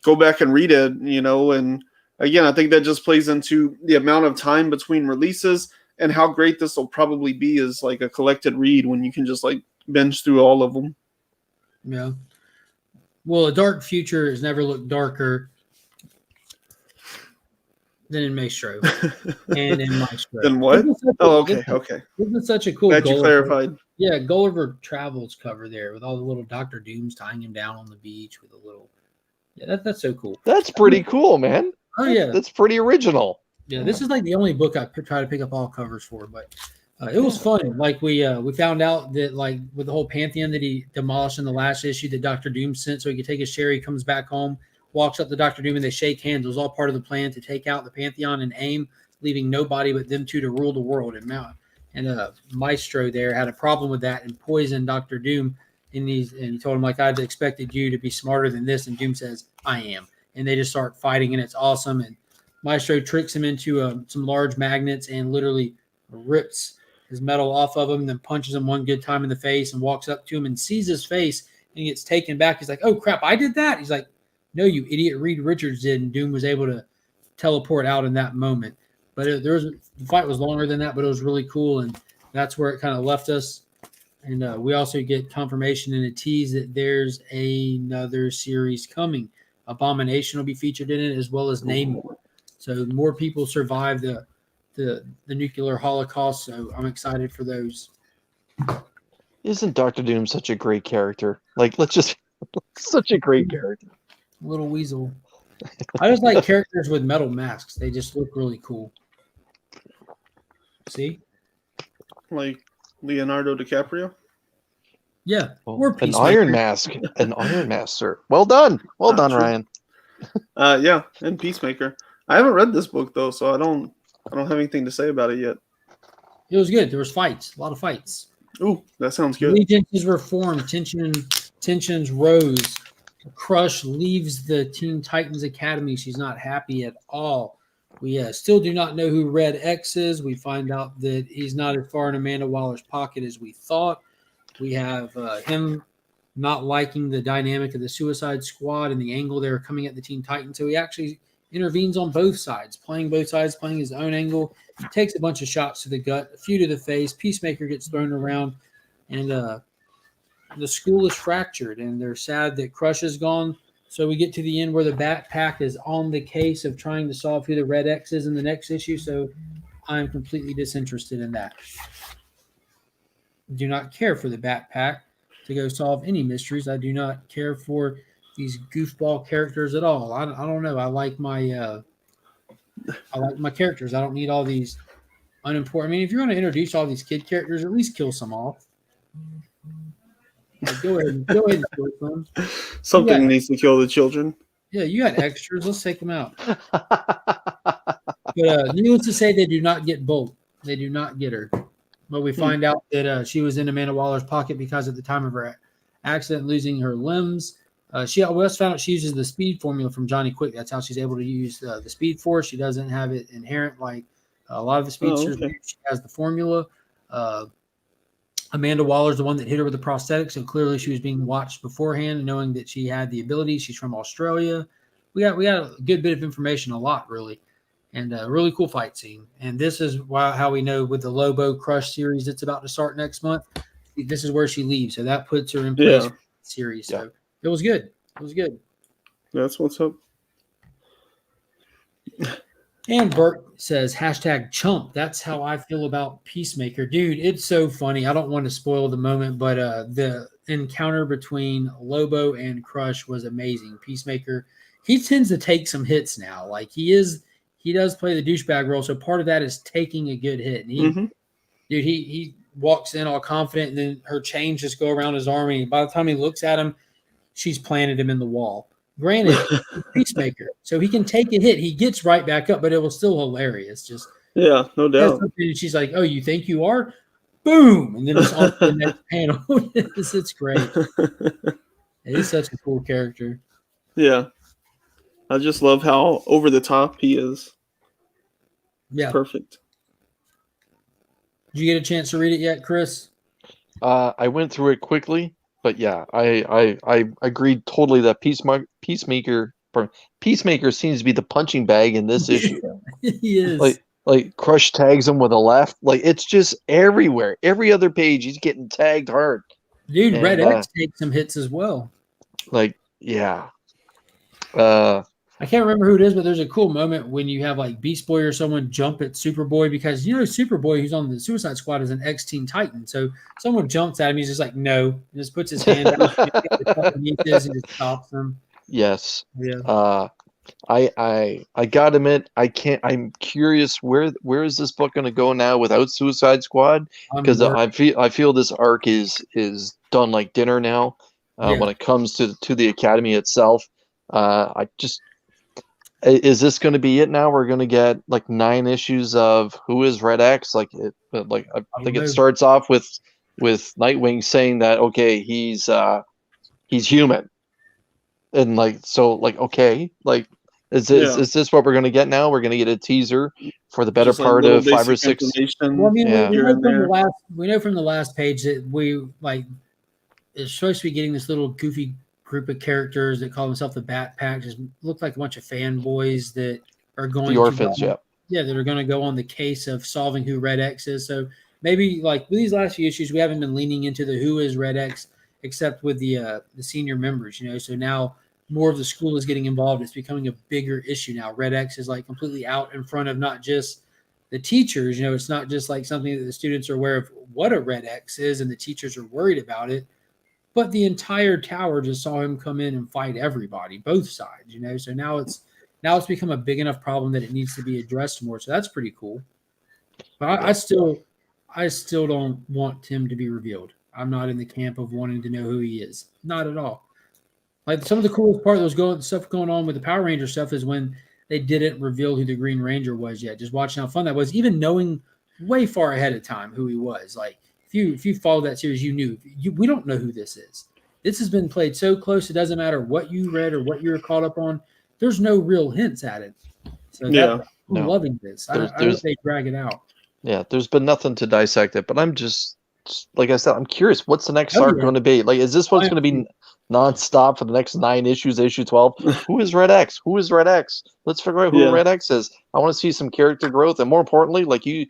go back and read it, and again, I think that just plays into the amount of time between releases and how great this will probably be as a collected read when you can just binge through all of them. Yeah. Well, a dark future has never looked darker. than in Maestro and in Maestro. Then what? Okay. Isn't such a cool Glad you clarified. Yeah, Gulliver Travels cover there with all the little Dr. Dooms tying him down on the beach with a little. Yeah, that's so cool. That's pretty cool, man. Oh yeah, that's pretty original. Yeah, this is like the only book I try to pick up all covers for, but it was fun. Like we found out that like with the whole Pantheon that he demolished in the last issue that Dr. Doom sent so he could take his share. He comes back home, walks up to Dr. Doom, and they shake hands. It was all part of the plan to take out the Pantheon and AIM, leaving nobody but them two to rule the world. And Maestro there had a problem with that and poisoned Dr. Doom. And he told him, like, I'd expected you to be smarter than this. And Doom says, I am. And they just start fighting, and it's awesome. And Maestro tricks him into some large magnets and literally rips his metal off of him, then punches him one good time in the face and walks up to him and sees his face and he gets taken back. He's like, oh, crap, I did that? He's like, no, you idiot, Reed Richards did. And Doom was able to teleport out in that moment. But the fight was longer than that, but it was really cool. And that's where it kind of left us. And we also get confirmation and a tease that there's another series coming. Abomination will be featured in it as well as Namor. So more people survive the nuclear holocaust. So I'm excited for those. Isn't Dr. Doom such a great character? Like, such a great character. Little Weasel. I just like characters with metal masks. They just look really cool. See? Like Leonardo DiCaprio? Yeah. Well, an Iron Mask. An Iron Mask, sir. Well done. Well done, true. Ryan. Yeah, and Peacemaker. I haven't read this book though, so I don't have anything to say about it yet. It was good. There was fights. A lot of fights. Ooh, that sounds good. Allegiances were formed. Tensions rose. Crush leaves the Teen Titans Academy. She's not happy at all. We still do not know who Red X is. We find out that he's not as far in Amanda Waller's pocket as we thought. We have him not liking the dynamic of the Suicide Squad and the angle they're coming at the Teen Titans. So he actually intervenes on both sides, playing his own angle. He takes a bunch of shots to the gut, a few to the face. Peacemaker gets thrown around, and the school is fractured, and they're sad that Crush is gone. So we get to the end where the Backpack is on the case of trying to solve who the Red X is in the next issue. So I'm completely disinterested in that. Do not care for the Backpack to go solve any mysteries. I do not care for these goofball characters at all. I don't know. I like my characters. I don't need all these unimportant. I mean, if you're going to introduce all these kid characters, at least kill some off. Like, go ahead and kill some. Something needs to kill the children. Yeah, you got extras. Let's take them out. But needless to say, they do not get Bolt. They do not get her. But we find out that she was in Amanda Waller's pocket because at the time of her accident, losing her limbs, we also found out she uses the speed formula from Johnny Quick. That's how she's able to use the Speed Force. She doesn't have it inherent like a lot of the speedsters. Oh, okay. She has the formula. Amanda Waller's the one that hit her with the prosthetic, so clearly she was being watched beforehand, knowing that she had the ability. She's from Australia. We got a good bit of information, a lot really, and a really cool fight scene. And this is how we know with the Lobo Crush series that's about to start next month. This is where she leaves, so that puts her in place for the series. So it was good. It was good. That's what's up. And Bert says, #chump. That's how I feel about Peacemaker. Dude, it's so funny. I don't want to spoil the moment, but the encounter between Lobo and Crush was amazing. Peacemaker, he tends to take some hits now. Like he does play the douchebag role, so part of that is taking a good hit. And he walks in all confident, and then her chains just go around his arm, and by the time he looks at him, she's planted him in the wall. Granted, Peacemaker, so he can take a hit. He gets right back up, but it was still hilarious. Just no doubt. And she's like, "Oh, you think you are?" Boom, and then it's on to the next panel. It's great. He's such a cool character. Yeah, I just love how over the top he is. Yeah, perfect. Did you get a chance to read it yet, Chris? I went through it quickly. But yeah, I agreed totally that Peacemaker seems to be the punching bag in this issue. He is. Like Crush tags him with a left. Like it's just everywhere. Every other page he's getting tagged hard. Dude, and Red X takes some hits as well. Like, yeah. I can't remember who it is, but there's a cool moment when you have like Beast Boy or someone jump at Superboy because Superboy, who's on the Suicide Squad, is an ex-Teen Titan. So someone jumps at him, he's just like, no, he just puts his hand out, and just stops him. Yes. Yeah. I gotta admit, I'm curious where is this book going to go now without Suicide Squad? Because I feel this arc is done like dinner now. When it comes to the Academy itself, is this going to be it now? We're going to get like 9 issues of Who is Red X? I think it starts off with Nightwing saying that okay, he's human, and okay, is this what we're going to get now? We're going to get a teaser for the better part of 5 or 6. Well, I mean, we know from the last page that it's supposed to be getting this little goofy group of characters that call themselves the Bat Pack. Just look like a bunch of fanboys that are going the orphans, that are going to go on the case of solving who Red X is. So maybe like with these last few issues, we haven't been leaning into the who is Red X except with the senior members, So now more of the school is getting involved. It's becoming a bigger issue now. Red X is like completely out in front of not just the teachers. It's not just like something that the students are aware of what a Red X is and the teachers are worried about it. But the entire tower just saw him come in and fight everybody, both sides, So now it's become a big enough problem that it needs to be addressed more. So that's pretty cool. But I still don't want him to be revealed. I'm not in the camp of wanting to know who he is. Not at all. Like some of the coolest part that was stuff going on with the Power Ranger stuff is when they didn't reveal who the Green Ranger was yet. Just watching how fun that was, even knowing way far ahead of time who he was. Like if you followed that series, you knew. We don't know who this is. This has been played so close, it doesn't matter what you read or what you were caught up on. There's no real hints at it. So I'm loving this. I hope they drag it out. Yeah, there's been nothing to dissect it, but I'm just like I said, I'm curious. What's the next arc going to be? Like, is this what's going to be nonstop for the next 9 issues? Issue 12. Who is Red X? Who is Red X? Let's figure out who Red X is. I want to see some character growth, and more importantly, like you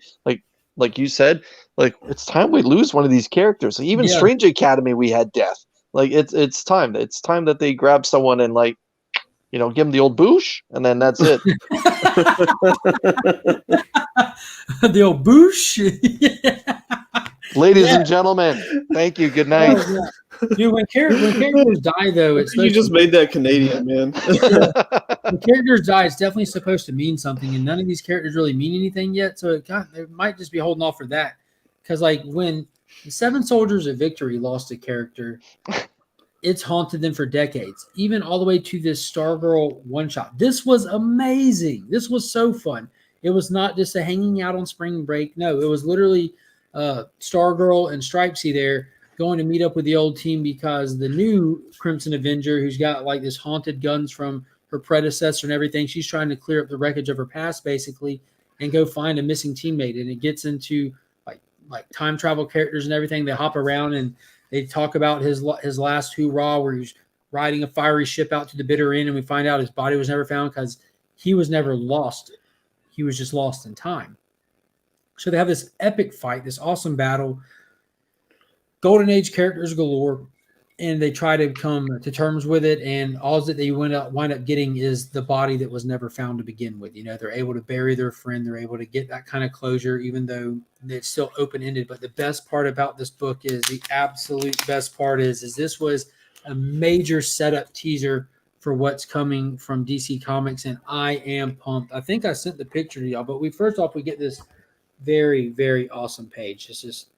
said, like it's time we lose one of these characters. Like, even Strange Academy, we had death. Like it's time. It's time that they grab someone and give them the old boosh, and then that's it. The old boosh. Ladies and gentlemen, thank you. Good night. Dude, when characters die, though, you just made that Canadian, man. When characters die, it's definitely supposed to mean something, and none of these characters really mean anything yet. So they might just be holding off for that, because like when the 7 Soldiers of Victory lost a character, it's haunted them for decades, even all the way to this Stargirl one-shot. This was amazing. This was so fun. It was not just a hanging out on spring break. No, it was literally Stargirl and Stripesy there going to meet up with the old team because the new Crimson Avenger, who's got like this haunted guns from her predecessor and everything, she's trying to clear up the wreckage of her past basically and go find a missing teammate. And it gets into like time travel characters and everything. They hop around and they talk about his last hoorah where he's riding a fiery ship out to the bitter end, and we find out his body was never found because he was never lost. He was just lost in time. So they have this epic fight, this awesome battle. Golden Age characters galore, and they try to come to terms with it, and all that they wind up getting is the body that was never found to begin with. They're able to bury their friend. They're able to get that kind of closure, even though it's still open-ended. But the best part about this book is this was a major setup teaser for what's coming from DC Comics, and I am pumped. I think I sent the picture to y'all, but we get this very, very awesome page. It's just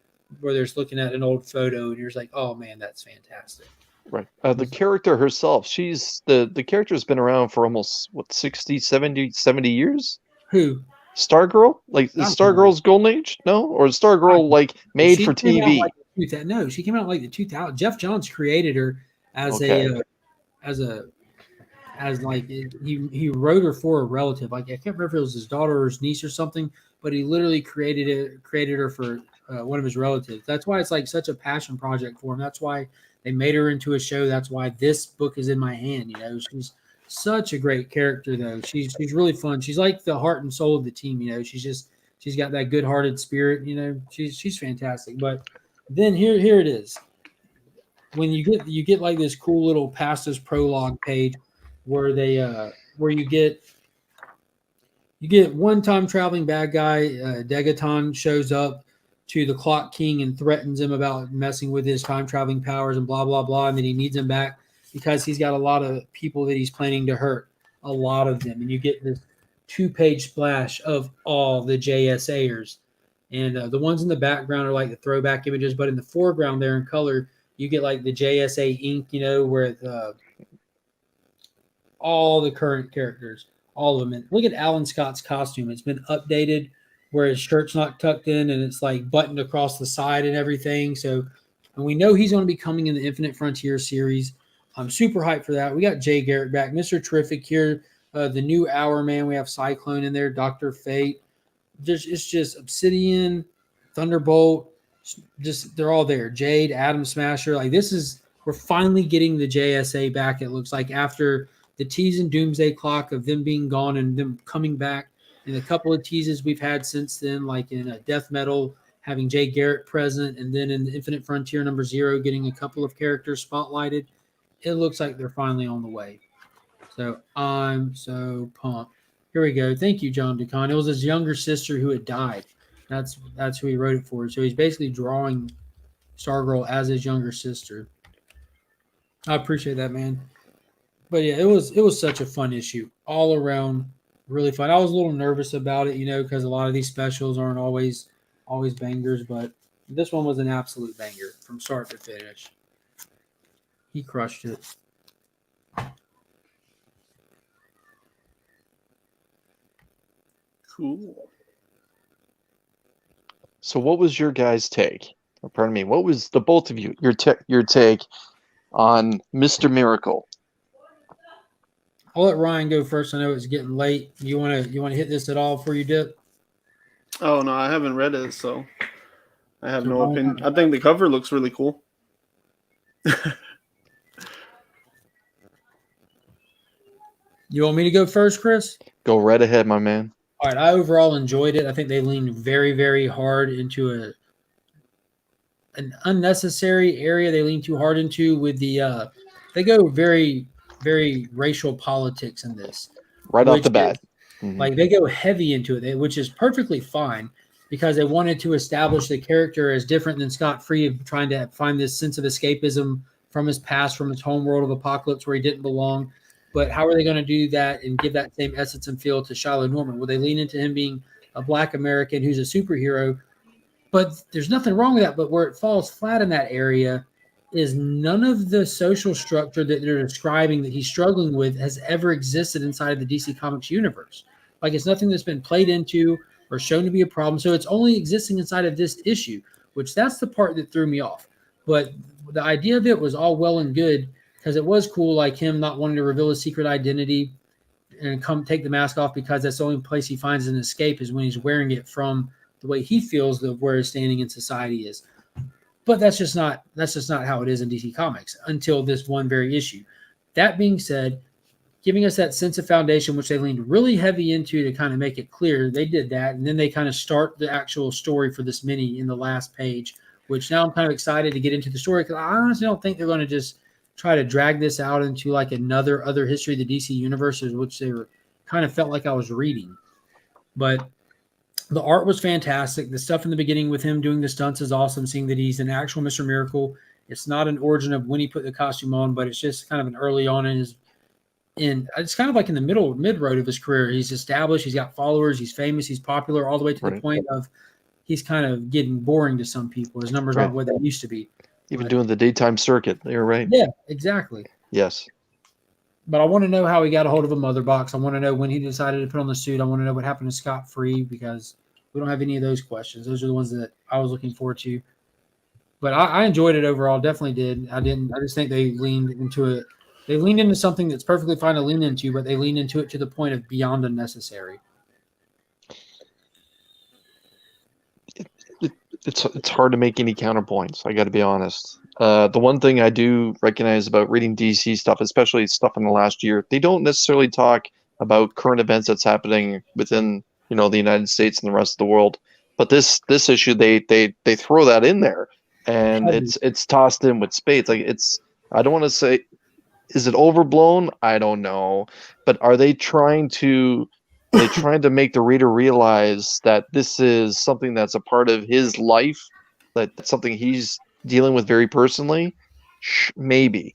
where there's looking at an old photo and you're just like, oh man, that's fantastic. Right. The character herself, the character's been around for almost 60, 70 years. Who? Stargirl? Like is Stargirl's Golden Age? No? Or is Stargirl made for TV? No, she came out like the 2000. Jeff Johns created her as he wrote her for a relative. Like I can't remember if it was his daughter or his niece or something, but he literally created her for one of his relatives. That's why it's like such a passion project for him. That's why they made her into a show. That's why this book is in my hand. She's such a great character though. She's really fun. She's like the heart and soul of the team. She's got that good-hearted spirit. She's fantastic. But then here it is. When you get like this cool little past this prologue page, where they where you get one time traveling bad guy, Degaton shows up to the Clock King and threatens him about messing with his time traveling powers and blah blah blah, and then he needs him back because he's got a lot of people that he's planning to hurt, a lot of them, and you get this 2-page splash of all the JSAers, and the ones in the background are like the throwback images, but in the foreground there in color, you get like the JSA ink, where all the current characters. All of them. And look at Alan Scott's costume. It's been updated where his shirt's not tucked in and it's like buttoned across the side and everything. So, and we know he's going to be coming in the Infinite Frontier series. I'm super hyped for that. We got Jay Garrick back, Mr. Terrific here, the new Hour Man. We have Cyclone in there, Dr. Fate. It's just Obsidian, Thunderbolt. Just they're all there. Jade, Atom Smasher. Like we're finally getting the JSA back. It looks like after the tease and Doomsday Clock of them being gone and them coming back, and a couple of teases we've had since then, like in Death Metal, having Jay Garrett present, and then in the Infinite Frontier #0, getting a couple of characters spotlighted. It looks like they're finally on the way. So I'm so pumped. Here we go. Thank you, John DeCon. It was his younger sister who had died. That's who he wrote it for. So he's basically drawing Stargirl as his younger sister. I appreciate that, man. But yeah, it was such a fun issue all around, really fun. I was a little nervous about it, because a lot of these specials aren't always bangers, but this one was an absolute banger from start to finish. He crushed it. Cool. So what was your guys' take? Or pardon me, what was the both of you, your take on Mr. Miracle? I'll let Ryan go first. I know it's getting late. You want to hit this at all before you dip? Oh no, I haven't read it, so I have no opinion. I think the cover looks really cool. You want me to go first, Chris? Go right ahead, my man. All right. I overall enjoyed it. I think they leaned very, very hard into an unnecessary area. They lean too hard into with the they go very, very racial politics in this. Right off the bat. Like they go heavy into it, which is perfectly fine because they wanted to establish the character as different than Scott Free, of trying to find this sense of escapism from his past, from his home world of Apocalypse where he didn't belong. But how are they going to do that and give that same essence and feel to Shiloh Norman? Will they lean into him being a Black American who's a superhero? But there's nothing wrong with that. But where it falls flat in that area is none of the social structure that they're describing that he's struggling with has ever existed inside of the DC Comics universe. Like it's nothing that's been played into or shown to be a problem. So it's only existing inside of this issue, which that's the part that threw me off. But the idea of it was all well and good because it was cool, like him not wanting to reveal his secret identity and come take the mask off because that's the only place he finds an escape is when he's wearing it from the way he feels of where his standing in society is. But that's just not how it is in DC Comics until this one very issue. That being said, giving us that sense of foundation, which they leaned really heavy into to kind of make it clear, they did that, and then they kind of start the actual story for this mini in the last page, which now I'm kind of excited to get into the story because I honestly don't think they're going to just try to drag this out into like other history of the DC universe, which they were kind of felt like I was reading. But the art was fantastic. The stuff in the beginning with him doing the stunts is awesome. Seeing that he's an actual Mr. Miracle. It's not an origin of when he put the costume on, but it's just kind of an early on it's kind of like in the mid road of his career. He's established, he's got followers, he's famous, he's popular, all the way to the point of he's kind of getting boring to some people. His numbers aren't what they used to be. Even doing the daytime circuit. You're right. Yeah, exactly. Yes. But I want to know how he got a hold of a mother box. I want to know when he decided to put on the suit. I want to know what happened to Scott Free because we don't have any of those questions. Those are the ones that I was looking forward to. But I enjoyed it overall. Definitely did. I just think they leaned into it. They leaned into something that's perfectly fine to lean into, but they leaned into it to the point of beyond unnecessary. It's hard to make any counterpoints. I got to be honest. The one thing I do recognize about reading DC stuff, especially stuff in the last year, they don't necessarily talk about current events that's happening within the United States and the rest of the world. But this issue, they throw that in there, and it's tossed in with spades. Like I don't want to say is it overblown? I don't know. But are they trying to make the reader realize that this is something that's a part of his life, that that's something he's dealing with very personally? Maybe.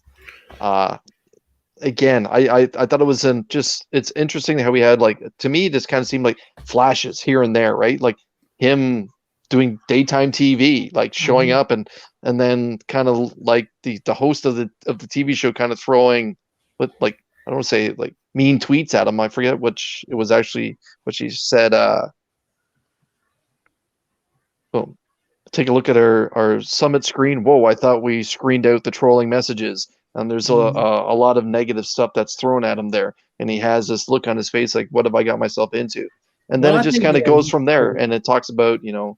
Again, I thought it was it's interesting how we had, like, to me this kind of seemed like flashes here and there, right? Like him doing daytime TV, like showing up and then kind of like the host of the TV show kind of throwing what, like, I don't want to say like mean tweets at him. I forget which it was actually what she said. Boom. Take a look at our summit screen. Whoa, I thought we screened out the trolling messages. And there's a lot of negative stuff that's thrown at him there. And he has this look on his face like, what have I got myself into? And then it just kind of goes from there. And it talks about, the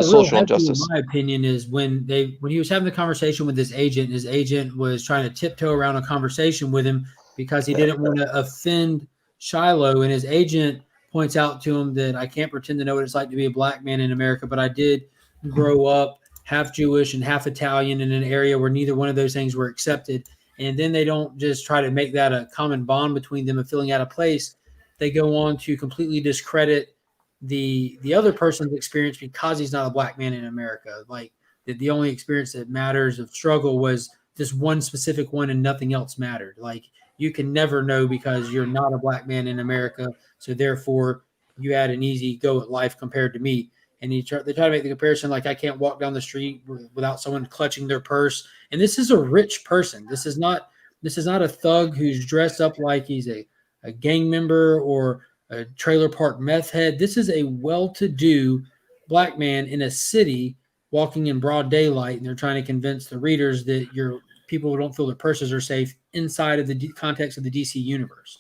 social injustice. In my opinion, is when he was having the conversation with his agent was trying to tiptoe around a conversation with him because he didn't want to offend Shiloh. And his agent points out to him that I can't pretend to know what it's like to be a black man in America, but I did grow up half Jewish and half Italian in an area where neither one of those things were accepted. And then they don't just try to make that a common bond between them of feeling out of place. They go on to completely discredit the other person's experience because he's not a black man in America. Like the only experience that matters of struggle was this one specific one and nothing else mattered. Like you can never know because you're not a black man in America. So therefore you had an easy go at life compared to me. And they try to make the comparison like I can't walk down the street without someone clutching their purse. And this is a rich person. This is not a thug who's dressed up like he's a gang member or a trailer park meth head. This is a well-to-do black man in a city walking in broad daylight, and they're trying to convince the readers that your people don't feel their purses are safe inside of the context of the DC universe.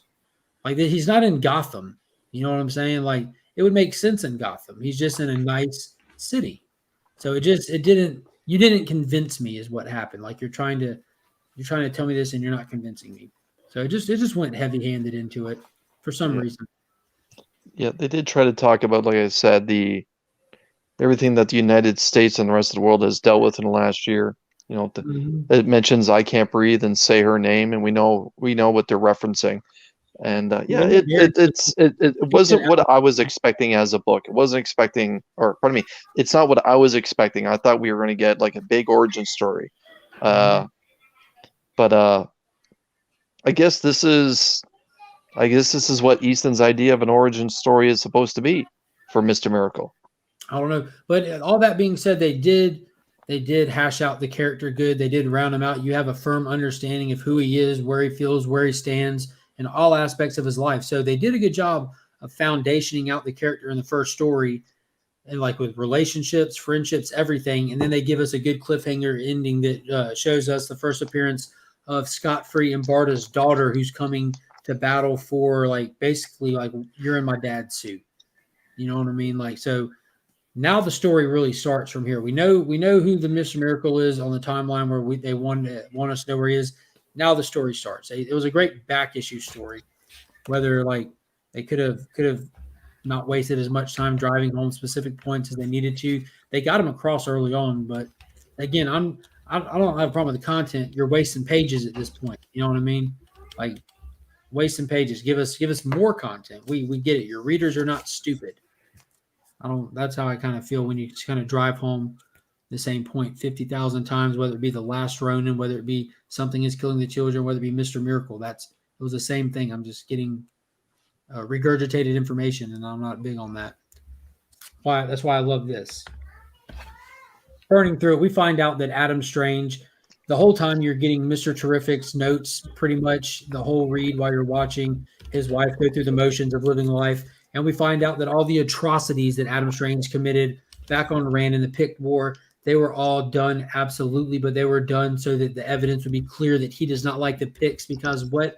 Like he's not in Gotham. You know what I'm saying? Like it would make sense in Gotham. He's just in a nice city. So you didn't convince me is what happened. Like you're trying to tell me this and you're not convincing me. So it just went heavy-handed into it for some reason. Yeah, they did try to talk about, like I said, everything that the United States and the rest of the world has dealt with in the last year. It mentions "I can't breathe" and "say her name," and we know what they're referencing. And it wasn't what I was expecting as a book. It wasn't expecting, or pardon me, it's not what I was expecting. I thought we were going to get like a big origin story, but I guess this is what Easton's idea of an origin story is supposed to be for Mr. Miracle. I don't know, but all that being said, they did hash out the character good. They did round him out. You have a firm understanding of who he is, where he feels, where he stands in all aspects of his life. So they did a good job of foundationing out the character in the first story, and like with relationships, friendships, everything. And then they give us a good cliffhanger ending that shows us the first appearance of Scott-Free and Barda's daughter, who's coming to battle for basically you're in my dad's suit. You know what I mean? Like, so now the story really starts from here. We know who the Mr. Miracle is on the timeline where they want us to know where he is. Now the story starts. It was a great back issue story. Whether they could have not wasted as much time driving home specific points as they needed to. They got them across early on, but again, I don't have a problem with the content. You're wasting pages at this point. You know what I mean? Like wasting pages. Give us more content. We get it. Your readers are not stupid. That's how I kind of feel when you kind of drive home the same point 50,000 times, whether it be the last Ronin, whether it be Something is Killing the Children, whether it be Mr. Miracle. It was the same thing. I'm just getting regurgitated information, and I'm not big on that. That's why I love this. Burning through it, we find out that Adam Strange, the whole time you're getting Mr. Terrific's notes, pretty much the whole read while you're watching his wife go through the motions of living life. And we find out that all the atrocities that Adam Strange committed back on Rand in the Pict War, they were all done absolutely, but they were done so that the evidence would be clear that he does not like the Picts, because what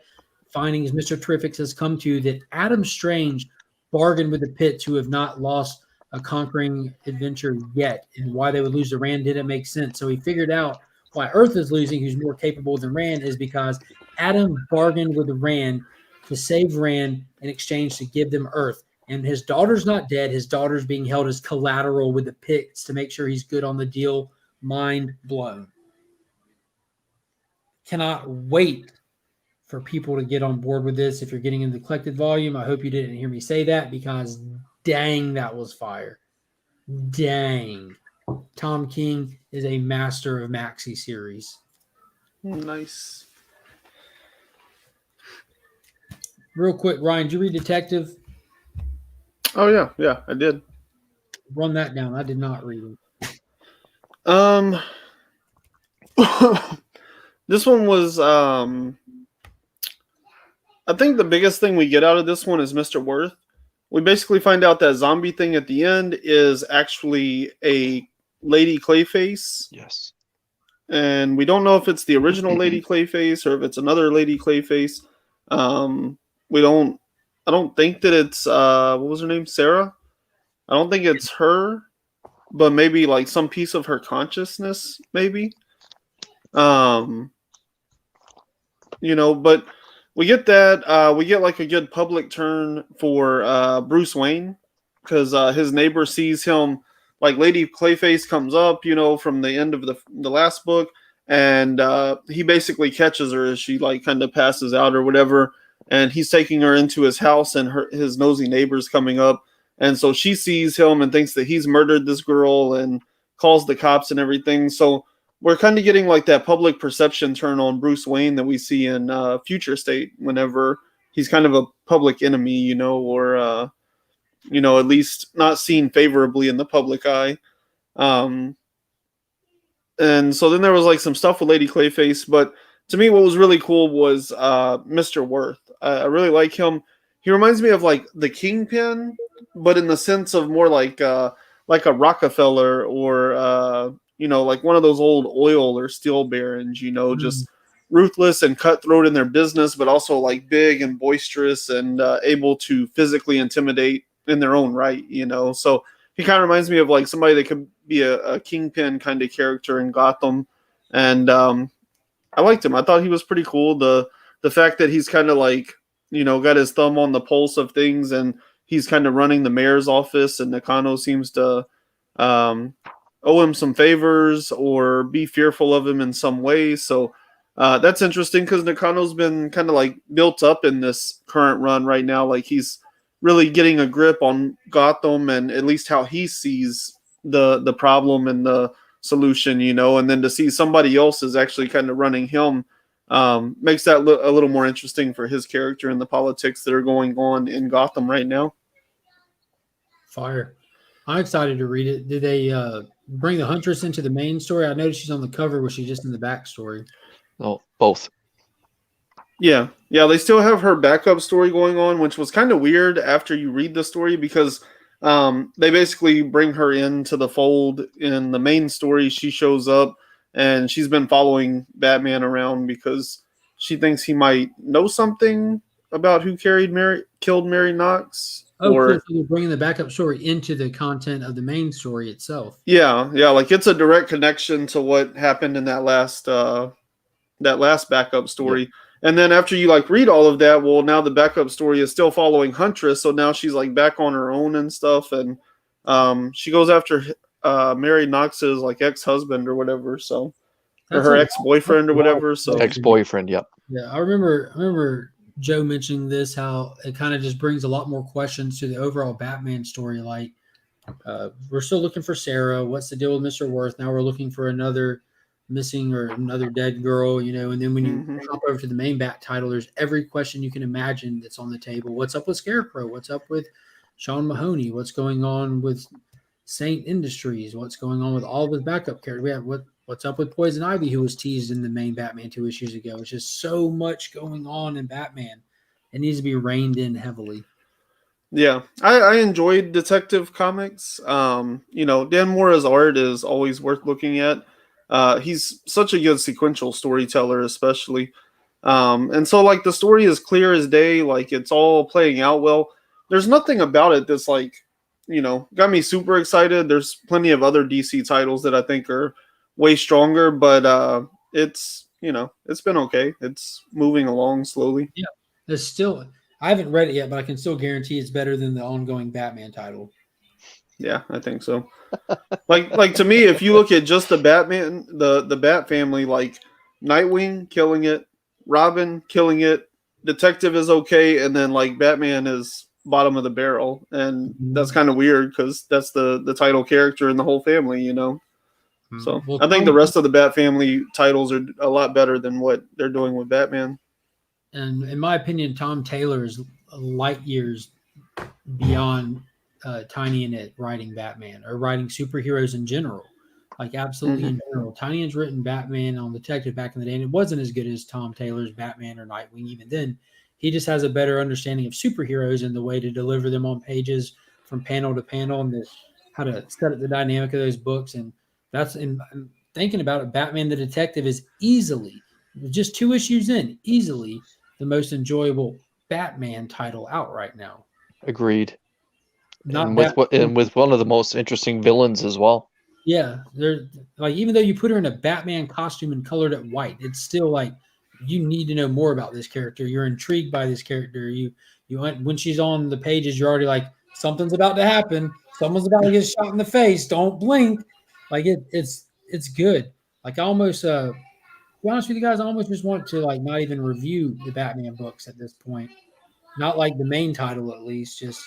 findings Mr. Terrific has come to that Adam Strange bargained with the Picts, who have not lost a conquering adventure yet, and why they would lose to Rand didn't make sense. So he figured out why Earth is losing, who's more capable than Rand, is because Adam bargained with Rand to save Rand in exchange to give them Earth. And his daughter's not dead. His daughter's being held as collateral with the Picts to make sure he's good on the deal. Mind blown. Cannot wait for people to get on board with this. If you're getting into the collected volume, I hope you didn't hear me say that, because dang, that was fire. Dang. Tom King is a master of maxi series. Nice. Real quick, Ryan, did you read Detective? Oh yeah, I did. Run that down. I did not read it. This one was I think the biggest thing we get out of this one is Mr. Worth. We basically find out that zombie thing at the end is actually a Lady Clayface. Yes. And we don't know if it's the original Lady Clayface or if it's another Lady Clayface. I don't think that it's what was her name? Sarah? I don't think it's her, but maybe like some piece of her consciousness, maybe. But we get that. We get like a good public turn for Bruce Wayne, because his neighbor sees him. Like Lady Clayface comes up, from the end of the last book, and he basically catches her as she like kind of passes out or whatever, and he's taking her into his house, and his nosy neighbor's coming up, and so she sees him and thinks that he's murdered this girl and calls the cops and everything. So we're kind of getting like that public perception turn on Bruce Wayne that we see in Future State whenever he's kind of a public enemy, or at least not seen favorably in the public eye. And so then there was like some stuff with Lady Clayface, but to me, what was really cool was Mr. Worth. I really like him. He reminds me of like the Kingpin, but in the sense of more like a Rockefeller or like one of those old oil or steel barons. Just ruthless and cutthroat in their business, but also like big and boisterous and able to physically intimidate in their own right. So he kind of reminds me of like somebody that could be a Kingpin kind of character in Gotham, and I liked him. I thought he was pretty cool. The fact that he's kind of like, got his thumb on the pulse of things, and he's kind of running the mayor's office, and Nakano seems to owe him some favors or be fearful of him in some way. So that's interesting, because Nakano's been kind of like built up in this current run right now. Like he's really getting a grip on Gotham and at least how he sees the problem and the solution, and then to see somebody else is actually kind of running him makes that a little more interesting for his character and the politics that are going on in Gotham right now. Fire. I'm excited to read it. Did they bring the Huntress into the main story? I noticed she's on the cover. Was she just in the backstory? No, both. Yeah, they still have her backup story going on, which was kind of weird after you read the story, because they basically bring her into the fold in the main story. She shows up, and she's been following Batman around because she thinks he might know something about who killed Mary Knox. Oh, so you're bringing the backup story into the content of the main story itself. Yeah, like it's a direct connection to what happened in that last backup story. Yep. And then after you like read all of that, well, now the backup story is still following Huntress, so now she's like back on her own and stuff, and she goes after Mary Knox's like ex-husband or whatever, so or her ex-boyfriend or whatever. So ex-boyfriend, yep. Yeah, I remember Joe mentioning this, how it kind of just brings a lot more questions to the overall Batman story. Like, we're still looking for Sarah. What's the deal with Mr. Worth? Now we're looking for another missing or another dead girl, and then when you hop over to the main Bat title, there's every question you can imagine that's on the table. What's up with Scarecrow? What's up with Sean Mahoney? What's going on with Saint Industries? What's going on with all of his backup characters? We have what's up with Poison Ivy, who was teased in the main Batman 2 issues ago. It's just so much going on in Batman. It needs to be reined in heavily. Yeah, I enjoyed Detective Comics. Dan Mora's art is always worth looking at. He's such a good sequential storyteller, especially. And so like the story is clear as day, like it's all playing out well. There's nothing about it that's like, got me super excited. There's plenty of other DC titles that I think are way stronger, but it's been okay. It's moving along slowly. Yeah, there's still, I haven't read it yet, but I can still guarantee it's better than the ongoing Batman title. Yeah, I think so. like to me, if you look at just the Batman, the Bat family, like Nightwing killing it, Robin killing it, Detective is okay, and then like Batman is bottom of the barrel, and that's kind of weird because that's the title character in the whole family, you know. So Well, I think the rest of the Bat family titles are a lot better than what they're doing with Batman. And in my opinion, Tom Taylor is light years beyond Tiny and It writing Batman or writing superheroes in general. Like absolutely in general. Tiny has written Batman on Detective back in the day, and it wasn't as good as Tom Taylor's Batman or Nightwing. Even then, he just has a better understanding of superheroes and the way to deliver them on pages from panel to panel, and how to set up the dynamic of those books. And that's in thinking about it. Batman the Detective is easily, just 2 issues in, easily the most enjoyable Batman title out right now. Agreed. Not and with one of the most interesting villains as well. Yeah, they're like, even though you put her in a Batman costume and colored it white, it's still like you need to know more about this character. You're intrigued by this character. You when she's on the pages, you're already like, something's about to happen. Someone's about to get shot in the face. Don't blink. Like it's good. Like I almost to be honest with you guys, I almost just want to like not even review the Batman books at this point. Not like the main title, at least. Just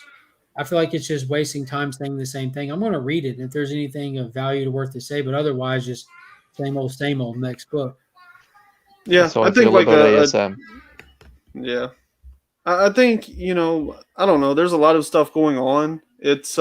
I feel like it's just wasting time saying the same thing. I'm going to read it, and if there's anything of value to worth to say, but otherwise, just same old next book. Yeah, so I think like about ASM. Yeah, I think, you know, I don't know. There's a lot of stuff going on. It's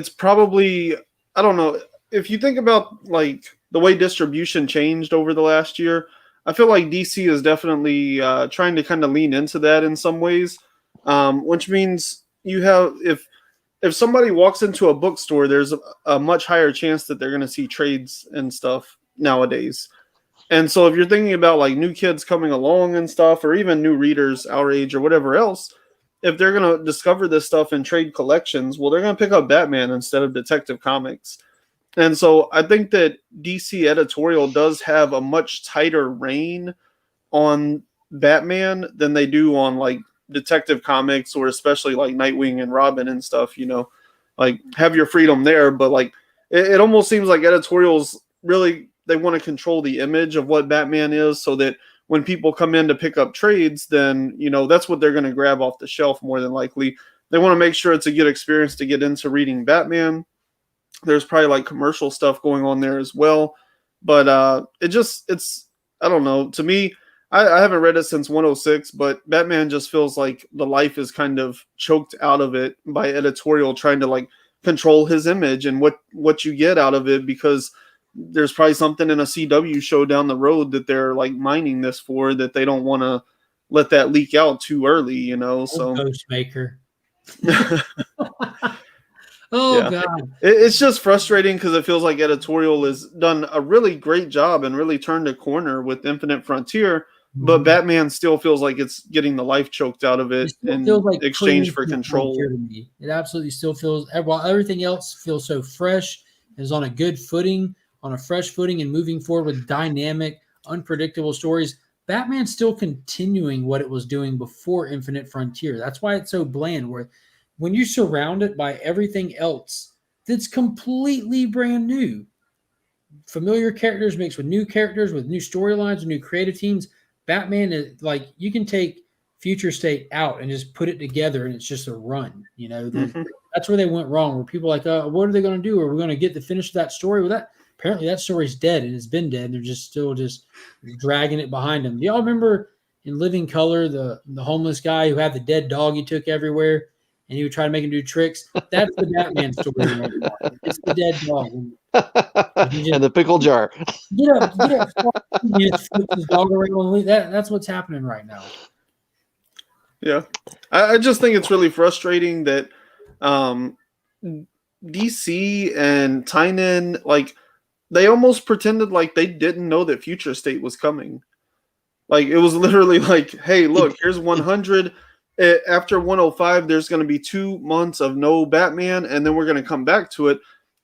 probably, I don't know, if you think about like the way distribution changed over the last year. I feel like DC is definitely trying to kind of lean into that in some ways, which means you have if somebody walks into a bookstore, there's a much higher chance that they're going to see trades and stuff nowadays. And so if you're thinking about like new kids coming along and stuff, or even new readers our age or whatever else, if they're going to discover this stuff in trade collections, well, they're going to pick up Batman instead of Detective Comics. And so I think that DC editorial does have a much tighter rein on Batman than they do on like Detective Comics, or especially like Nightwing and Robin and stuff, you know. Like have your freedom there, but like it almost seems like editorials really, they want to control the image of what Batman is, so that when people come in to pick up trades, then, you know, that's what they're going to grab off the shelf more than likely. They want to make sure it's a good experience to get into reading Batman. There's probably like commercial stuff going on there as well. But it's, I don't know. To me, I haven't read it since 106, but Batman just feels like the life is kind of choked out of it by editorial trying to like control his image and what you get out of it, because there's probably something in a CW show down the road that they're like mining this for, that they don't want to let that leak out too early, you know. So Ghostmaker. Oh yeah. God, it's just frustrating because it feels like editorial has done a really great job and really turned a corner with Infinite Frontier, but Batman still feels like it's getting the life choked out of it in like exchange for control. It absolutely still feels, while everything else feels so fresh, is on a good footing, on a fresh footing, and moving forward with dynamic, unpredictable stories. Batman's still continuing what it was doing before Infinite Frontier. That's why it's so bland. Where when you surround it by everything else that's completely brand new, familiar characters mixed with new characters, with new storylines, with new creative teams, Batman is like, you can take Future State out and just put it together, and it's just a run. You know, that's where they went wrong. Where people are like, what are they going to do? Are we going to get the finish of that story? Well, apparently that story's dead, and it's been dead. They're just still dragging it behind them. Do y'all remember in Living Color the homeless guy who had the dead dog he took everywhere, and he would try to make him do tricks? That's the Batman story. It's the dead dog. And the pickle jar. Get up. He just flips his dog around. That's what's happening right now. Yeah. I just think it's really frustrating that DC and Tynan, like, they almost pretended like they didn't know that Future State was coming. Like, it was literally like, hey, look, here's 100. After 105, there's going to be 2 months of no Batman, and then we're going to come back to it.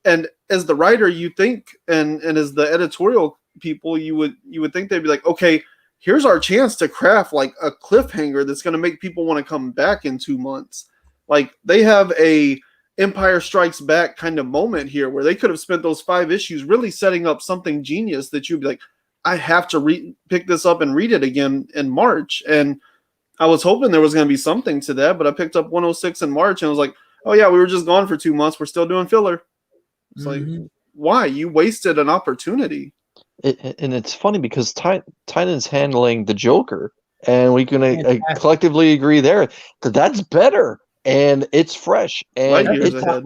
And as the writer, you think, and as the editorial people, you would think they'd be like, okay, here's our chance to craft like a cliffhanger that's going to make people want to come back in 2 months. Like, they have a Empire Strikes Back kind of moment here where they could have spent those 5 issues really setting up something genius that you'd be like, I have to pick this up and read it again in March. And I was hoping there was going to be something to that, but I picked up 106 in March and I was like, oh yeah, we were just gone for 2 months. We're still doing filler. It's like, why? You wasted an opportunity. And it's funny because Tynan's handling the Joker, and we can collectively agree there that that's better, and it's fresh, and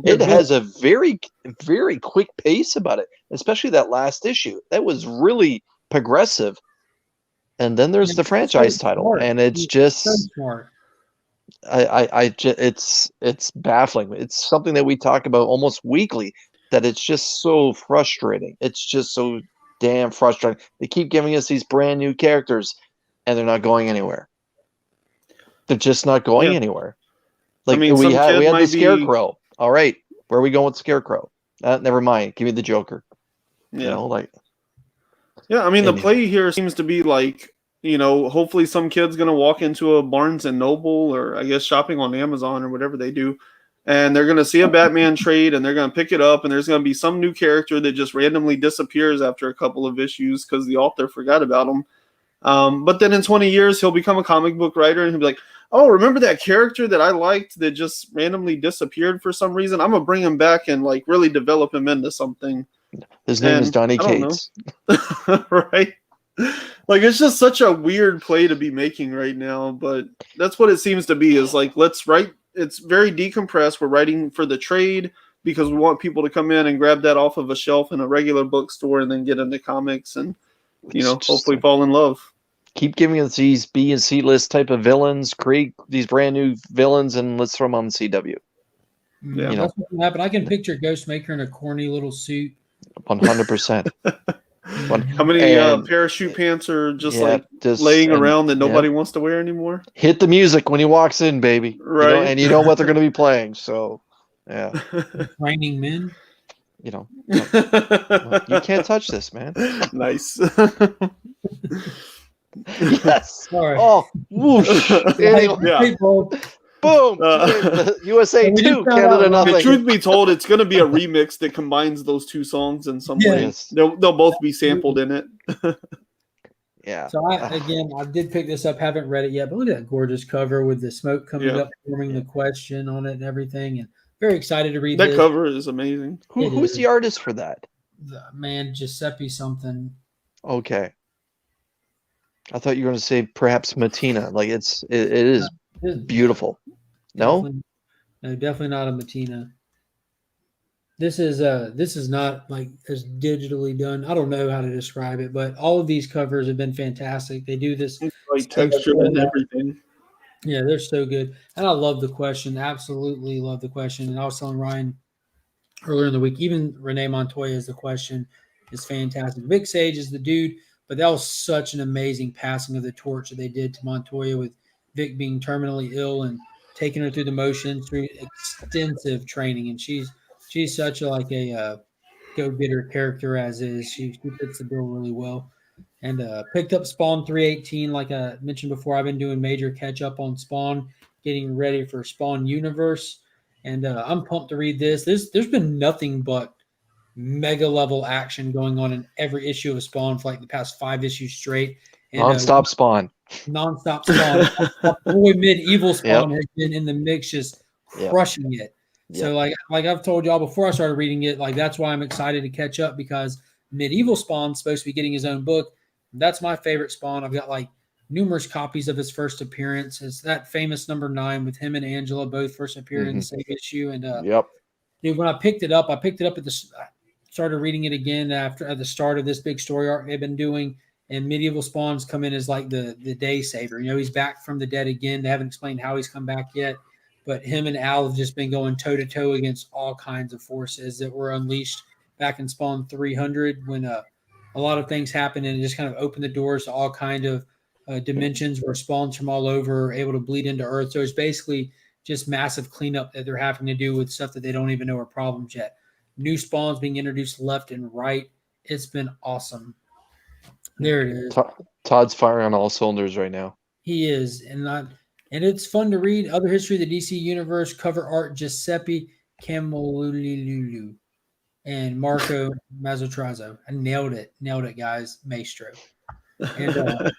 it has a very, very quick pace about it, especially that last issue. That was really progressive. And then there's the franchise title, and it's just so smart. It's baffling. It's something that we talk about almost weekly, that it's just so frustrating. It's just so damn frustrating. They keep giving us these brand new characters, and they're not going anywhere. They're just not going anywhere. Like, I mean, we had the Scarecrow. All right, where are we going with Scarecrow? Never mind. Give me the Joker. Yeah. You know, like. Yeah, I mean, the play here seems to be like, you know, hopefully some kid's going to walk into a Barnes & Noble, or I guess shopping on Amazon or whatever they do, and they're going to see a Batman trade, and they're going to pick it up, and there's going to be some new character that just randomly disappears after a couple of issues because the author forgot about him. But then in 20 years, he'll become a comic book writer, and he'll be like, oh, remember that character that I liked that just randomly disappeared for some reason? I'm going to bring him back and like really develop him into something. His name is Donny Cates. Right? Like, it's just such a weird play to be making right now, but that's what it seems to be, is like, let's write. It's very decompressed. We're writing for the trade because we want people to come in and grab that off of a shelf in a regular bookstore and then get into comics and, you know, hopefully fall in love. Keep giving us these B and C list type of villains, create these brand new villains, and let's throw them on the CW. Yeah, that's what can happen. I can picture Ghostmaker in a corny little suit. 100%. How many parachute pants are just laying around that nobody wants to wear anymore? Hit the music when he walks in, baby. Right. You know, and you know what they're going to be playing. So, yeah. Raining Men. You know, you can't touch this, man. Nice. Yes. Sorry. Oh, whoosh. Yeah. Boom. USA 2, Canada nothing. Truth be told, it's going to be a remix that combines those two songs in some way. Yes. They'll both be sampled in it. Yeah. So I did pick this up. Haven't read it yet, but look at that gorgeous cover with the smoke coming up, forming the question on it and everything. And very excited to read that. That cover is amazing. Who's the artist for that? Man, Giuseppe something. Okay. I thought you were going to say perhaps Matina. Like it is beautiful. No, definitely not a Matina. This is not like as digitally done. I don't know how to describe it, but all of these covers have been fantastic. They do this like texture and everything. Yeah, they're so good. And I love the question. Absolutely love the question. And I was telling Ryan earlier in the week, even Renee Montoya is the question is fantastic. Vic Sage is the dude, but that was such an amazing passing of the torch that they did to Montoya, with Vic being terminally ill and taking her through the motions through extensive training. And she's such a go-getter character as is. She fits the bill really well. And picked up Spawn 318. Like I mentioned before, I've been doing major catch-up on Spawn, getting ready for Spawn Universe. And I'm pumped to read this. There's been nothing but mega-level action going on in every issue of Spawn for like the past 5 issues straight. And, non-stop Spawn. Non-stop Spawn. Boy, Medieval Spawn has been in the mix, just crushing it. So like I've told y'all before I started reading it, like that's why I'm excited to catch up, because Medieval Spawn's supposed to be getting his own book. That's my favorite Spawn. I've got like numerous copies of his first appearance. It's that famous number 9 with him and Angela both first appeared in the same issue. And dude, when I picked it up at started reading it again at the start of this big story arc they've been doing. And Medieval Spawn's come in as like the day saver. You know, he's back from the dead again. They haven't explained how he's come back yet, but him and Al have just been going toe to toe against all kinds of forces that were unleashed back in Spawn 300 when a lot of things happened, and it just kind of opened the doors to all kind of dimensions where spawns from all over are able to bleed into Earth. So it's basically just massive cleanup that they're having to do with stuff that they don't even know are problems yet. New spawns being introduced left and right. It's been awesome. There it is. Todd's firing on all cylinders right now. He is, and it's fun to read. Other history of the DC Universe, cover art Giuseppe Camolulu. and Marco Mazzotrazo. I nailed it, guys. Maestro. And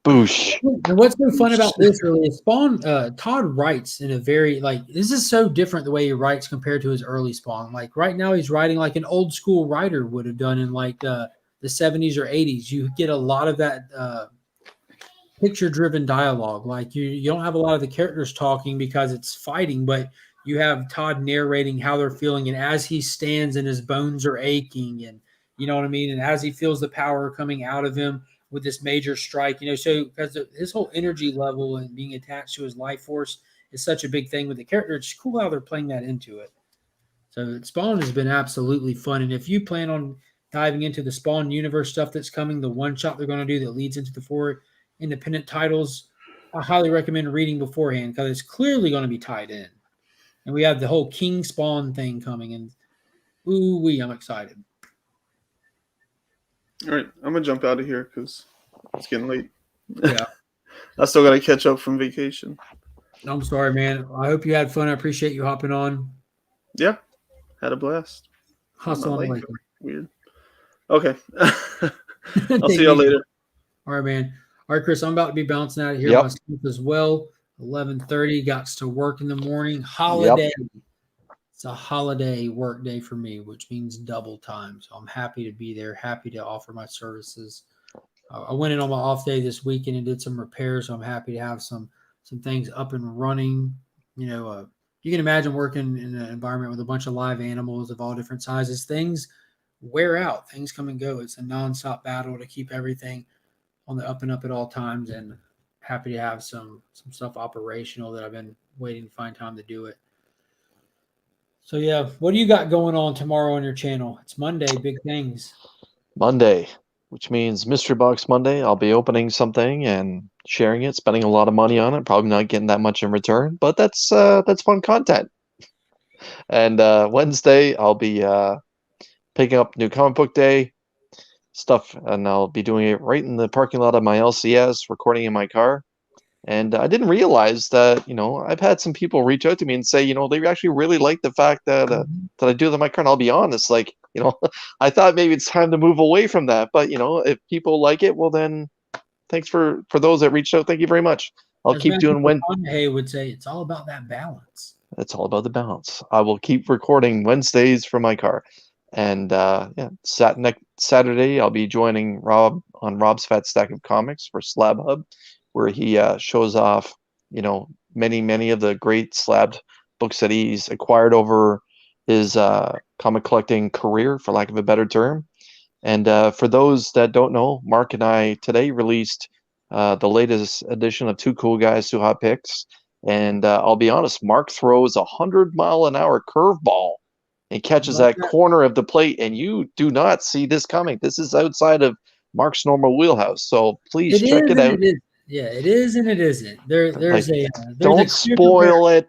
Boosh. and what's so fun about this really is Spawn. Todd writes in a very this is so different the way he writes compared to his early Spawn. Like right now, he's writing like an old school writer would have done in like the 70s or 80s. You get a lot of that picture driven dialogue. Like you don't have a lot of the characters talking because it's fighting, but you have Todd narrating how they're feeling, and as he stands and his bones are aching, and you know what I mean, and as he feels the power coming out of him with this major strike, so because his whole energy level and being attached to his life force is such a big thing with the character. It's cool how they're playing that into it. So Spawn has been absolutely fun, and if you plan on diving into the Spawn universe stuff that's coming, the one shot they're going to do that leads into the 4 independent titles, I highly recommend reading beforehand because it's clearly going to be tied in. And we have the whole King Spawn thing coming, and I'm excited. All right, I'm gonna jump out of here because it's getting late. Yeah, I still gotta catch up from vacation. I'm sorry, man. I hope you had fun. I appreciate you hopping on. Yeah, had a blast. Assalamu alaikum. Weird. Okay, I'll see y'all later. All right, man. All right, Chris, I'm about to be bouncing out of here myself as well. 11:30, got to work in the morning. Holiday. Yep. It's a holiday work day for me, which means double time. So I'm happy to be there, happy to offer my services. I went in on my off day this weekend and did some repairs, so I'm happy to have some things up and running. You can imagine working in an environment with a bunch of live animals of all different sizes. Things wear out, things come and go. It's a nonstop battle to keep everything on the up and up at all times, and happy to have some stuff operational that I've been waiting to find time to do it. So yeah, what do you got going on tomorrow on your channel? It's Monday, big things. Monday, which means Mystery Box Monday. I'll be opening something and sharing it, spending a lot of money on it, probably not getting that much in return, but that's fun content. And Wednesday, I'll be picking up New Comic Book Day stuff, and I'll be doing it right in the parking lot of my LCS, recording in my car. And I didn't realize that, I've had some people reach out to me and say, they actually really like the fact that that I do that in my car. And I'll be honest, I thought maybe it's time to move away from that. But, if people like it, well, then thanks for those that reached out. Thank you very much. I'll keep doing Hey would say it's all about that balance. It's all about the balance. I will keep recording Wednesdays from my car. And next Saturday, I'll be joining Rob on Rob's Fat Stack of Comics for Slab Hub, where he shows off, many of the great slabbed books that he's acquired over his comic collecting career, for lack of a better term. And for those that don't know, Mark and I today released the latest edition of Two Cool Guys, Two Hot Picks. And I'll be honest, Mark throws 100-mile-an-hour curveball and catches that corner of the plate, and you do not see this coming. This is outside of Mark's normal wheelhouse. So please check it out. Yeah, it is and it isn't. There's don't spoil it.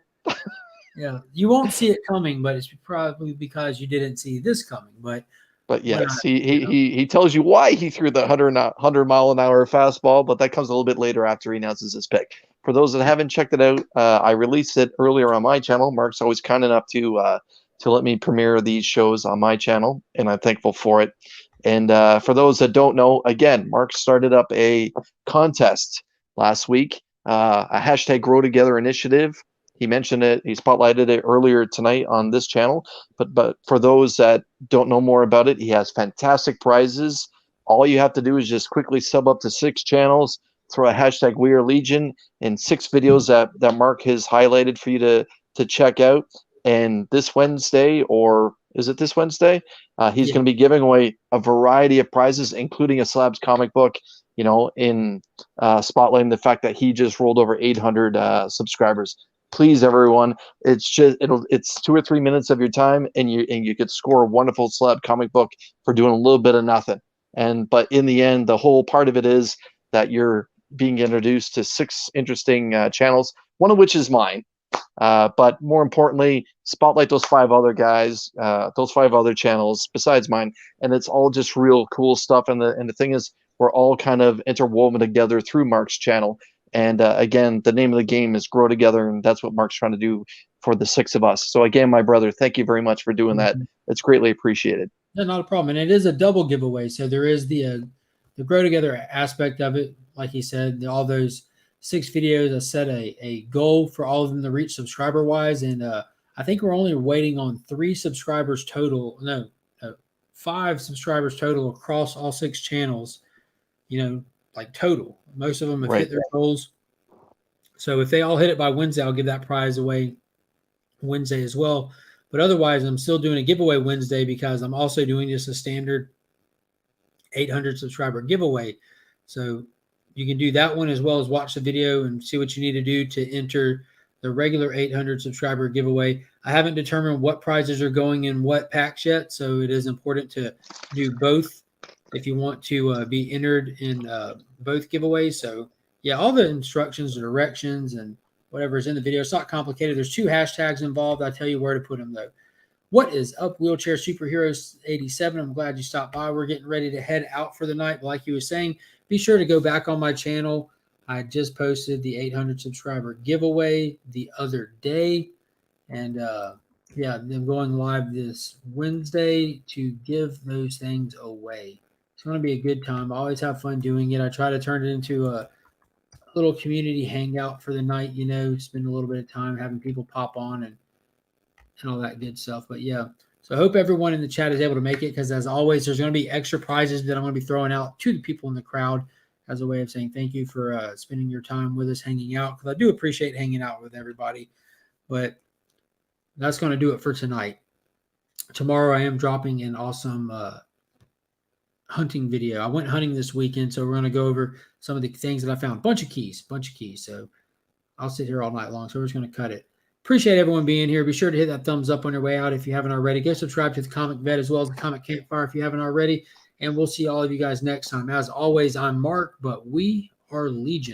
Yeah, you won't see it coming, but it's probably because you didn't see this coming. But yes, he tells you why he threw the 100-mile-an-hour fastball, but that comes a little bit later after he announces his pick. For those that haven't checked it out, I released it earlier on my channel. Mark's always kind enough to let me premiere these shows on my channel, and I'm thankful for it. And for those that don't know, again, Mark started up a contest last week, a hashtag Grow Together initiative. He mentioned it. He spotlighted it earlier tonight on this channel. But for those that don't know more about it, he has fantastic prizes. All you have to do is just quickly sub up to 6 channels, throw a hashtag We Are Legion, and 6 videos that Mark has highlighted for you to check out. And this Wednesday, or is it this Wednesday? He's going to be giving away a variety of prizes, including a Slabs comic book, in spotlighting the fact that he just rolled over 800 subscribers. Please, everyone, it's 2 or 3 minutes of your time, and you could score a wonderful Slab comic book for doing a little bit of nothing. But in the end, the whole part of it is that you're being introduced to 6 interesting channels, one of which is mine. But more importantly, spotlight those 5 other guys, those 5 other channels besides mine, and it's all just real cool stuff. And the thing is, we're all kind of interwoven together through Mark's channel. And again, the name of the game is Grow Together, and that's what Mark's trying to do for the 6 of us. So again, my brother, thank you very much for doing that. It's greatly appreciated. No, not a problem. And it is a double giveaway. So there is the grow together aspect of it. Like he said, all those 6 videos, I set a goal for all of them to reach subscriber wise. And I think we're only waiting on 3 subscribers total. No, 5 subscribers total across all 6 channels, like total. Most of them have hit their goals. So if they all hit it by Wednesday, I'll give that prize away Wednesday as well. But otherwise, I'm still doing a giveaway Wednesday because I'm also doing just a standard 800 subscriber giveaway. So you can do that one as well as watch the video and see what you need to do to enter the regular 800 subscriber giveaway. I haven't determined what prizes are going in what packs yet, so it is important to do both if you want to be entered in both giveaways. So yeah, all the instructions, directions, and whatever is in the video. It's not complicated. There's 2 hashtags involved. I'll tell you where to put them, though. What is up, Wheelchair Superheroes 87? I'm glad you stopped by. We're getting ready to head out for the night. But like you were saying, be sure to go back on my channel. I just posted the 800 subscriber giveaway the other day. And, yeah, I'm going live this Wednesday to give those things away. It's going to be a good time. I always have fun doing it. I try to turn it into a little community hangout for the night, spend a little bit of time having people pop on and all that good stuff. But yeah, so I hope everyone in the chat is able to make it, because as always, there's going to be extra prizes that I'm going to be throwing out to the people in the crowd as a way of saying thank you for spending your time with us, hanging out, because I do appreciate hanging out with everybody. But that's going to do it for tonight. Tomorrow I am dropping an awesome hunting video. I went hunting this weekend, so we're going to go over some of the things that I found. Bunch of keys. So I'll sit here all night long, so we're just going to cut it. Appreciate everyone being here. Be sure to hit that thumbs up on your way out if you haven't already. Go subscribe to the Comic Vet as well as the Comic Campfire if you haven't already. And we'll see all of you guys next time. As always, I'm Mark, but we are Legion.